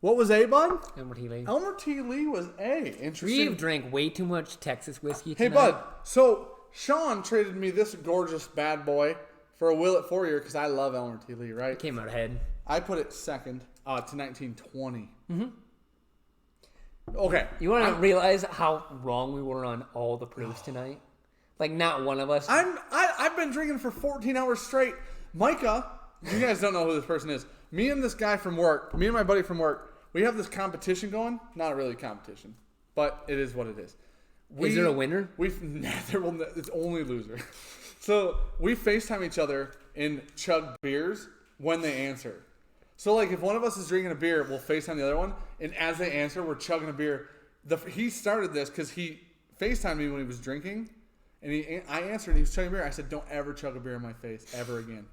What was A, bud? Elmer T. Lee. Elmer T. Lee was A. Interesting. We've drank way too much Texas whiskey tonight. Hey, bud. So, Sean traded me this gorgeous bad boy for a Willet 4-year because I love Elmer T. Lee, right? Came out ahead. I put it second to 1920. Mm-hmm. Okay. You want to realize how wrong we were on all the proofs tonight? Like, not one of us. I've been drinking for 14 hours straight. Micah, you guys don't know who this person is. Me and this guy from work, me and my buddy from work, we have this competition going. Not really a competition, but it is what it is. Is there a winner? It's only loser. So we FaceTime each other and chug beers when they answer. So like if one of us is drinking a beer, we'll FaceTime the other one, and as they answer, we're chugging a beer. He started this because he FaceTimed me when he was drinking, and I answered and he was chugging beer. I said, "Don't ever chug a beer in my face ever again."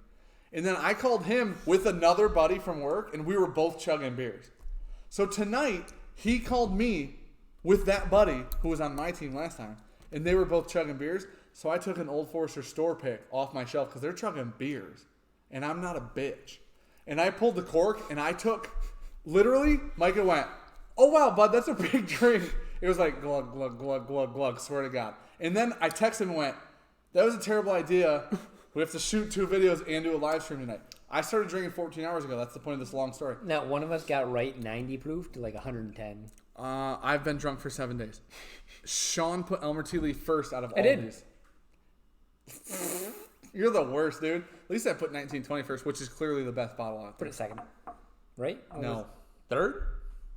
And then I called him with another buddy from work, and we were both chugging beers. So tonight, he called me with that buddy who was on my team last time, and they were both chugging beers. So I took an Old Forester store pick off my shelf because they're chugging beers, and I'm not a bitch. And I pulled the cork, and I took, literally, Micah went, "Oh, wow, bud, that's a big drink." It was like glug, glug, glug, glug, glug, swear to God. And then I texted him and went, "That was a terrible idea. We have to shoot 2 videos and do a live stream tonight." I started drinking 14 hours ago. That's the point of this long story. Now, one of us got right 90 proof to like 110. I've been drunk for 7 days. Sean put Elmer T. Lee first out of all did. these. You're the worst, dude. At least I put 1920 first, which is clearly the best bottle out Put there. it second. Right? No. Third?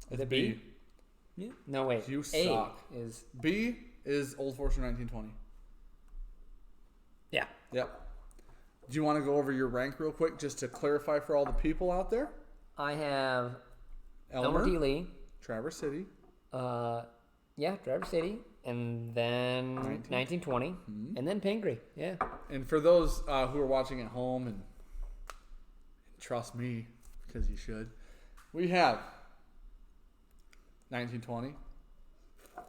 It's it B. Yeah. No, wait. You A suck. is... B is Old Forester 1920. Yeah. Yep. Do you want to go over your rank real quick just to clarify for all the people out there? I have Elmer T. Lee. Traverse City. Traverse City. And then 1920. And then Pingree. Yeah. And for those who are watching at home, and trust me, because you should, we have 1920.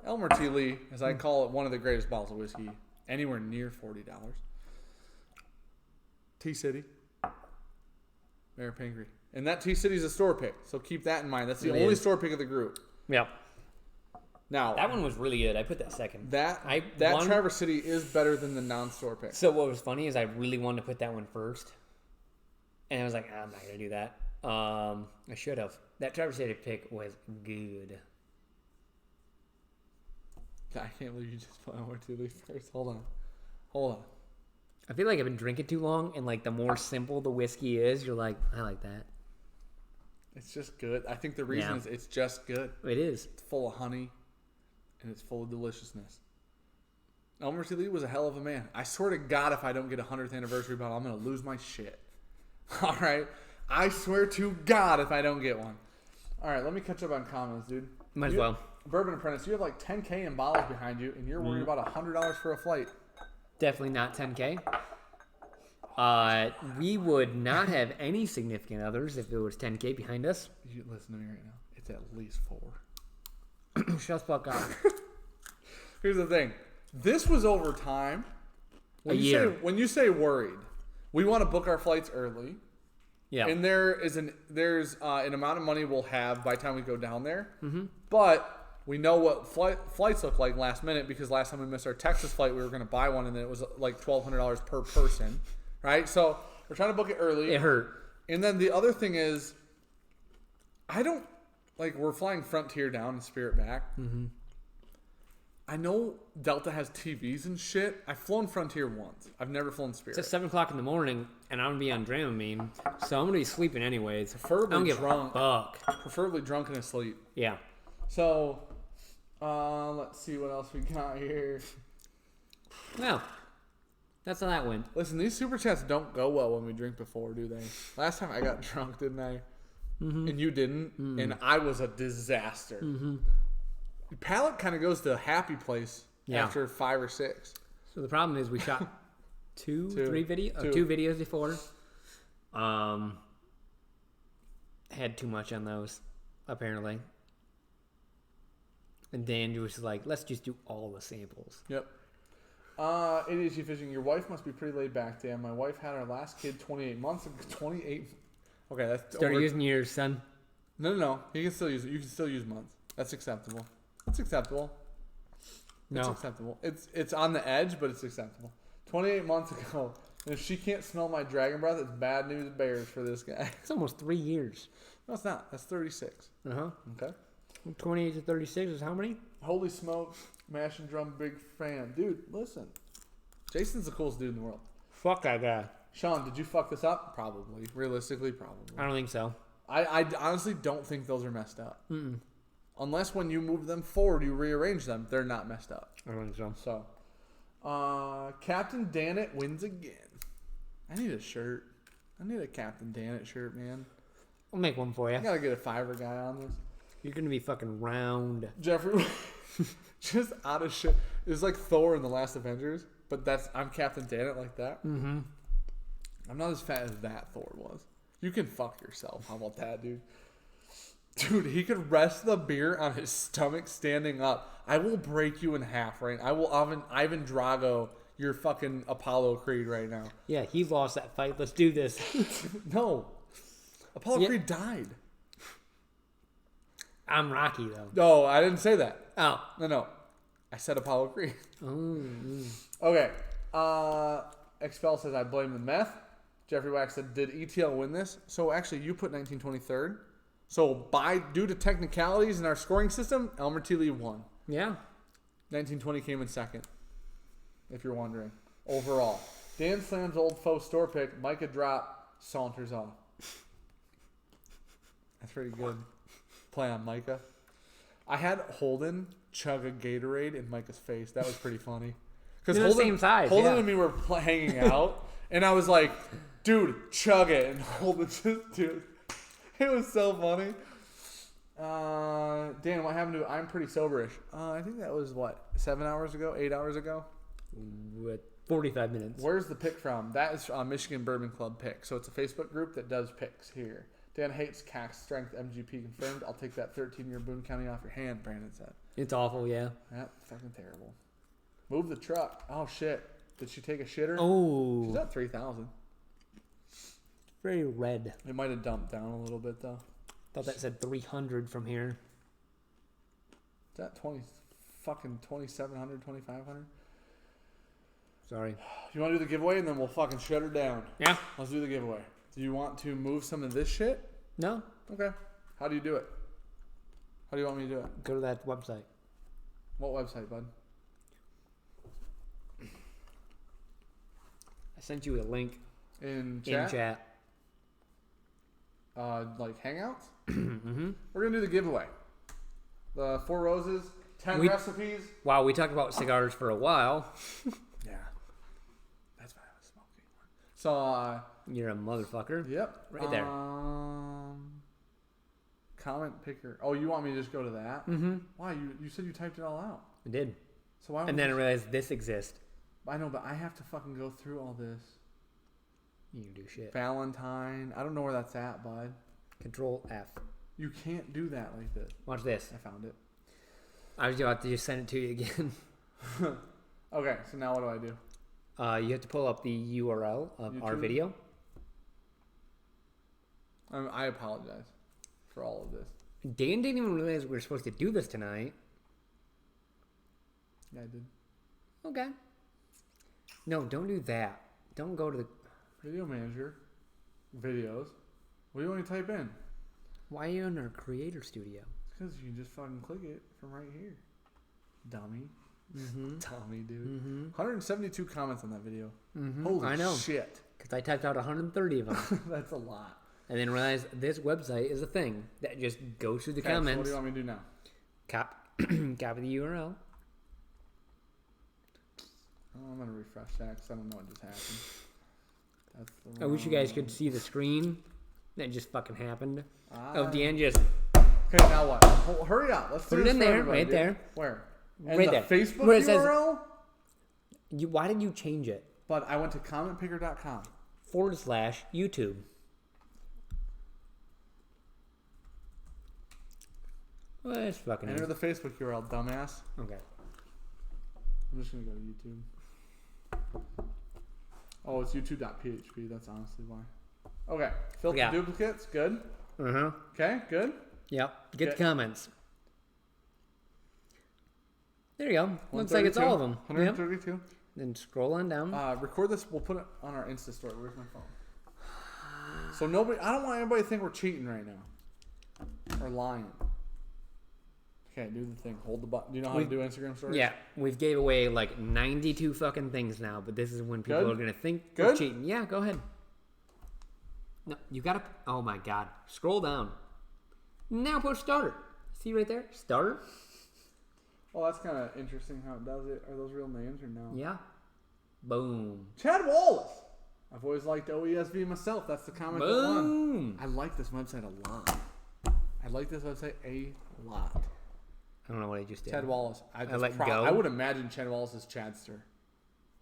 Elmer T. Lee, as I call it, one of the greatest bottles of whiskey, anywhere near $40. T-City. Mayor Pingree. And that T-City is a store pick, so keep that in mind. That's the only store pick of the group. Yeah. Now, That one was really good. I put that second. that Traverse City is better than the non-store pick. So what was funny is I really wanted to put that one first. And I was like, I'm not going to do that. I should have. That Traverse City pick was good. I can't believe you just put Albertilli first. Hold on. I feel like I've been drinking too long, and like the more simple the whiskey is, you're like, I like that. It's just good. I think the reason is it's just good. It is. It's full of honey, and it's full of deliciousness. Albertilli was a hell of a man. I swear to God, if I don't get a 100th anniversary bottle, I'm going to lose my shit. All right? I swear to God if I don't get one. All right, let me catch up on comments, dude. Might as well. Bourbon Apprentice, you have like 10K in bottles behind you, and you're worried about $100 for a flight. Definitely not 10K. We would not have any significant others if it was 10K behind us. You listen to me right now. It's at least 4. Shut the fuck up. Here's the thing. This was over time. A year. When you say worried, we want to book our flights early. Yeah. And there's an amount of money we'll have by the time we go down there. Mm-hmm. But we know what flights look like last minute because last time we missed our Texas flight, we were going to buy one, and then it was like $1,200 per person. Right? So we're trying to book it early. It hurt. And then the other thing is, we're flying Frontier down and Spirit back. Mm-hmm. I know Delta has TVs and shit. I've flown Frontier once. I've never flown Spirit. It's at 7 o'clock in the morning, and I'm going to be on Dramamine, so I'm going to be sleeping anyways. Preferably drunk. Fuck. Preferably drunk and asleep. Yeah. So, let's see what else we got here. Well, that's how that went. Listen, these super chats don't go well when we drink before, do they? Last time I got drunk, didn't I? Mm-hmm. And you didn't, and I was a disaster. Mm-hmm. Your palate kind of goes to a happy place after 5 or 6. So the problem is we shot two videos before. Had too much on those, apparently. And Dan was like, let's just do all the samples. Yep. ADHD fishing. Your wife must be pretty laid back, Dan. My wife had our last kid 28 months ago. 28. Okay, that's Start using yours, son. No. You can still use it. You can still use months. That's acceptable. It's acceptable. No. It's acceptable. It's on the edge, but it's acceptable. 28 months ago. And if she can't smell my dragon breath, it's bad news bears for this guy. It's almost 3 years. No, it's not. That's 36. Uh-huh. Okay. 28 to 36 is how many? Holy smokes. Mash and drum, big fan. Dude, listen. Jason's the coolest dude in the world. Fuck that guy. Sean, did you fuck this up? Probably. Realistically, probably. I don't think so. I honestly don't think those are messed up. Mm-mm. Unless when you move them forward, you rearrange them, they're not messed up. I don't think so. So, Captain Dannit wins again. I need a shirt. I need a Captain Dannit shirt, man. I'll make one for you. I gotta get a Fiverr guy on this. You're going to be fucking round. Jeffrey, just out of shit. It's like Thor in the last Avengers, but I'm Captain Dannit like that. Mm-hmm. I'm not as fat as that Thor was. You can fuck yourself. How about that, dude? Dude, he could rest the beer on his stomach standing up. I will break you in half, right? I will Ivan Drago your fucking Apollo Creed right now. Yeah, he lost that fight. Let's do this. No. Apollo Creed died. I'm Rocky, though. No, I didn't say that. Oh. No. I said Apollo Creed. Mm-hmm. Okay. Expel says, I blame the meth. Jeffrey Wax said, did ETL win this? So actually, you put 1923rd. So due to technicalities in our scoring system, Elmer Tilly won. Yeah. 1920 came in second, if you're wondering. Overall. Dan Slam's old faux store pick, Micah drop, saunters off. That's pretty good. Play on Micah. I had Holden chug a Gatorade in Micah's face. That was pretty funny. Because Holden, the same size. Holden and me were hanging out, and I was like, dude, chug it. And Holden just, dude, it was so funny. Dan, what happened to I'm pretty soberish? I think that was, 7 hours ago? 8 hours ago? 45 minutes. Where's the pick from? That is Michigan Bourbon Club pick. So it's a Facebook group that does picks here. Dan hates CAC strength MGP confirmed. I'll take that 13-year Boone County off your hand, Brandon said. It's awful, yeah. That's fucking terrible. Move the truck. Oh, shit. Did she take a shitter? Oh. She's at 3,000. Very red. It might have dumped down a little bit, though. Thought that said 300 from here. Is that 2,700, 2,500? Sorry. You want to do the giveaway, and then we'll fucking shut her down? Yeah. Let's do the giveaway. Do you want to move some of this shit? No. Okay. How do you do it? How do you want me to do it? Go to that website. What website, bud? I sent you a link In chat? in chat. Like Hangouts? Mm-hmm. We're going to do the giveaway. The 4 Roses, 10 recipes. Wow, we talked about cigars for a while. Yeah. That's what I was smoking. So, You're a motherfucker. yep. Right there. Comment picker. Oh, you want me to just go to that? Mm-hmm. Why? You said you typed it all out. I did. So why? And then I realized this exists. I know, but I have to fucking go through all this. You can do shit. Valentine. I don't know where that's at, bud. Control F. You can't do that like this. Watch this. I found it. I was about to just send it to you again. Okay, so now what do I do? You have to pull up the URL of our YouTube? video. I apologize for all of this. Dan didn't even realize we were supposed to do this tonight. Yeah, I did. Okay. No, don't do that. Don't go to the... Video manager. Videos. What do you want me to type in? Why are you in our creator studio? It's because you can just fucking click it from right here. Dummy. Mm-hmm. Dummy, dude. Mm-hmm. 172 comments on that video. Mm-hmm. Holy I know. shit. Because I typed out 130 of them. That's a lot. And then realized this website is a thing that just goes through the Okay, comments. so what do you want me to do now? Copy the URL. Oh, I'm going to refresh that because I don't know what just happened. That's the I wish you guys wrong could see the screen that just fucking happened. one. Of Dan just... Okay, now what? Hurry up. Let's do Put it this in for there, everybody, right dude. there. Where? And Right the there. Facebook Where it says- URL? Why did you change it? But I went to commentpicker.com. /YouTube. Well, that's fucking... Enter the Facebook URL, dumbass. Okay. I'm just going to go to YouTube. Oh, it's youtube.php. That's honestly why. Okay. Filter Yeah. duplicates. Good. Uh-huh. Okay, good. Yep. Get Okay. the comments. There you go. Looks like it's all of them. Yep. 132. Then scroll on down. Record this. We'll put it on our Insta story. Where's my phone? So I don't want anybody to think we're cheating right now. Or lying. Okay, do the thing. Hold the button. Do you know how to do Instagram stories? Yeah, we've gave away like 92 fucking things now, but this is when people Good? are going to think Good? we're cheating. Yeah, go ahead. No, you got to... Oh my God. Scroll down. Now push starter. See right there? Starter? Oh, that's kind of interesting how it does it. Are those real names or no? Yeah. Boom. Chad Wallace. I've always liked OESV myself. That's the comment that won. Boom. I like this website a lot. I like this website a lot. I don't know what I just did. Chad Wallace. I let go. I would imagine Chad Wallace is Chadster.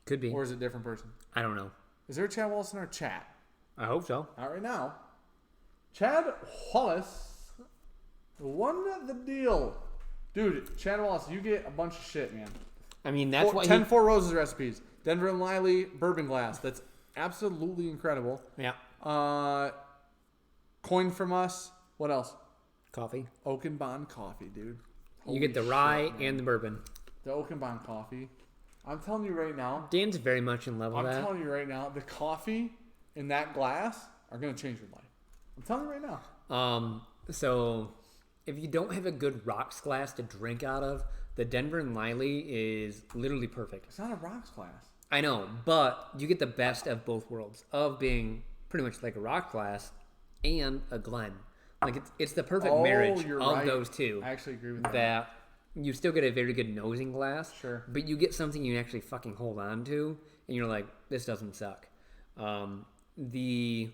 Could be. Or is it a different person? I don't know. Is there a Chad Wallace in our chat? I hope so. Not right now. Chad Wallace won the deal. Dude, Chad Wallace, you get a bunch of shit, man. I mean, that's what 10 Four Roses recipes. Denver and Liley bourbon glass. That's absolutely incredible. Yeah. Coin from us. What else? Coffee. Oak and Bond coffee, dude. You get the Holy rye shit, man. and the bourbon. The Oak and Bond coffee. I'm telling you right now. Dan's very much in love with I'm that. telling you right now. The coffee in that glass are going to change your life. I'm telling you right now. So if you don't have a good rocks glass to drink out of, the Denver and Liley is literally perfect. It's not a rocks glass. I know, but you get the best of both worlds of being pretty much like a rock glass and a Glen. Like it's the perfect marriage you're of right. those two. I actually agree with that. That you still get a very good nosing glass, Sure. but you get something you actually fucking hold on to, and you're like, this doesn't suck. The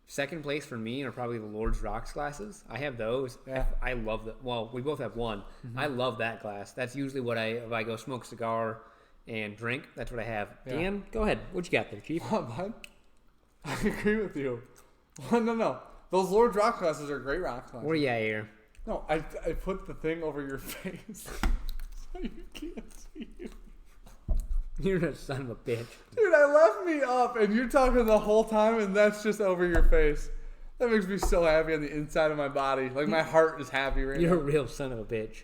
second place for me are probably the Lord's Rocks glasses. I have those. Yeah. I love them. Well, we both have one. Mm-hmm. I love that glass. That's usually what if I go smoke a cigar and drink, that's what I have. Yeah. Dan, go ahead. What you got there, Chief? What, bud? I agree with you. No. Those Lord's rock glasses are great rock glasses. Where you at here? No, I put the thing over your face so you can't see you. You're a son of a bitch. Dude, I left me up and you're talking the whole time and that's just over your face. That makes me so happy on the inside of my body. Like my heart is happy right You're a now. real son of a bitch.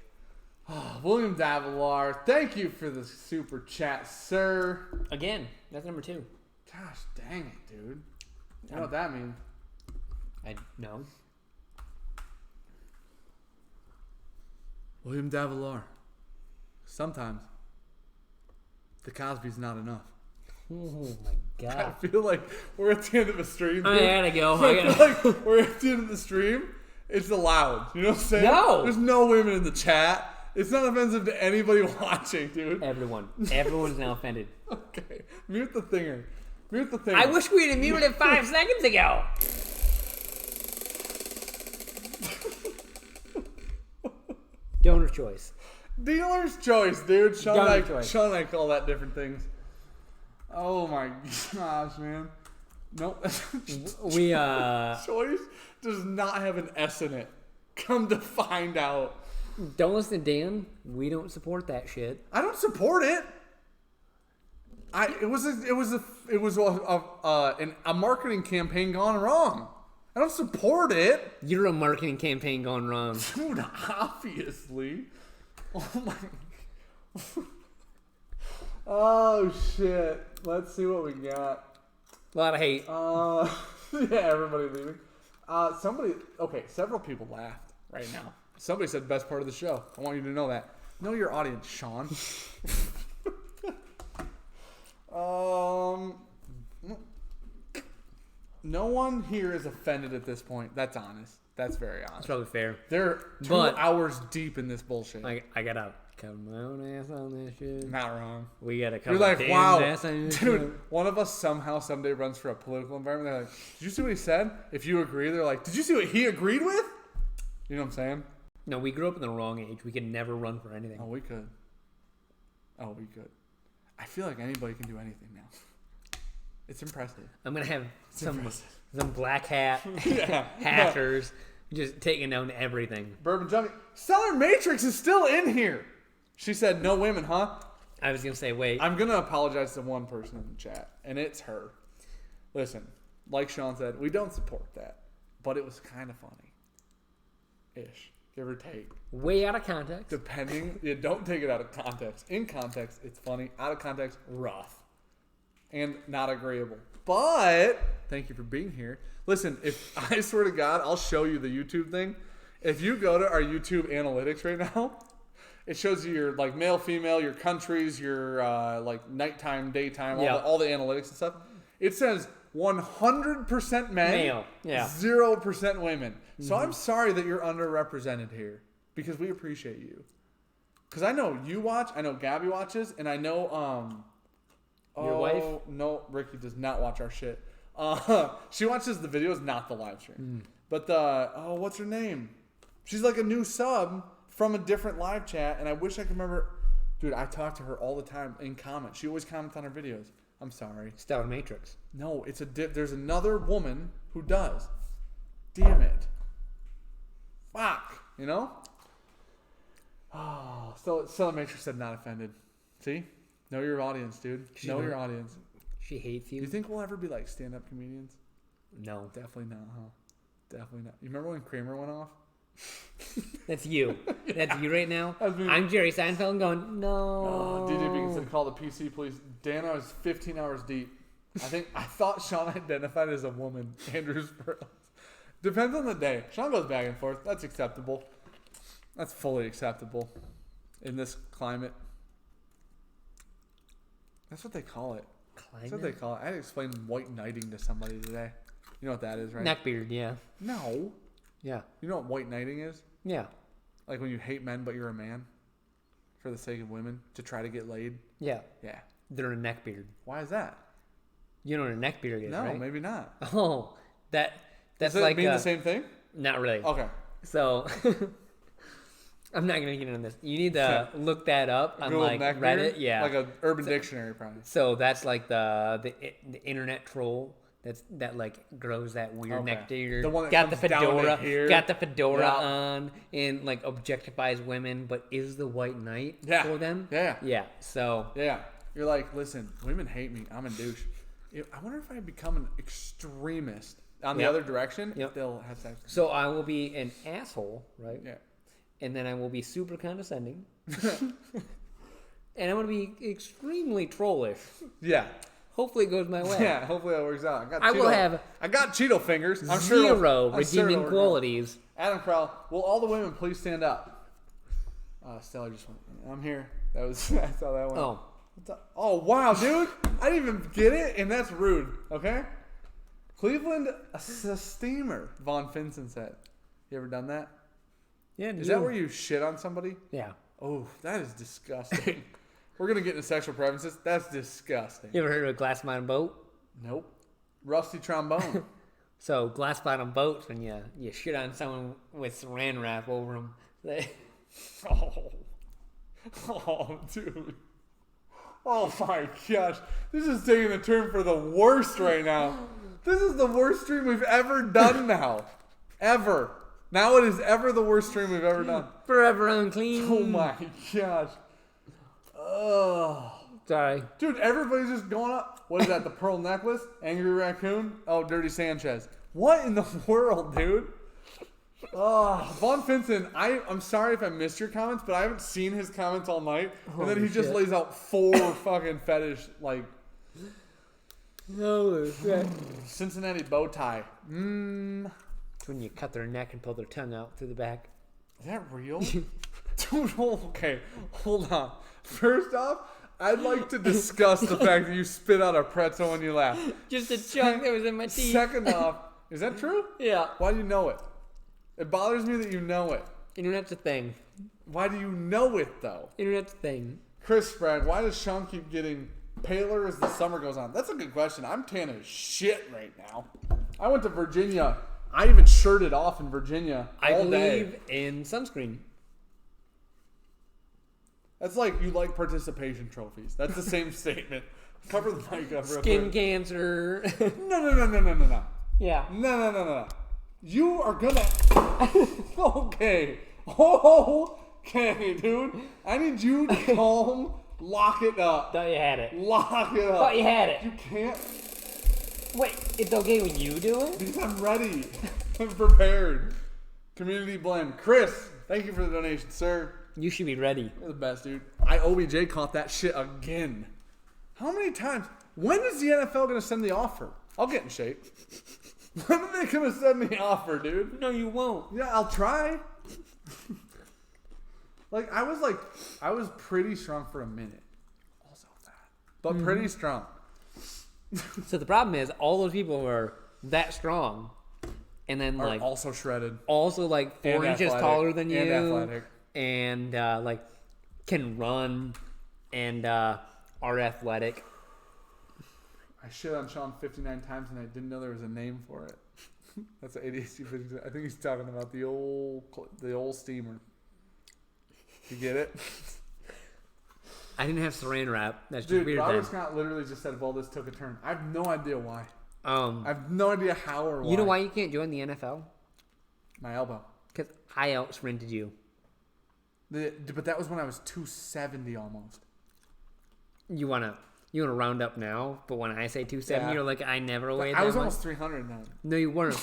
Oh, William Davilar, thank you for the super chat, sir. Again, that's number 2. Gosh dang it, dude. You know what that means? I know. William Davilar. Sometimes the Cosby's not enough. Oh my god. I feel like we're at the end of a stream. I gotta go. I feel like we're at the end of the stream. It's allowed. You know what I'm saying? No. There's no women in the chat. It's not offensive to anybody watching, dude. Everyone's now offended. Okay. Mute the thinger. Mute the thinger. I wish we'd have muted it 5 seconds ago. Donor choice. Dealer's choice, dude. Sean Donor and choice. I call that different things. Oh my gosh, man. Nope. We Choice does not have an S in it. Come to find out. don't listen to Dan. We don't support that shit. I don't support it. It was a marketing campaign gone wrong. I don't support it. You're a marketing campaign gone wrong. Dude, obviously. Oh my. Oh shit. Let's see what we got. A lot of hate. Yeah, everybody leaving. Several people laughed right now. Somebody said best part of the show. I want you to know that. Know your audience, Sean. No one here is offended at this point. That's honest. That's very honest. That's probably fair. They're 2 hours deep in this bullshit. I gotta cover my own ass on this shit. Not wrong. We gotta cover You're like, Dan's wow, ass on this dude. shit. One of us somehow someday runs for a political environment. They're like, did you see what he said? If you agree, they're like, did you see what he agreed with? You know what I'm saying? No, we grew up in the wrong age. We could never run for anything. Oh, we could. I feel like anybody can do anything now. It's impressive. I'm gonna have some black hat hackers just taking down everything. Bourbon Junkies. Stellar Matrix is still in here. She said no women, huh? I was gonna say wait. I'm gonna apologize to one person in the chat, and it's her. Listen, like Sean said, we don't support that, but it was kind of funny, ish, give or take. Way out of context. Depending, you don't take it out of context. In context, it's funny. Out of context, rough. And not agreeable. But thank you for being here. Listen, if I swear to God, I'll show you the YouTube thing. If you go to our YouTube analytics right now, it shows you your like male, female, your countries, your like nighttime, daytime, all the analytics and stuff. It says 100% men, male, 0% women. So I'm sorry that you're underrepresented here because we appreciate you. Because I know you watch, I know Gabby watches, and I know your wife? No, Ricky does not watch our shit. She watches the videos, not the live stream. But what's her name? She's like a new sub from a different live chat, and I wish I could remember. Dude, I talk to her all the time in comments. She always comments on our videos. I'm sorry. Stellar Matrix. No, it's there's another woman who does. Damn it. Fuck. You know? Oh, Stellar Matrix said not offended. See? Know your audience, dude. Know your audience. She hates you. Do you think we'll ever be like stand-up comedians? No. Definitely not, huh? Definitely not. You remember when Kramer went off? That's you. Yeah. That's you right now. Me. I'm Jerry Seinfeld going, no. Oh, DJ Beacon said call the PC police. Dan, I was 15 hours deep. I thought Sean identified as a woman. Andrew Spurls. Depends on the day. Sean goes back and forth. That's acceptable. That's fully acceptable in this climate. That's what they call it. Climate? That's what they call it. I had to explain white knighting to somebody today. You know what that is, right? Neckbeard, yeah. No. Yeah. You know what white knighting is? Yeah. Like when you hate men but you're a man for the sake of women to try to get laid? Yeah. Yeah. They're a neckbeard. Why is that? You know what a neckbeard is, No, right? maybe not. Oh, that's Does it like mean the same thing? Not really. Okay. So I'm not gonna get into this. You need to look that up on Google like neckbeard? Reddit. Yeah. Like a Urban Dictionary, probably. So that's like the internet troll that like grows that weird Okay. neck beard. The one that got the comes down to fedora, here. got the fedora Yeah. on, and like objectifies women, but is the white knight Yeah. for them? Yeah. Yeah. So Yeah. You're like, listen, women hate me. I'm a douche. I wonder if I become an extremist on the Yep. other direction. Yep. They'll have sex. So I will be an asshole, right? Yeah. And then I will be super condescending. And I'm going to be extremely trollish. Yeah. Hopefully it goes my way. Yeah. Hopefully that works out. I will have I got Cheeto fingers. I'm zero sure redeeming it'll work out. qualities. Adam Crowell, will all the women please stand up? Stellar just went. I'm here. That was I saw that one. Oh. Oh wow, dude! I didn't even get it, and that's rude. Okay. Cleveland, a steamer. Von Finson said. You ever done that? Yeah. Is that where you shit on somebody? Yeah. Oh, that is disgusting. We're gonna get into sexual preferences. That's disgusting. You ever heard of a glass bottom boat? Nope. Rusty trombone. So glass bottom boats, when you shit on someone with saran wrap over them. Oh, dude. Oh my gosh. This is taking a turn for the worst right now. This is the worst stream we've ever done now. Ever. Now it is ever the worst stream we've ever done. Forever unclean. Oh my gosh. Oh. Sorry. Dude, everybody's just going up. What is that? The pearl necklace? Angry raccoon? Oh, Dirty Sanchez. What in the world, dude? Oh, Von Finson, I'm sorry if I missed your comments, but I haven't seen his comments all night. And then he just lays out 4 fucking fetish, like... No, Cincinnati bow tie. When you cut their neck and pull their tongue out through the back. Is that real? Dude, okay, hold on. First off, I'd like to discuss the fact that you spit out a pretzel when you laugh. Just a chunk that was in my teeth. Second off, is that true? Yeah. Why do you know it? It bothers me that you know it. Internet's a thing. Why do you know it, though? Internet's a thing. Chris Sprague, why does Sean keep getting paler as the summer goes on? That's a good question. I'm tan as shit right now. I went to Virginia. I even shirted off in Virginia all day. I believe in sunscreen. That's like you like participation trophies. That's the same statement. Cover the mic up real Skin quick. cancer. No. Yeah. No. You are gonna... Okay, dude. I need you to calm. Lock it up. Thought you had it. Lock it up. Thought you had it. You can't... Wait, it's okay when you do it? Because I'm ready. I'm prepared. Community blend. Chris, thank you for the donation, sir. You should be ready. You're the best, dude. OBJ caught that shit again. How many times? When is the NFL going to send the offer? I'll get in shape. When are they going to send the offer, dude? No, you won't. Yeah, I'll try. I was pretty strong for a minute. Also fat. But pretty strong. So the problem is, all those people who are that strong, and then Are also shredded. also 4 And inches athletic. taller than you, And athletic. and can run, and are athletic. I shit on Sean 59 times and I didn't know there was a name for it. That's an ADHD 59. I think he's talking about the old steamer. You get it? I didn't have saran wrap. That's just Dude, weird. Robert Then. Scott literally just said, well, this took a turn. I have no idea why. I I have no idea how or why. You know why you can't join the NFL? My elbow. Because I out-sprinted you. But that was when I was 270 almost. You wanna round up now, but when I say 270, Yeah. you're like, I never weighed that I was much. almost 300 then. No, you weren't.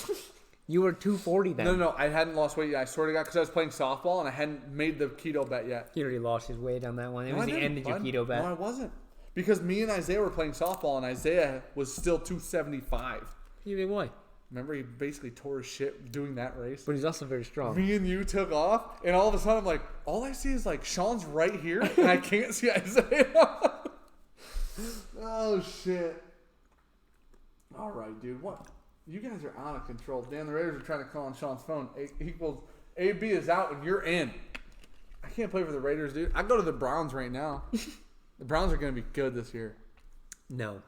You were 240 then. No, I hadn't lost weight yet. I swear to God, because I was playing softball and I hadn't made the keto bet yet. He already lost his weight on that one. It No, was I the end of didn't, your keto bet. No, I wasn't. Because me and Isaiah were playing softball and Isaiah was still 275. You big boy. Remember, he basically tore his shit doing that race. But he's also very strong. Me and you took off, and all of a sudden I'm like, all I see is Sean's right here, and I can't see Isaiah. Oh, shit. All right, dude. What? You guys are out of control. Dan, the Raiders are trying to call on Sean's phone. A AB is out, and you're in. I can't play for the Raiders, dude. I go to the Browns right now. The Browns are going to be good this year. No.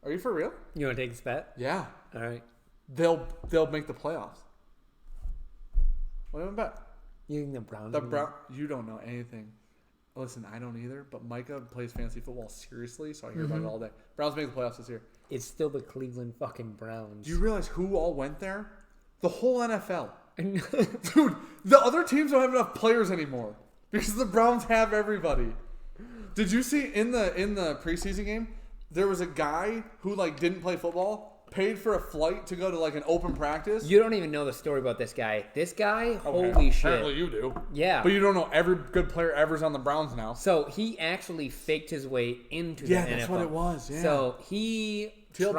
Are you for real? You want to take this bet? Yeah. All right. They'll make the playoffs. What do you want to bet? You think the Browns? You don't know anything. Listen, I don't either, but Micah plays fantasy football seriously, so I hear about it all day. Browns make the playoffs this year. It's still the Cleveland fucking Browns. Do you realize who all went there? The whole NFL. Dude, the other teams don't have enough players anymore because the Browns have everybody. Did you see in the preseason game, there was a guy who didn't play football, paid for a flight to go to an open practice? You don't even know the story about this guy. This guy, Okay, holy shit. apparently you do. Yeah. But you don't know every good player ever's on the Browns now. So he actually faked his way into the NFL. Yeah, that's what it was. Yeah. So he TLDR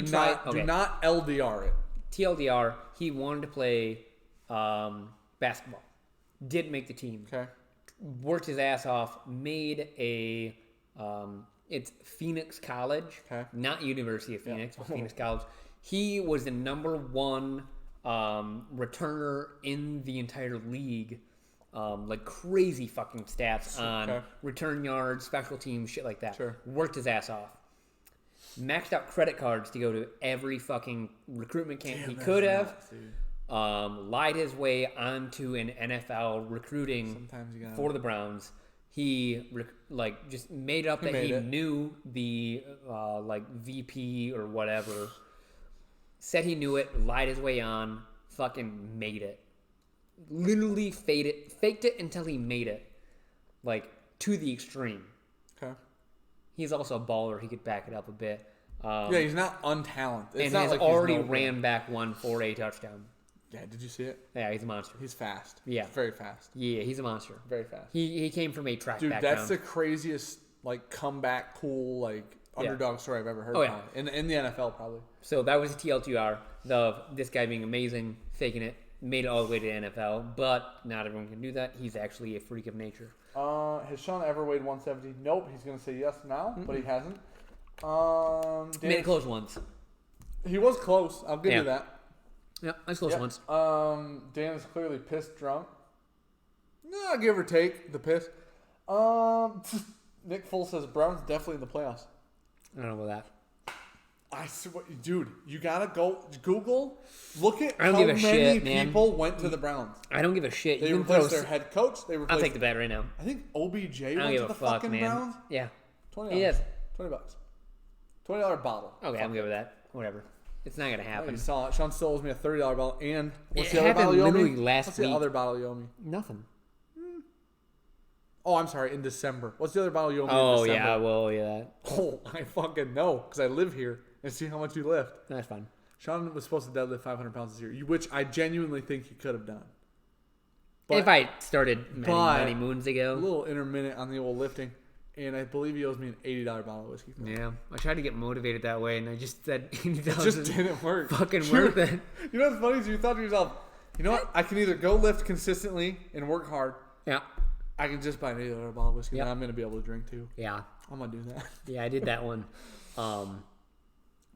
tried. it. Do not LDR it. TLDR. He wanted to play basketball. did make the team. Okay. Worked his ass off. Made a it's Phoenix College, not University of Phoenix, but Phoenix College. He was the number 1 returner in the entire league. Like crazy fucking stats on return yards, special teams, shit like that. Sure. Worked his ass off. Maxed out credit cards to go to every fucking recruitment camp he could have. Lied his way onto an NFL recruiting for the Browns. He just made up that he knew the VP or whatever. Said he knew it, lied his way on, fucking made it. Literally faked it until he made it. Like, to the extreme. Okay. He's also a baller. He could back it up a bit. He's not untalented. And has already ran back one for a touchdown. Yeah, did you see it? Yeah, he's a monster. He's fast. Yeah. Very fast. Yeah, he's a monster. Very fast. He came from a track background. Dude, that's the craziest, comeback, cool, underdog story I've ever heard. Oh, yeah. In the NFL, probably. So that was a TLDR. This guy being amazing, faking it, made it all the way to the NFL, but not everyone can do that. He's actually a freak of nature. Has Sean ever weighed 170? Nope. He's going to say yes now, but he hasn't. Made it close once. He was close. I'll give you that. Yeah, I was close once. Dan is clearly pissed drunk. Nah, give or take the piss. Nick Full says Browns definitely in the playoffs. I don't know about that. I swear, dude, you gotta go Google. Look at how many people went to the Browns. I don't give a shit. They replaced their head coach. I'll take the bet right now. I think OBJ went to the fucking Browns. Yeah, $20. Yes, $20. $20 bottle. Okay, I'm good with that. Whatever. It's not gonna happen. You saw it. Sean still owes me a $30 bottle. And what's the other bottle you owe me? What's the other bottle you owe me? Nothing. Oh, I'm sorry. In December. What's the other bottle you owe me? Oh in December? yeah, well yeah. Oh, I fucking know because I live here and see how much you lift. That's fine. Sean was supposed to deadlift 500 pounds this year, which I genuinely think he could have done. But, if I started many moons ago. A little intermittent on the old lifting. And I believe he owes me an $80 bottle of whiskey. Yeah, I tried to get motivated that way, and I just said it just didn't work. Fucking worth it. You know what's funny is you thought to yourself, you know what? I can either go lift consistently and work hard. Yeah. I can just buy an $80 bottle of whiskey that I'm going to be able to drink too. Yeah. I'm going to do that. Yeah, I did that one.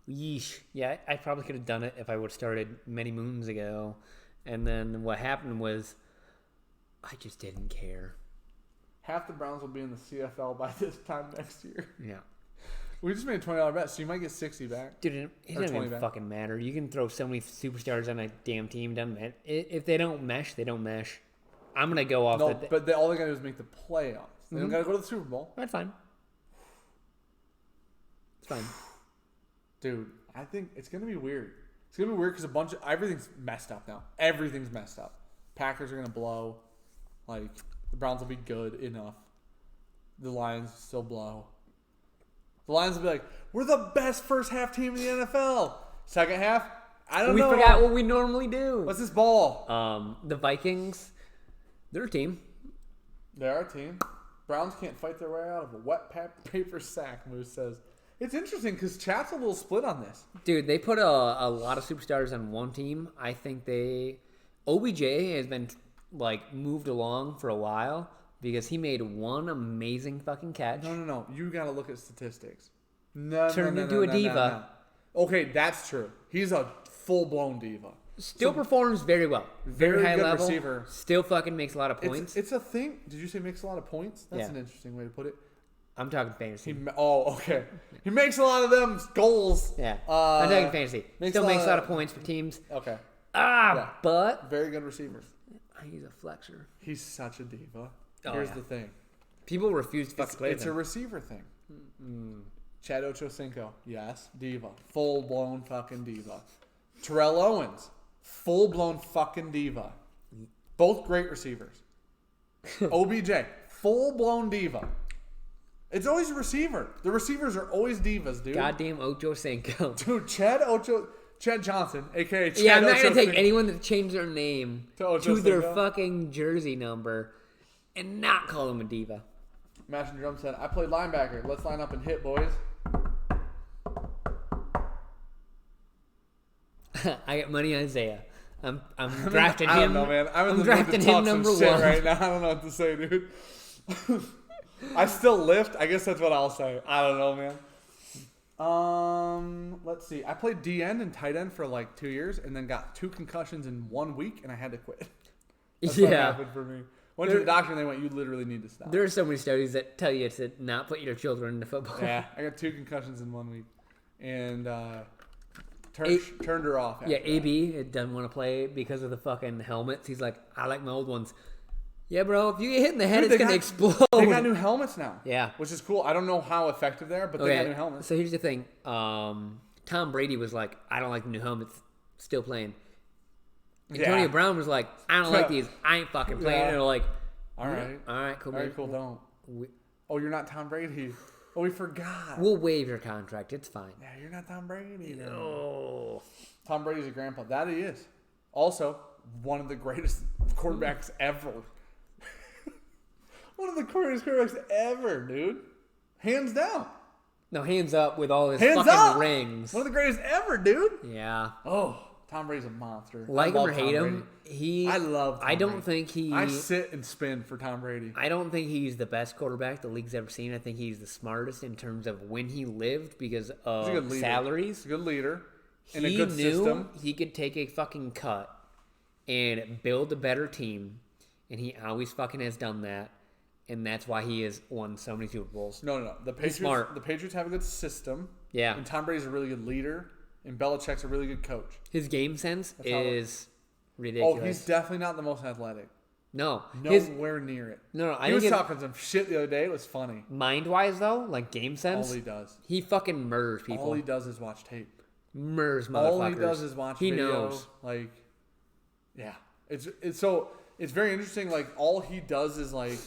Yeesh. Yeah, I probably could have done it if I would have started many moons ago. And then what happened was I just didn't care. Half the Browns will be in the CFL by this time next year. Yeah. We just made a $20 bet, so you might get 60 back. Dude, it doesn't even fucking matter. You can throw so many superstars on a damn team. Doesn't matter. If they don't mesh, they don't mesh. I'm going to go off but all they got to do is make the playoffs. They don't got to go to the Super Bowl. That's fine. It's fine. Dude, I think it's going to be weird. It's going to be weird because everything's messed up now. Everything's messed up. Packers are going to blow. The Browns will be good enough. The Lions still blow. The Lions will be like, we're the best first half team in the NFL. Second half, I don't know. We forgot what we normally do. What's this ball? The Vikings, they're a team. They're a team. Browns can't fight their way out of a wet paper sack, Moose says. It's interesting because chat's a little split on this. Dude, they put a lot of superstars on one team. I think OBJ has been moved along for a while because he made one amazing fucking catch. No. You got to look at statistics. Turned into a diva. No. Okay, that's true. He's a full-blown diva. Still performs very well. Very high good level. Receiver. Still fucking makes a lot of points. It's a thing. Did you say makes a lot of points? That's an interesting way to put it. I'm talking fantasy. Okay. He makes a lot of them goals. Yeah. I'm talking fantasy. Still makes a lot of points for teams. Okay. But very good receivers. He's a flexor. He's such a diva. Here's the thing. People refuse to fucking play It's a receiver thing. Chad Ochocinco. Yes. Diva. Full-blown fucking diva. Terrell Owens. Full-blown fucking diva. Both great receivers. OBJ. Full-blown diva. It's always a receiver. The receivers are always divas, dude. Goddamn Ochocinco. Dude, Chad Johnson, a.k.a. Chad I'm not going to take anyone that changed their name to their fucking jersey number and not call them a diva. Mash and Drum said, I played linebacker. Let's line up and hit, boys. I got money on Isaiah. I'm drafting him. I don't know, man. I'm drafting him number one right now. I don't know what to say, dude. I still lift. I guess that's what I'll say. I don't know, man. Let's see. I played D end and tight end for like 2 years, and then got 2 concussions in 1 week, and I had to quit. That's what happened for me. Went to the doctor, and they went, "You literally need to stop." There are so many studies that tell you to not put your children into football. Yeah, I got 2 concussions in 1 week, and turned her off. Yeah, AB doesn't want to play because of the fucking helmets. He's like, I like my old ones. Yeah, bro, if you get hit in the head, it's going to explode. They got new helmets now. Yeah. Which is cool. I don't know how effective they are, but they got new helmets. So here's the thing. Tom Brady was like, I don't like the new helmets. Still playing. Antonio Brown was like, I don't like these. I ain't fucking playing. And they're like, all right, cool. All right, cool, don't. You're not Tom Brady. Oh, we forgot. We'll waive your contract. It's fine. Yeah, you're not Tom Brady. No. Tom Brady's a grandpa. That he is. Also, one of the greatest quarterbacks ever. One of the greatest quarterbacks ever, dude. Hands down. No, hands up with all his fucking rings. One of the greatest ever, dude. Yeah. Oh, Tom Brady's a monster. Like him or hate him, I love Tom Brady. I sit and spin for Tom Brady. I don't think he's the best quarterback the league's ever seen. I think he's the smartest in terms of when he lived because of salaries. He's a good leader. In a good system. He could take a fucking cut and build a better team, and he always fucking has done that. And that's why he has won so many Super Bowls. No. The Patriots have a good system. Yeah. And Tom Brady's a really good leader. And Belichick's a really good coach. His game sense is ridiculous. Oh, he's definitely not the most athletic. No. Nowhere near it. No. He was talking some shit the other day. It was funny. Mind-wise, though, like game sense. All he does. He fucking murders people. All he does is watch tape. Murders motherfuckers. All he does is watch video. He knows. Like, yeah. It's very interesting. Like, all he does is like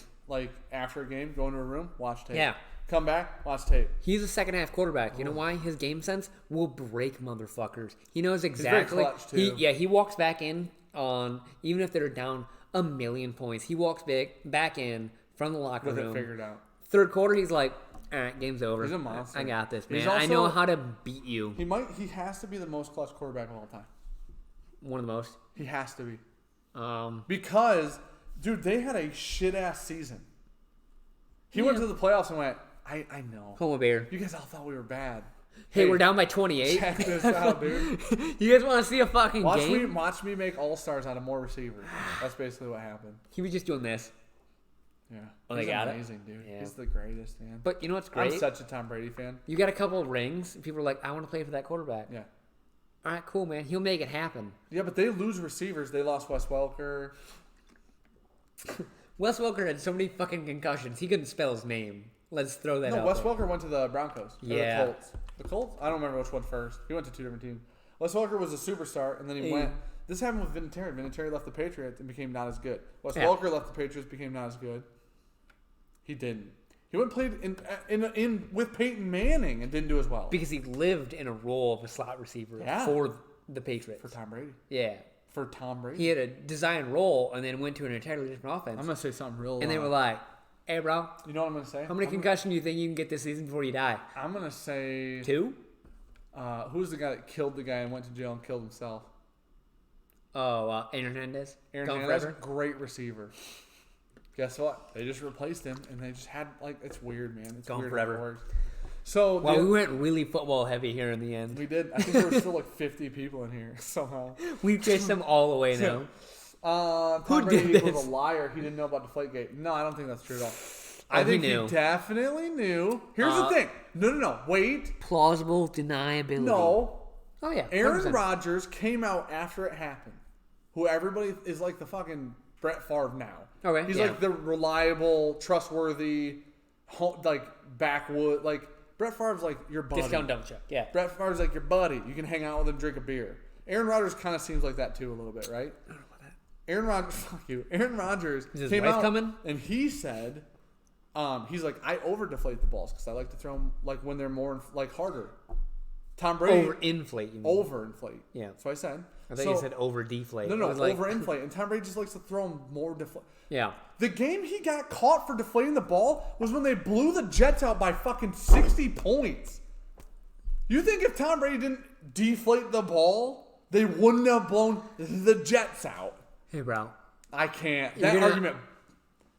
after a game, go into a room, watch tape. Yeah. Come back, watch tape. He's a second half quarterback. You know why? His game sense will break motherfuckers. He knows exactly. He's very clutch too. He walks back in on even if they're down 1,000,000 points. He walks back in from the locker room. With it figured out. Third quarter, he's like, all right, game's over. He's a monster. I got this, man. I know how to beat you. He has to be the most clutch quarterback of all time. One of the most. He has to be. Because, dude, they had a shit ass season. He went to the playoffs and went, I know. Home bear. You guys all thought we were bad. Hey, we're down by 28. Check this out, dude. You guys want to see a fucking game? Watch me make all-stars out of more receivers. That's basically what happened. He was just doing this. Yeah. Oh, they got amazing, dude. Yeah. He's the greatest, man. But you know what's great? I'm such a Tom Brady fan. You got a couple of rings. And people are like, I want to play for that quarterback. Yeah. All right, cool, man. He'll make it happen. Yeah, but they lose receivers. They lost Wes Welker. Wes Welker had so many fucking concussions. He couldn't spell his name. Let's throw that out. No, Wes Welker went to the Broncos. Yeah. The Colts. The Colts? I don't remember which one first. He went to 2 different teams. Wes Welker was a superstar, and then he went. This happened with Vinatieri. Vinatieri left the Patriots and became not as good. Wes Welker left the Patriots, became not as good. He didn't. He went and played in with Peyton Manning and didn't do as well. Because he lived in a role of a slot receiver for the Patriots. For Tom Brady. Yeah. For Tom Brady. He had a designed role and then went to an entirely different offense. I'm going to say something real And they were like, hey, bro. You know what I'm going to say? How many concussions do you think you can get this season before you die? I'm going to say... 2? Who's the guy that killed the guy and went to jail and killed himself? Oh, Aaron Hernandez. Aaron Hernandez, great receiver. Guess what? They just replaced him, and they just had, it's weird, man. It's gone weird forever. How it works. So, we went really football heavy here in the end. We did. I think there were still 50 people in here somehow. We chased them all away now. Tom Brady was a liar. He didn't know about Deflategate. No, I don't think that's true at all. I think he definitely knew. Here's the thing. No. Wait. Plausible deniability. No. Oh, yeah. 100%. Aaron Rodgers came out after it happened. Who everybody is like the fucking Brett Favre now. Okay. He's like the reliable, trustworthy, backwood. Like, Brett Favre's like your buddy. Discount double check. Yeah. Brett Favre's like your buddy. You can hang out with him, drink a beer. Aaron Rodgers kind of seems like that too a little bit, right? I don't know about that. Aaron Rodgers, fuck you. Aaron Rodgers came out coming? And he said, he's like, I over-deflate the balls because I like to throw them when they're more harder. Tom Brady over-inflate. You mean? Over-inflate. Yeah. That's what I said. I thought you said over-deflate. No, over-inflate. And Tom Brady just likes to throw them more deflate. Yeah. The game he got caught for deflating the ball was when they blew the Jets out by fucking 60 points. You think if Tom Brady didn't deflate the ball, they wouldn't have blown the Jets out. Hey, bro. I can't. You're That gonna- argument.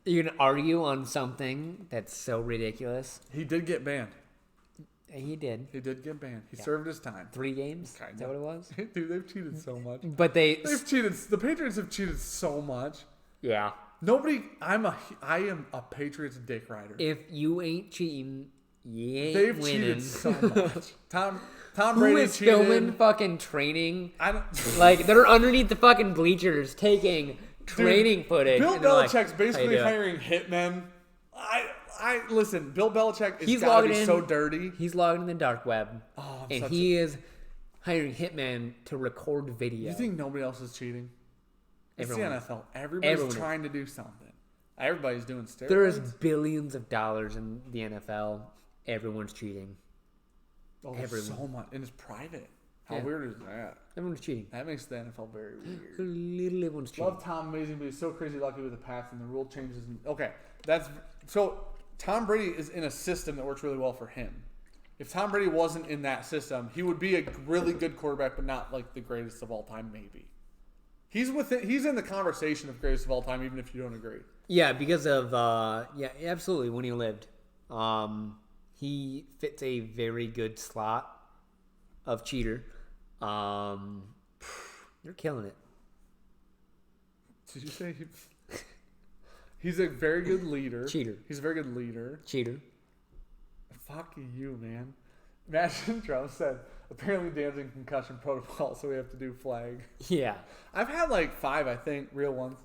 You're going to argue on something that's so ridiculous? He did get banned. And he did. He did get banned. He served his time. 3 games? Kinda. Is that what it was? Dude, they've cheated so much. But They've cheated. The Patriots have cheated so much. Yeah. Nobody. I am a Patriots dick rider. If you ain't cheating, you ain't They've winning. cheated so much. Tom Who Brady is cheated. filming fucking training? I don't. Like, they're underneath the fucking bleachers taking training footage. Bill and they're like, Belichick's basically "How you doing?" hiring hitmen. I listen. Bill Belichick is He's gotta be logging in. so dirty. He's logging in the dark web. Oh, and he is hiring hitmen to record video. You think nobody else is cheating? Everyone. It's the NFL. Everybody's Everyone is. trying to do something. Everybody's doing steroids. There's billions of dollars in the NFL. Everyone's cheating. oh, everyone. so much, and it's private. How Yeah. weird is that? Everyone's cheating. That makes the NFL very weird. Literally everyone's cheating. Love Tom amazing, but he's so crazy lucky with the Pats and the rule changes. Okay, that's so. Tom Brady is in a system that works really well for him. If Tom Brady wasn't in that system, he would be a really good quarterback, but not like the greatest of all time. Maybe he's in the conversation of greatest of all time, even if you don't agree. Yeah, because of yeah, absolutely. When he lived, he fits a very good slot of cheater. You're killing it. Did you say he's a very good leader? Cheater. He's a very good leader. Cheater. Fuck you, man. Imagine Trump said, apparently Dan's in concussion protocol, so we have to do flag. Yeah. I've had like 5, I think, real ones.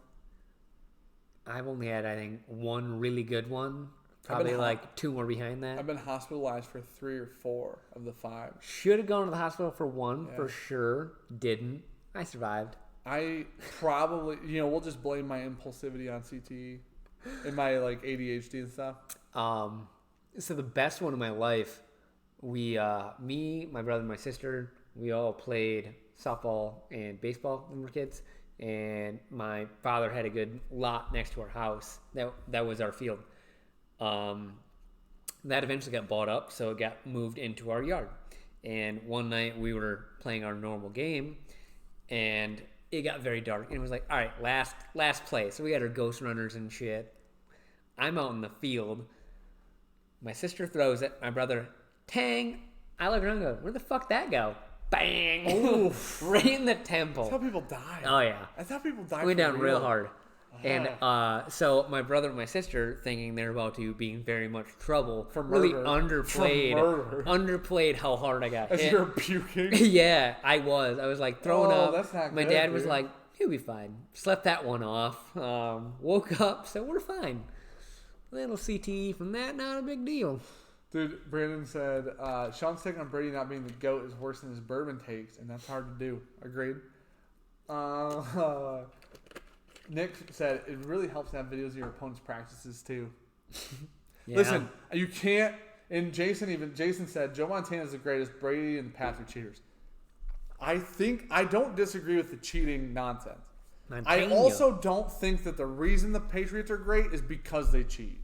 I've only had, I think, one really good one. I've Probably been like 2 more behind that. I've been hospitalized for 3 or 4 of the 5. Should have gone to the hospital for one, Yeah. for sure. Didn't. I survived. I probably, we'll just blame my impulsivity on CTE and my like ADHD and stuff. So the best one of my life, me, my brother, and my sister, we all played softball and baseball when we were kids. And my father had a good lot next to our house. That was our field. That eventually got bought up, so it got moved into our yard. And one night we were playing our normal game, and it got very dark. And it was like, all right, last play. So we had our ghost runners and shit. I'm out in the field. My sister throws it. My brother, tang. I look around and go, where the fuck that go? Bang! Oof. Right in the temple. That's how people die. Oh, yeah. I thought people died. Went for down real hard. And Ah. so my brother and my sister, thinking they're about to be in very much trouble, For really murder. underplayed how hard I got As hit. you're puking. Yeah, I was like throwing Oh, up. that's not My good, dad was dude. like, he'll be fine. Slept that one off. Woke up, so we're fine. Little CTE from that, not a big deal. Dude, Brandon said, Sean's take on Brady not being the GOAT is worse than his bourbon takes, and that's hard to do. Agreed. Nick said, it really helps to have videos of your opponent's practices, too. Yeah. Listen, you can't, and Jason said, Joe Montana is the greatest, Brady and the Pats are cheaters. I don't disagree with the cheating nonsense. I Montana. also don't think that the reason the Patriots are great is because they cheat.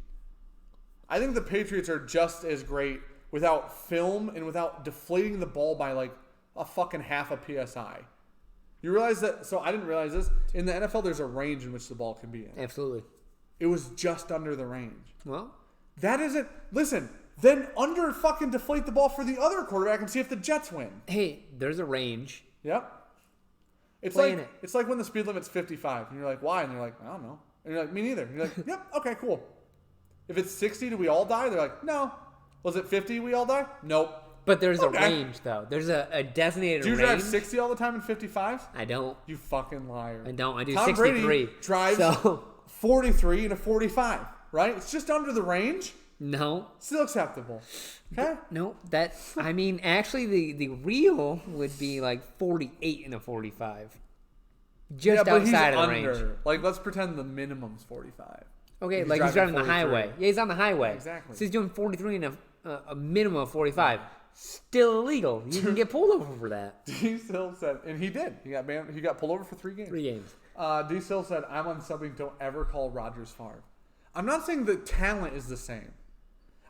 I think the Patriots are just as great without film and without deflating the ball by like a fucking half a PSI. You realize that? So I didn't realize this. In the NFL, there's a range in which the ball can be in. Absolutely. It was just under the range. Well, That isn't. Listen, then under fucking deflate the ball for the other quarterback and see if the Jets win. hey, there's a range. Yep. It's Playing like it. it's like when the speed limit's 55, and you're like, why? And they're like, I don't know. And you're like, me neither. And you're like, yep, okay, cool. If it's 60, do we all die? They're like, no. Was it 50? We all die? Nope. But there's Okay. a range, though. There's a designated Do you range. drive 60 all the time in 55s? I don't. You fucking liar. I don't. I do Tom 63. Brady drives So, 43 and a 45, right? It's just under the range. no. Still acceptable. Okay? No, that, I mean, actually, the real would be like 48 and a 45. Just but he's outside of the under. range. Like, let's pretend the minimum's 45. Okay, He's like he's driving the 43. highway. Yeah, he's on the highway. Exactly. So he's doing 43 and a minimum of 45. Still illegal. You can get pulled over for that. D. Silv said, and he did. He got banned. He got pulled over for 3 games. 3 games. D. Silv said, I'm unsubbing. Don't ever call Rodgers Favre. I'm not saying the talent is the same.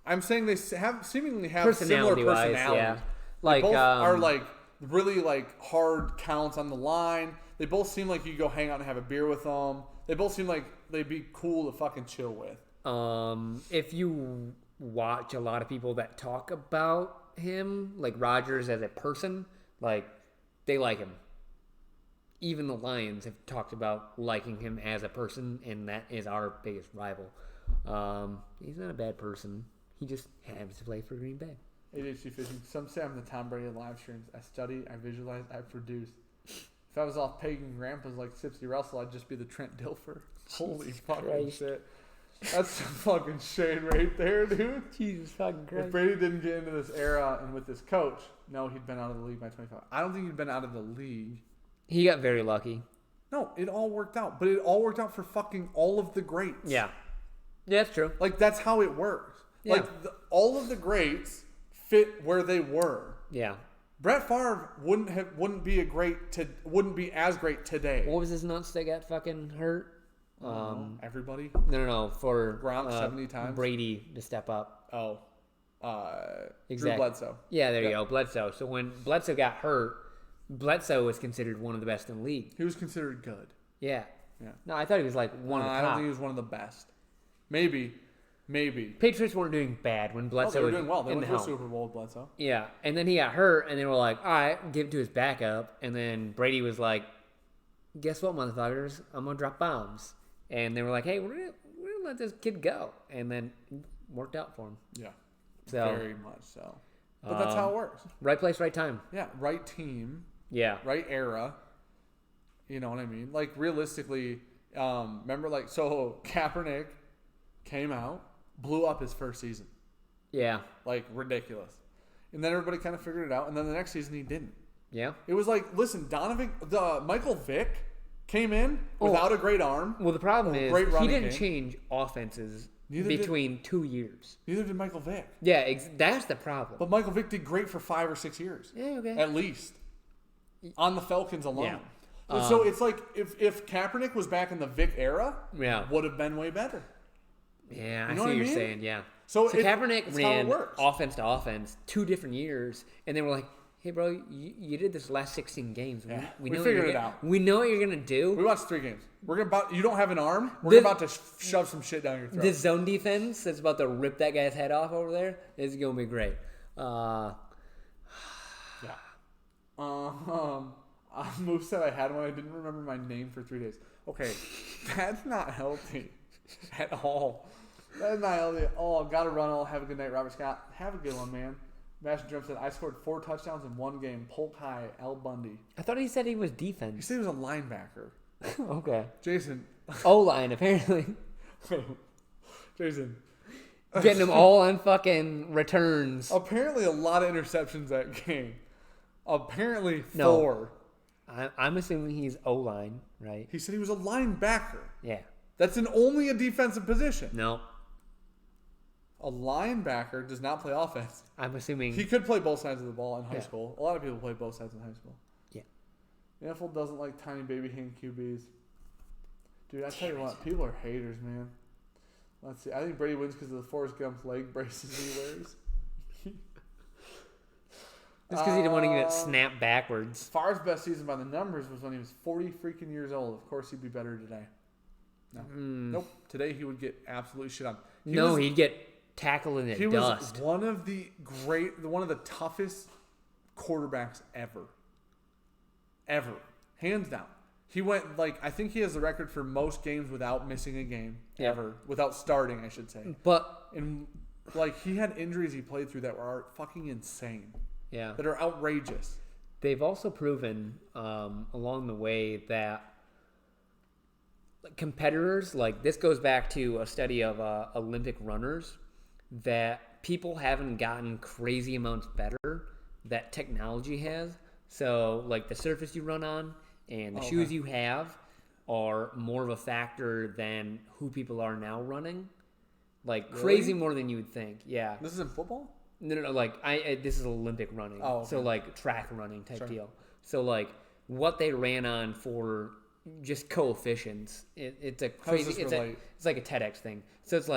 I'm saying they seemingly have similar Personality-wise, personalities. yeah. Like Like, both are like really like hard counts on the line. They both seem like you go hang out and have a beer with them. They both seem like they'd be cool to fucking chill with. If you watch a lot of people that talk about him, like Rodgers as a person, like they like him. Even the Lions have talked about liking him as a person, and that is our biggest rival. He's not a bad person. He just happens to play for Green Bay. ADHD fishing. Some say I'm the Tom Brady of live streams. I study, I visualize, I produce. If I was off pagan grandpas like Sipsy Russell, I'd just be the Trent Dilfer. Holy fucking shit. That's some fucking shade right there, dude. Jesus fucking Christ. If Brady didn't get into this era and with this coach, no, he'd been out of the league by 25. I don't think he'd been out of the league. He got very lucky. No, it all worked out. But it all worked out for fucking all of the greats. Yeah. Yeah, that's true. Like, that's how it works. Yeah. Like, all of the greats fit where they were. Yeah. Brett Favre wouldn't be as great today. What was his nuts that got fucking hurt? Everybody? No. For Gronk 70 times? Brady to step up. Oh. Exactly. Drew Bledsoe. Yeah, there you go. Bledsoe. So when Bledsoe got hurt, Bledsoe was considered one of the best in the league. He was considered good. Yeah. Yeah. No, I thought he was like one of the top. I don't think he was one of the best. Maybe. Patriots weren't doing bad when Bledsoe they were was doing well. They in went the to a helm. Super Bowl with Bledsoe. Yeah, and then he got hurt, and they were like, all right, give it to his backup. And then Brady was like, guess what, motherfuckers? I'm going to drop bombs. And they were like, hey, we're gonna let this kid go. And then it worked out for him. Yeah, so, very much so. But that's how it works. Right place, right time. Yeah, right team. Yeah. Right era. You know what I mean? Like, realistically, remember, like, so Kaepernick came out, blew up his first season. Yeah. Like, ridiculous. And then everybody kind of figured it out. And then the next season he didn't. Yeah. It was like, listen, Michael Vick came in without a great arm. Well, the problem is he didn't change offenses between 2 years. Neither did Michael Vick. Yeah, that's the problem. But Michael Vick did great for 5 or 6 years. Yeah, okay. At least. On the Falcons alone. Yeah. So it's like, if Kaepernick was back in the Vick era, would have been way better. Yeah, you I know see what you're mean? saying, yeah. So Kaepernick ran offense to offense 2 different years, and they were like, hey, bro, you did this last 16 games. Yeah. We figured it out. We know what you're going to do. We watched 3 games. You don't have an arm? We're about to shove some shit down your throat. This zone defense that's about to rip that guy's head off over there is going to be great. Yeah. A moveset I had when I didn't remember my name for 3 days. Okay, that's not healthy at all. That's not healthy at all. Got to run all. Have a good night, Robert Scott. Have a good one, man. Master Drum said, I scored 4 touchdowns in 1 game. Polk High, Al Bundy. I thought he said he was defense. He said he was a linebacker. Okay. Jason. O-line, apparently. Jason. Getting them all on fucking returns. Apparently a lot of interceptions that game. Apparently 4. No. I'm assuming he's O-line, right? He said he was a linebacker. Yeah. That's only a defensive position. No. A linebacker does not play offense. I'm assuming he could play both sides of the ball in high school. A lot of people play both sides in high school. Yeah. The NFL doesn't like tiny baby hand QBs. Dude, I tell you what, people are haters, man. Let's see. I think Brady wins because of the Forrest Gump leg braces he wears. Just because he didn't want to get snapped backwards. Favre's best season by the numbers was when he was 40 freaking years old. Of course, he'd be better today. No. Nope. Today he would get absolutely shit on. He'd get tackled in the dust. He was one of the toughest quarterbacks ever. Ever. Hands down. He went, I think he has the record for most games without missing a game. Ever. Without starting, I should say. And, he had injuries he played through that were fucking insane. Yeah. That are outrageous. They've also proven along the way that competitors, this goes back to a study of Olympic runners, that people haven't gotten crazy amounts better that technology has. So, the surface you run on and the shoes you have are more of a factor than who people are now running. Crazy more than you would think. Yeah. This is in football? No. This is Olympic running. Oh, okay. So track running type deal. So what they ran on for just coefficients. It's a crazy. It's like a TEDx thing. So it's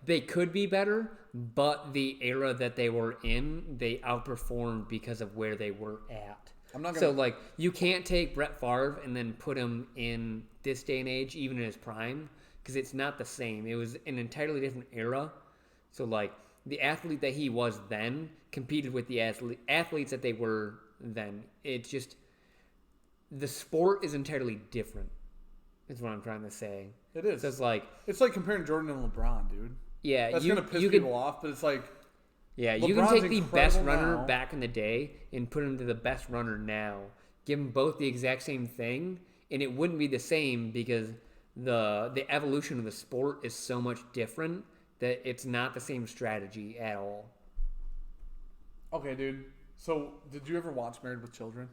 they could be better, but the era that they were in, they outperformed because of where they were at. I'm not gonna. So, like, you can't take Brett Favre and then put him in this day and age, even in his prime, because it's not the same. It was an entirely different era. So, like, the athlete that he was then competed with the athletes that they were then. It's just, the sport is entirely different, is what I'm trying to say. It is. So it's like comparing Jordan and LeBron, dude. Yeah, that's gonna piss people off, but it's like, yeah, LeBron's you can take the best runner now. back in the day and put him to the best runner now. Give them both the exact same thing, and it wouldn't be the same because the evolution of the sport is so much different that it's not the same strategy at all. Okay, dude. So, did you ever watch Married with Children?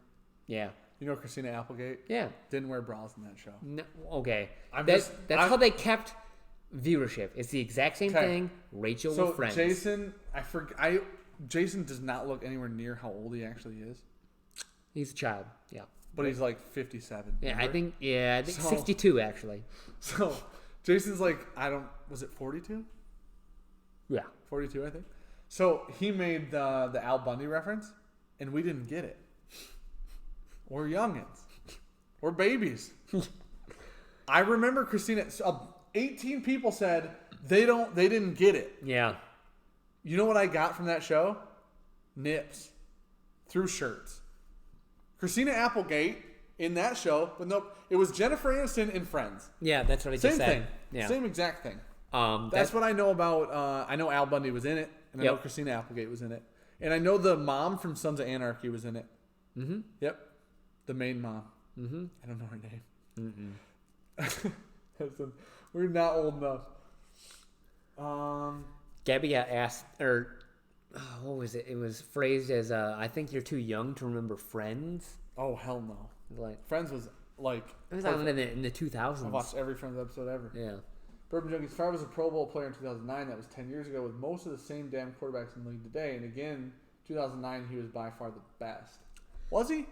Yeah. You know Christina Applegate? Yeah. Didn't wear bras in that show. No, okay. That's how they kept viewership. It's the exact same thing. Rachel with Friends. Jason, Jason does not look anywhere near how old he actually is. He's a child. Yeah. But he's like 57. Yeah, remember? I think 62 actually. So, Jason's like, was it 42? Yeah. 42, I think. So, he made the Al Bundy reference, and we didn't get it. We're youngins. We're babies. I remember Christina, 18 people said they didn't get it. Yeah. You know what I got from that show? Nips. Through shirts. Christina Applegate in that show, but nope, it was Jennifer Aniston in Friends. Yeah, that's what I just said. Same thing. Yeah. Same exact thing. That's what I know about. I know Al Bundy was in it, and I know Christina Applegate was in it, and I know the mom from Sons of Anarchy was in it. Mm-hmm. Yep, the main mom. Mm-hmm. I don't know her name. Mm-mm. We're not old enough. Gabby got asked, or what was it? It was phrased as, "I think you're too young to remember Friends." Oh hell no! Like Friends was like it was on in the 2000s. I watched every Friends episode ever. Yeah. Bourbon Junkies. Favre was a Pro Bowl player in 2009. That was 10 years ago, with most of the same damn quarterbacks in the league today. And again, 2009, he was by far the best. Was he?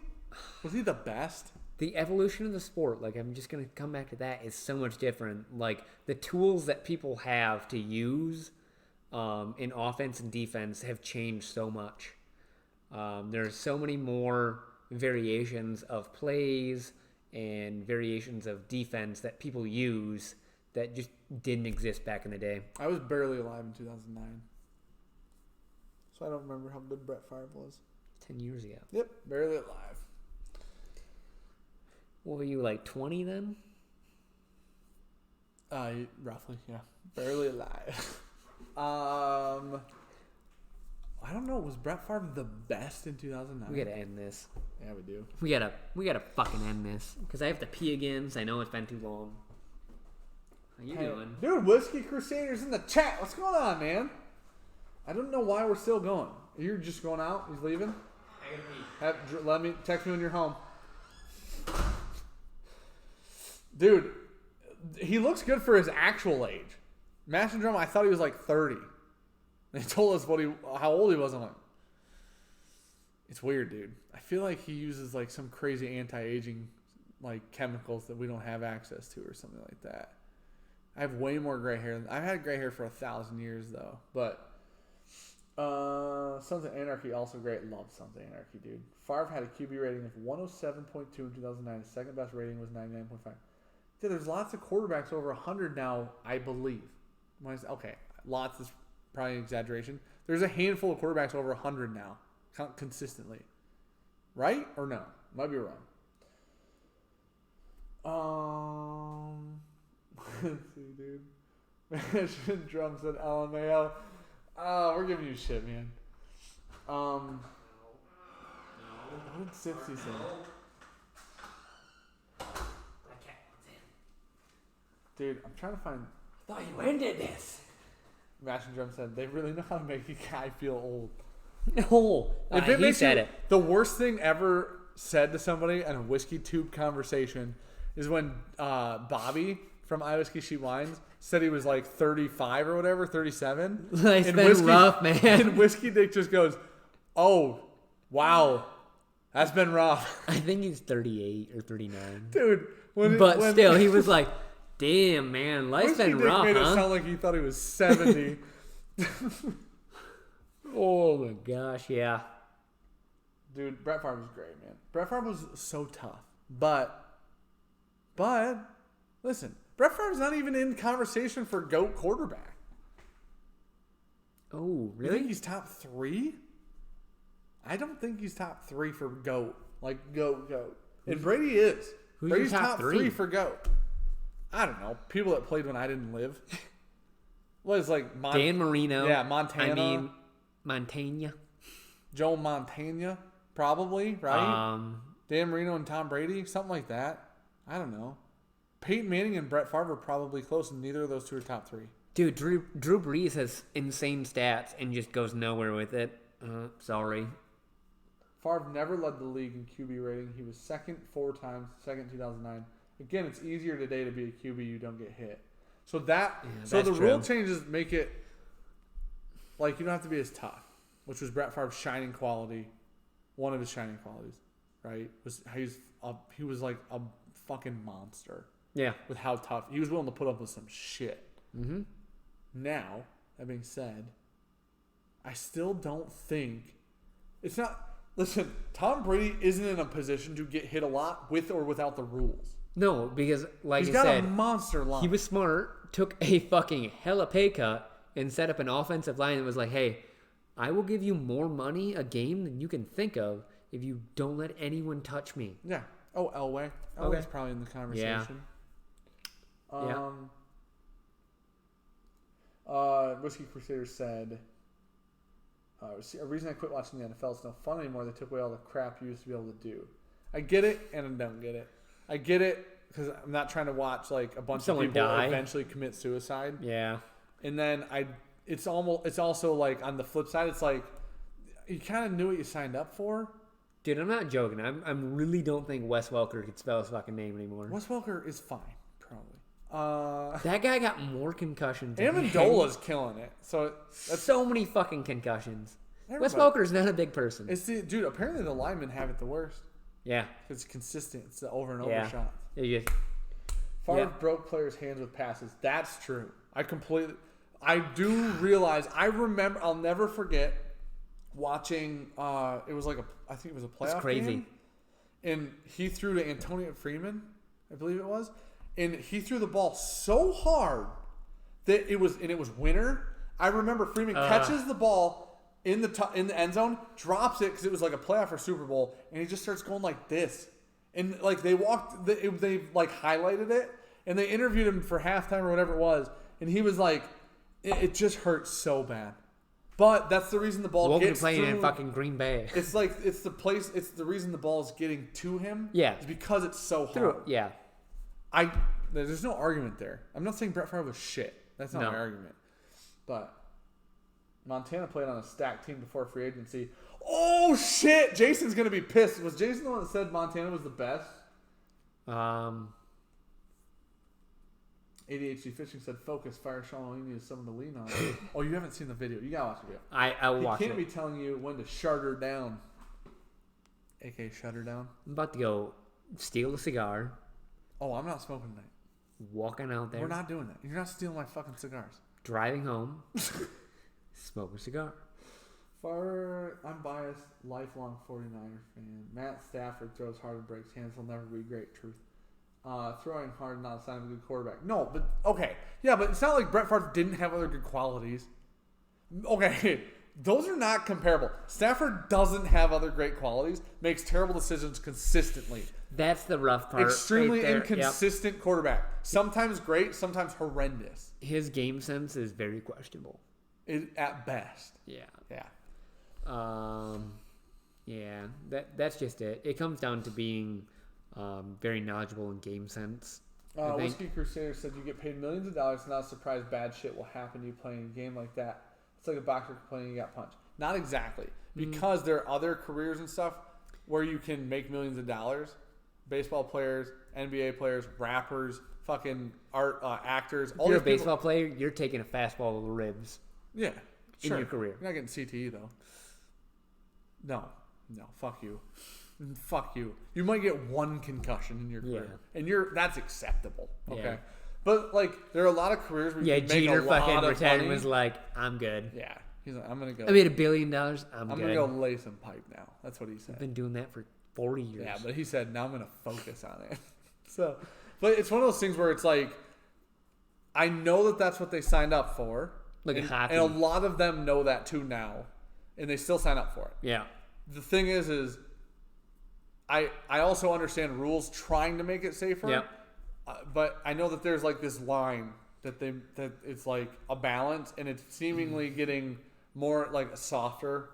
Was he the best? The evolution of the sport, like I'm just going to come back to that, is so much different. Like the tools that people have to use in offense and defense have changed so much. There's so many more variations of plays and variations of defense that people use that just didn't exist back in the day. I was barely alive in 2009. So I don't remember how good Brett Favre was. 10 years ago. Yep, barely alive. What were you, like 20 then? Roughly, yeah. Barely alive. I don't know. Was Brett Favre the best in 2009? We gotta end this. Yeah, we do. We gotta fucking end this because I have to pee again. So I know it's been too long. How you doing? Dude, Whiskey Crusaders in the chat. What's going on, man? I don't know why we're still going. You're just going out? He's leaving? I gotta pee. Text me when you're home. Dude, he looks good for his actual age. Master Drum, I thought he was like 30. They told us how old he was. I'm like, it's weird, dude. I feel like he uses like some crazy anti-aging like chemicals that we don't have access to or something like that. I have way more gray hair. I've had gray hair for 1,000 years though. But Sons of Anarchy also great. Love Sons of Anarchy, dude. Favre had a QB rating of 107.2 in 2009. His second best rating was 99.5. Dude, there's lots of quarterbacks over 100 now, I believe. Okay, lots is probably an exaggeration. There's a handful of quarterbacks over 100 now, consistently. Right or no? Might be wrong. Let's see, dude. Mansion Drum said LMAO. Oh, we're giving you shit, man. What did Sipsy say? Dude, I'm trying to find. I thought you ended this. Mansion Drum said they really know how to make a guy feel old. Oh, If it he makes said you, it. the worst thing ever said to somebody in a whiskey tube conversation is when Bobby from I Whiskey Sheep Wines said he was like 35 or whatever, 37. It's and been rough, man. And Whiskey Dick just goes, "Oh, wow, that's been rough." I think he's 38 or 39. Dude. But still, he was like, damn, man, life's Whiskey been Dick rough, made huh? it sound like he thought he was 70. Oh, my gosh, yeah. Dude, Brett Favre was great, man. Brett Favre was so tough. But, listen, Brett Favre's not even in conversation for GOAT quarterback. Oh, really? You think he's top 3? I don't think he's top 3 for GOAT. Like, GOAT. And Brady is. Brady's top 3 for GOAT. I don't know. People that played when I didn't live. What is like Dan Marino. Yeah, Montana. I mean, Montana. Joe Montana, probably, right? Dan Marino and Tom Brady, something like that. I don't know. Peyton Manning and Brett Favre are probably close, and neither of those two are top 3. Dude, Drew Brees has insane stats and just goes nowhere with it. Sorry. Favre never led the league in QB rating. He was second 4 times, second 2009. Again, it's easier today to be a QB. You don't get hit. So the rule changes make it like you don't have to be as tough, which was Brett Favre's shining quality, one of his shining qualities, right? He was like a fucking monster. Yeah. With how tough he was willing to put up with some shit. Mm-hmm. Now, that being said, I still don't think it's not. Listen, Tom Brady isn't in a position to get hit a lot with or without the rules. No, because like he's I said, got a monster line. He was smart, took a fucking hella pay cut, and set up an offensive line that was like, hey, I will give you more money a game than you can think of if you don't let anyone touch me. Yeah. Oh, Elway. Elway's probably in the conversation. Yeah. Whiskey Crusader said, a reason I quit watching the NFL is no fun anymore. They took away all the crap you used to be able to do. I get it, and I don't get it. I get it because I'm not trying to watch like a bunch of people eventually commit suicide. Yeah. And then it's also like on the flip side, it's like you kind of knew what you signed up for. Dude, I'm not joking. I really don't think Wes Welker could spell his fucking name anymore. Wes Welker is fine, probably. That guy got more concussions. Amendola's killing it. So that's so many fucking concussions. Everybody. Wes Welker's not a big person. Dude, apparently the linemen have it the worst. Yeah. It's consistent. It's the over and over shot. Yeah. Favre broke players' hands with passes. That's true. I do realize. I remember. I'll never forget watching. It was like I think it was a playoff game. And he threw to Antonio Freeman, I believe it was, and he threw the ball so hard that it was winter. I remember Freeman catches the ball in the end zone, drops it because it was like a playoff or Super Bowl, and he just starts going like this. And like they like highlighted it, and they interviewed him for halftime or whatever it was, and he was like, it just hurts so bad. But that's the reason the ball gets playing through. In fucking Green Bay. It's like it's the reason the ball is getting to him. Yeah, it's because it's so hard. Yeah, there's no argument there. I'm not saying Brett Favre was shit. That's not my argument. But Montana played on a stacked team before free agency. Oh shit! Jason's gonna be pissed. Was Jason the one that said Montana was the best? ADHD Fishing said, "Focus, fire Sean. You need someone to lean on." Oh, you haven't seen the video. You gotta watch the video. I will watch it. He can't be telling you when to shut her down. AK shut her down. I'm about to go steal a cigar. Oh, I'm not smoking tonight. Walking out there. We're not doing that. You're not stealing my fucking cigars. Driving home. Smoke a cigar. I'm biased, lifelong 49er fan. Matt Stafford throws hard and breaks hands. He'll never be great. Truth. Throwing hard, not a sign of a good quarterback. No, but okay. Yeah, but it's not like Brett Favre didn't have other good qualities. Okay, those are not comparable. Stafford doesn't have other great qualities, makes terrible decisions consistently. That's the rough part. Extremely inconsistent quarterback. Sometimes great, sometimes horrendous. His game sense is very questionable. At best. Yeah. Yeah. Yeah, that's just it. It comes down to being very knowledgeable in game sense. Whiskey Crusader said you get paid millions of dollars, not surprised bad shit will happen to you playing a game like that. It's like a boxer complaining he got punched. Not exactly. Because there are other careers and stuff where you can make millions of dollars. Baseball players, NBA players, rappers, fucking art actors. If you're a baseball player, you're taking a fastball to the ribs. Yeah. Sure. In your career. You're not getting CTE, though. No. Fuck you. Fuck you. You might get one concussion in your career. And that's acceptable. Okay. Yeah. But like there are a lot of careers where you can make a lot of money. was like, I'm good. Yeah. He's like, I'm gonna go. I made $1 billion. I'm gonna good. go lay some pipe now. That's what he said. I've been doing that for 40 years. Yeah, but he said now I'm gonna focus on it. So, but it's one of those things where it's like, I know that that's what they signed up for. Look at hockey. And a lot of them know that too now, and they still sign up for it. Yeah. The thing is I also understand rules trying to make it safer. Yeah. But I know that there's like this line that it's like a balance, and it's seemingly getting more like softer.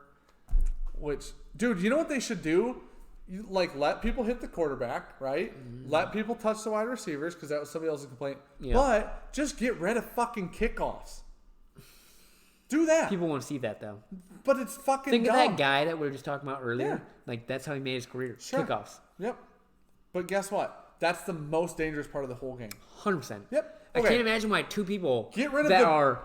Which, dude, you know what they should do? You, like, let people hit the quarterback, right? Let people touch the wide receivers, because that was somebody else's complaint. Yeah. But just get rid of fucking kickoffs. Do that. People want to see that, though. But it's fucking Think dumb. of that guy that we were just talking about earlier. Yeah. Like, that's how he made his career. Sure. Kickoffs. Yep. But guess what? That's the most dangerous part of the whole game. 100%. Yep. Okay. I can't imagine why two people get rid of that are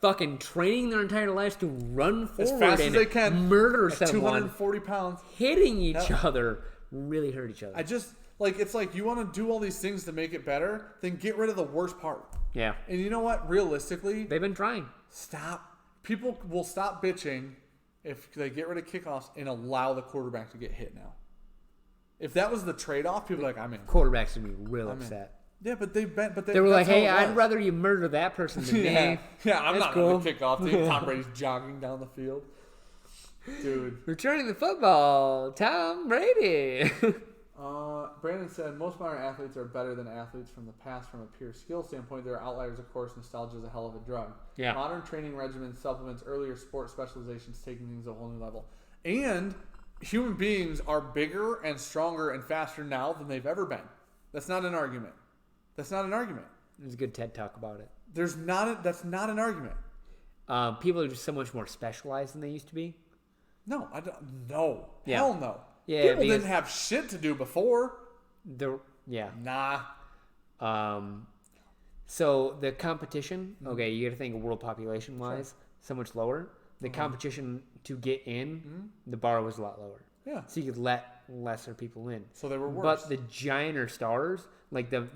fucking training their entire lives to run forward as fast and as they can, murder at someone, 240 pounds, hitting each other, really hurt each other. I just, like, it's like you want to do all these things to make it better, then get rid of the worst part. Yeah. And you know what? Realistically, they've been trying. Stop. People will stop bitching if they get rid of kickoffs and allow the quarterback to get hit now. If that was the trade-off, people are like, I'm in. Quarterbacks would be real upset. Yeah, but they were like, hey, I'd rather you murder that person than me. Yeah, I'm That's not cool. on the kickoff team. Tom Brady's jogging down the field. Dude. Returning the football, Tom Brady. Brandon said, most modern athletes are better than athletes from the past from a pure skill standpoint. There are outliers, of course. Nostalgia is a hell of a drug. Yeah. Modern training regimens, supplements, earlier sport specializations, taking things to a whole new level. And human beings are bigger and stronger and faster now than they've ever been. That's not an argument. That's not an argument. There's a good TED Talk about it. That's not an argument. People are just so much more specialized than they used to be. No, I don't. No. Yeah. Hell no. Yeah, people didn't have shit to do before. Yeah. Nah. So the competition, okay, you got to think world population wise, Sure. so much lower. The competition to get in, the bar was a lot lower. Yeah. So you could let lesser people in. So they were worse. But the gianter stars, like the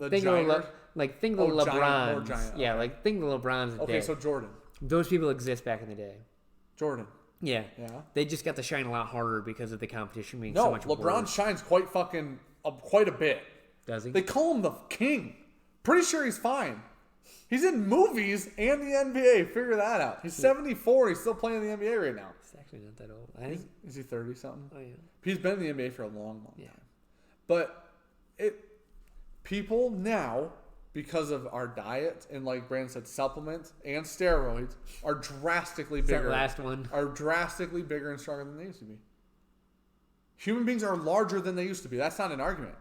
think gianters? of think of the LeBrons. More giant. Yeah, like think of the LeBrons. Okay, so Jordan. Those people exist back in the day. Jordan. Yeah. Yeah. They just got to shine a lot harder because of the competition being No, so much LeBron worse. shines quite a bit. Does he? They call him the king. Pretty sure he's fine. He's in movies and the NBA. Figure that out. He's 74. He's still playing in the NBA right now. He's actually not that old. I think. Is he 30 something? Oh yeah. He's been in the NBA for a long Yeah. time. But people now, because of our diet and, like Brandon said, supplements and steroids, are drastically bigger. That last one. Are drastically bigger and stronger than they used to be. Human beings are larger than they used to be. That's not an argument.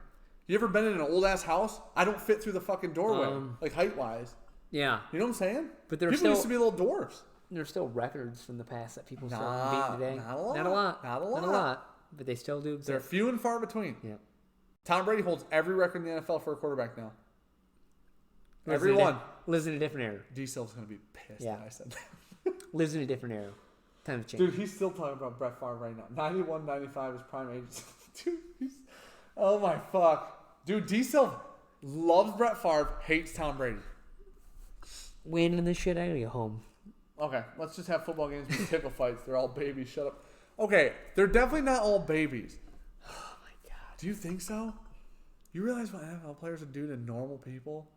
You ever been in an old ass house? I don't fit through the fucking doorway, like height wise. Yeah. You know what I'm saying? But there people used to be little dwarfs. There's still records from the past that people still beat today. Not a lot. Not a lot. But they still do exist. They're few and far between. Yeah. Tom Brady holds every record in the NFL for a quarterback now. Everyone. Lives in a different era. D-Sil's going to be pissed Yeah. that I said that. Lives in a different era. Time to change. Dude, he's still talking about Brett Favre right now. 91, 95 is prime age. Dude, oh my fuck. Dude, D-Sil loves Brett Favre, hates Tom Brady. Winning the shit out of your home. Okay, let's just have football games with tickle fights. They're all babies. Shut up. Okay, they're definitely not all babies. Oh my god. Do you think so? You realize what NFL players would do to normal people?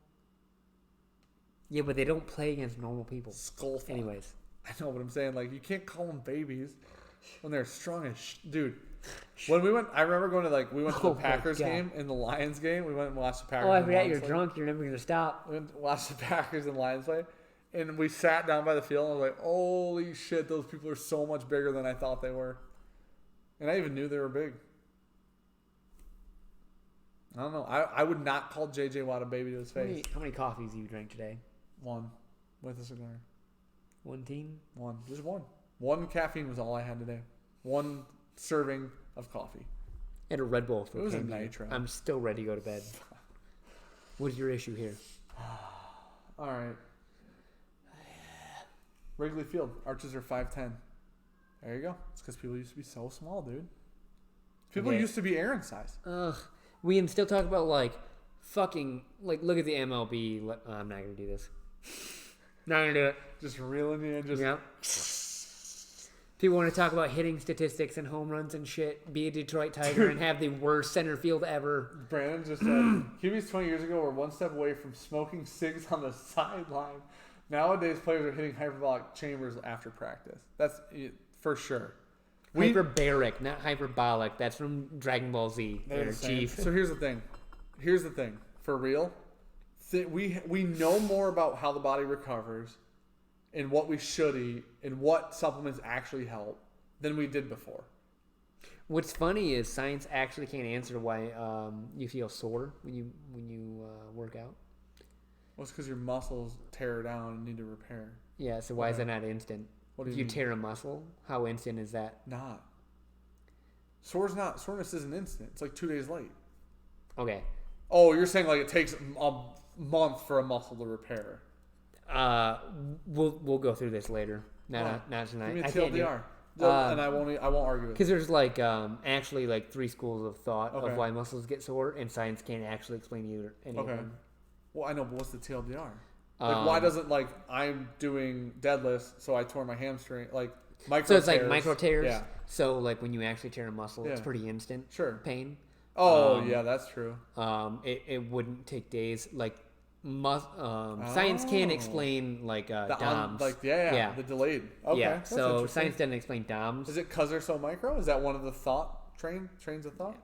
Yeah, but they don't play against normal people. Skull fuck. Anyways. I know, but I'm saying, like, you can't call them babies when they're strong as dude. When we went, I remember going to, like, we went to the Packers game and the Lions game. We went and watched the Packers. Oh, I forgot you're drunk. You're never going to stop. We went to watch the Packers and Lions play. And we sat down by the field and I was like, holy shit, those people are so much bigger than I thought they were. And I even knew they were big. I don't know. I would not call J.J. Watt a baby to his face. How many coffees you drank today? One. With a cigar. One team? One. Just one. One caffeine was all I had today. One serving of coffee. I had a Red Bull. It was a nitro. I'm still ready to go to bed. What's your issue here? All right. Wrigley Field. Arches are 5'10". There you go. It's because people used to be so small, dude. People used to be Aaron size. Ugh. We can still talk about, like, fucking, like, look at the MLB. I'm not going to do this. Not gonna do it. Just reeling you in. Just Yep. People want to talk about hitting statistics and home runs and shit. Be a Detroit Tiger and have the worst center field ever. Brandon just said, QBs 20 years ago were one step away from smoking cigs on the sideline. Nowadays, players are hitting hyperbolic chambers after practice. That's for sure. Hyperbaric, not hyperbolic. That's from Dragon Ball Z. They're the same. Chief. So here's the thing. For real, we know more about how the body recovers and what we should eat and what supplements actually help than we did before. What's funny is science actually can't answer why you feel sore when you work out. Well, it's because your muscles tear down and need to repair. Yeah, so why is that not instant? What do if you you mean? tear a muscle, how instant is that? Not. Soreness isn't instant. It's like 2 days late. Okay. Oh, you're saying like it takes a month for a muscle to repair. We'll go through this later. Not tonight. Give me a I can't do it. TLDR. And I won't argue with it. Because there's like actually like 3 schools of thought Okay. of why muscles get sore, and science can't actually explain either any of them. Well, I know, but what's the TLDR? Like, why doesn't I'm doing deadlifts, so I tore my hamstring? Like micro. So it's tears. like micro tears. Yeah. So like when you actually tear a muscle, it's Yeah. pretty instant. Sure. Pain. Oh yeah, that's true. It wouldn't take days. Like science can't explain like DOMs. The delayed. Okay. Yeah. That's So interesting. science doesn't explain DOMs. Is it because they're so micro? Is that one of the trains of thought?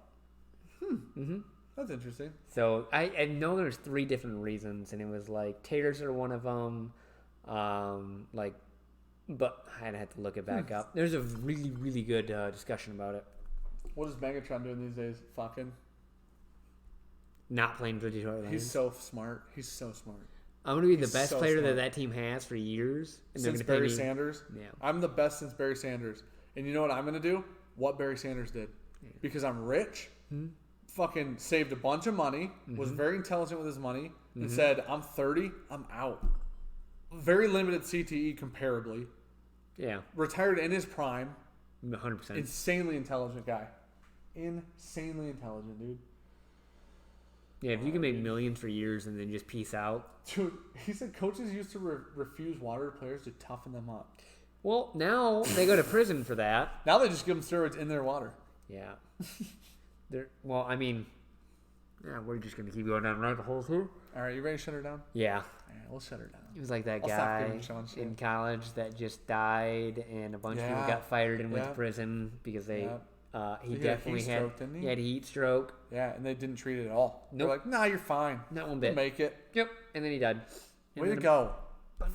Mm-hmm. That's interesting. So I know there's 3 different reasons, and it was like tears are one of them. But I'd have to look it back up. There's a really, really good discussion about it. What is Megatron doing these days? Fucking. Not playing for Detroit Lions. He's so smart. I'm gonna be the he's best so player smart. that team has for years. And they're Since gonna pay Barry me. Sanders? Yeah. I'm the best since Barry Sanders. And you know what I'm going to do? What Barry Sanders did. Yeah. Because I'm rich, fucking saved a bunch of money, was very intelligent with his money, and said, I'm 30, I'm out. Very limited CTE comparably. Yeah. Retired in his prime. 100%. Insanely intelligent guy. Insanely intelligent, dude. Yeah, if you can make millions for years and then just peace out. Dude, he said coaches used to refuse water to players to toughen them up. Well, now they go to prison for that. Now they just give them steroids in their water. Yeah. We're just going to keep going down rabbit holes here. All right, you ready to shut her down? Yeah. All right, we'll shut her down. It was like that I'll stop guy giving Sean shit. in college that just died, and a bunch of people Yeah. got fired and went Yeah. to prison because they. Yeah. He He had a definitely heat had. stroke, didn't he? He had a heat stroke. Yeah, and they didn't treat it at all. Nope. They're like, nah, you're fine. Not one You'll bit. make it. Yep. And then he died. And Way to then go.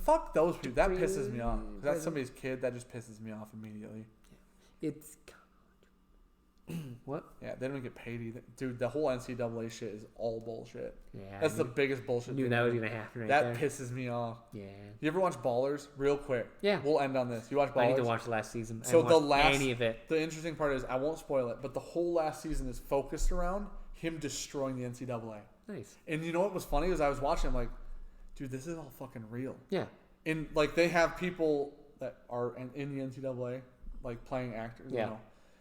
Fuck those people. That pisses me off. 'Cause that's prison. somebody's kid. That just pisses me off immediately. It's. What? Yeah, they don't get paid either. Dude, the whole NCAA shit is all bullshit. Yeah. That's the biggest bullshit Knew thing that was ever. going to happen right That there. pisses me off. Yeah. You ever watch Ballers? Real quick. Yeah. We'll end on this. You watch Ballers? I need to watch the last season. I So haven't the watched last, any of it. the interesting part is, I won't spoil it, but the whole last season is focused around him destroying the NCAA. Nice. And you know what was funny is I was watching, I'm like, dude, this is all fucking real. Yeah. And like they have people that are in the NCAA, like playing actors, Yeah. you know,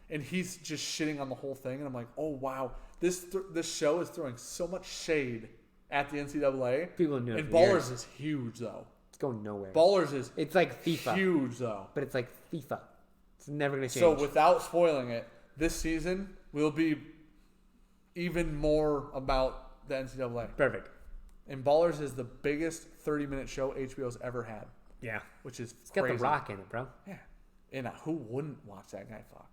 and he's just shitting on the whole thing, and I'm like, oh wow, this show is throwing so much shade at the NCAA. People knew it And for Ballers years. is huge though. It's going nowhere. Ballers is It's like FIFA. huge though. But it's like FIFA. It's never going to change. So without spoiling it, this season will be even more about the NCAA. Perfect. And Ballers is the biggest 30-minute show HBO's ever had, Yeah. which is It's got crazy. The Rock in it, bro. Yeah. And who wouldn't watch that guy fuck?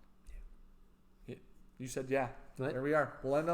You said yeah. What? There we are. We'll end on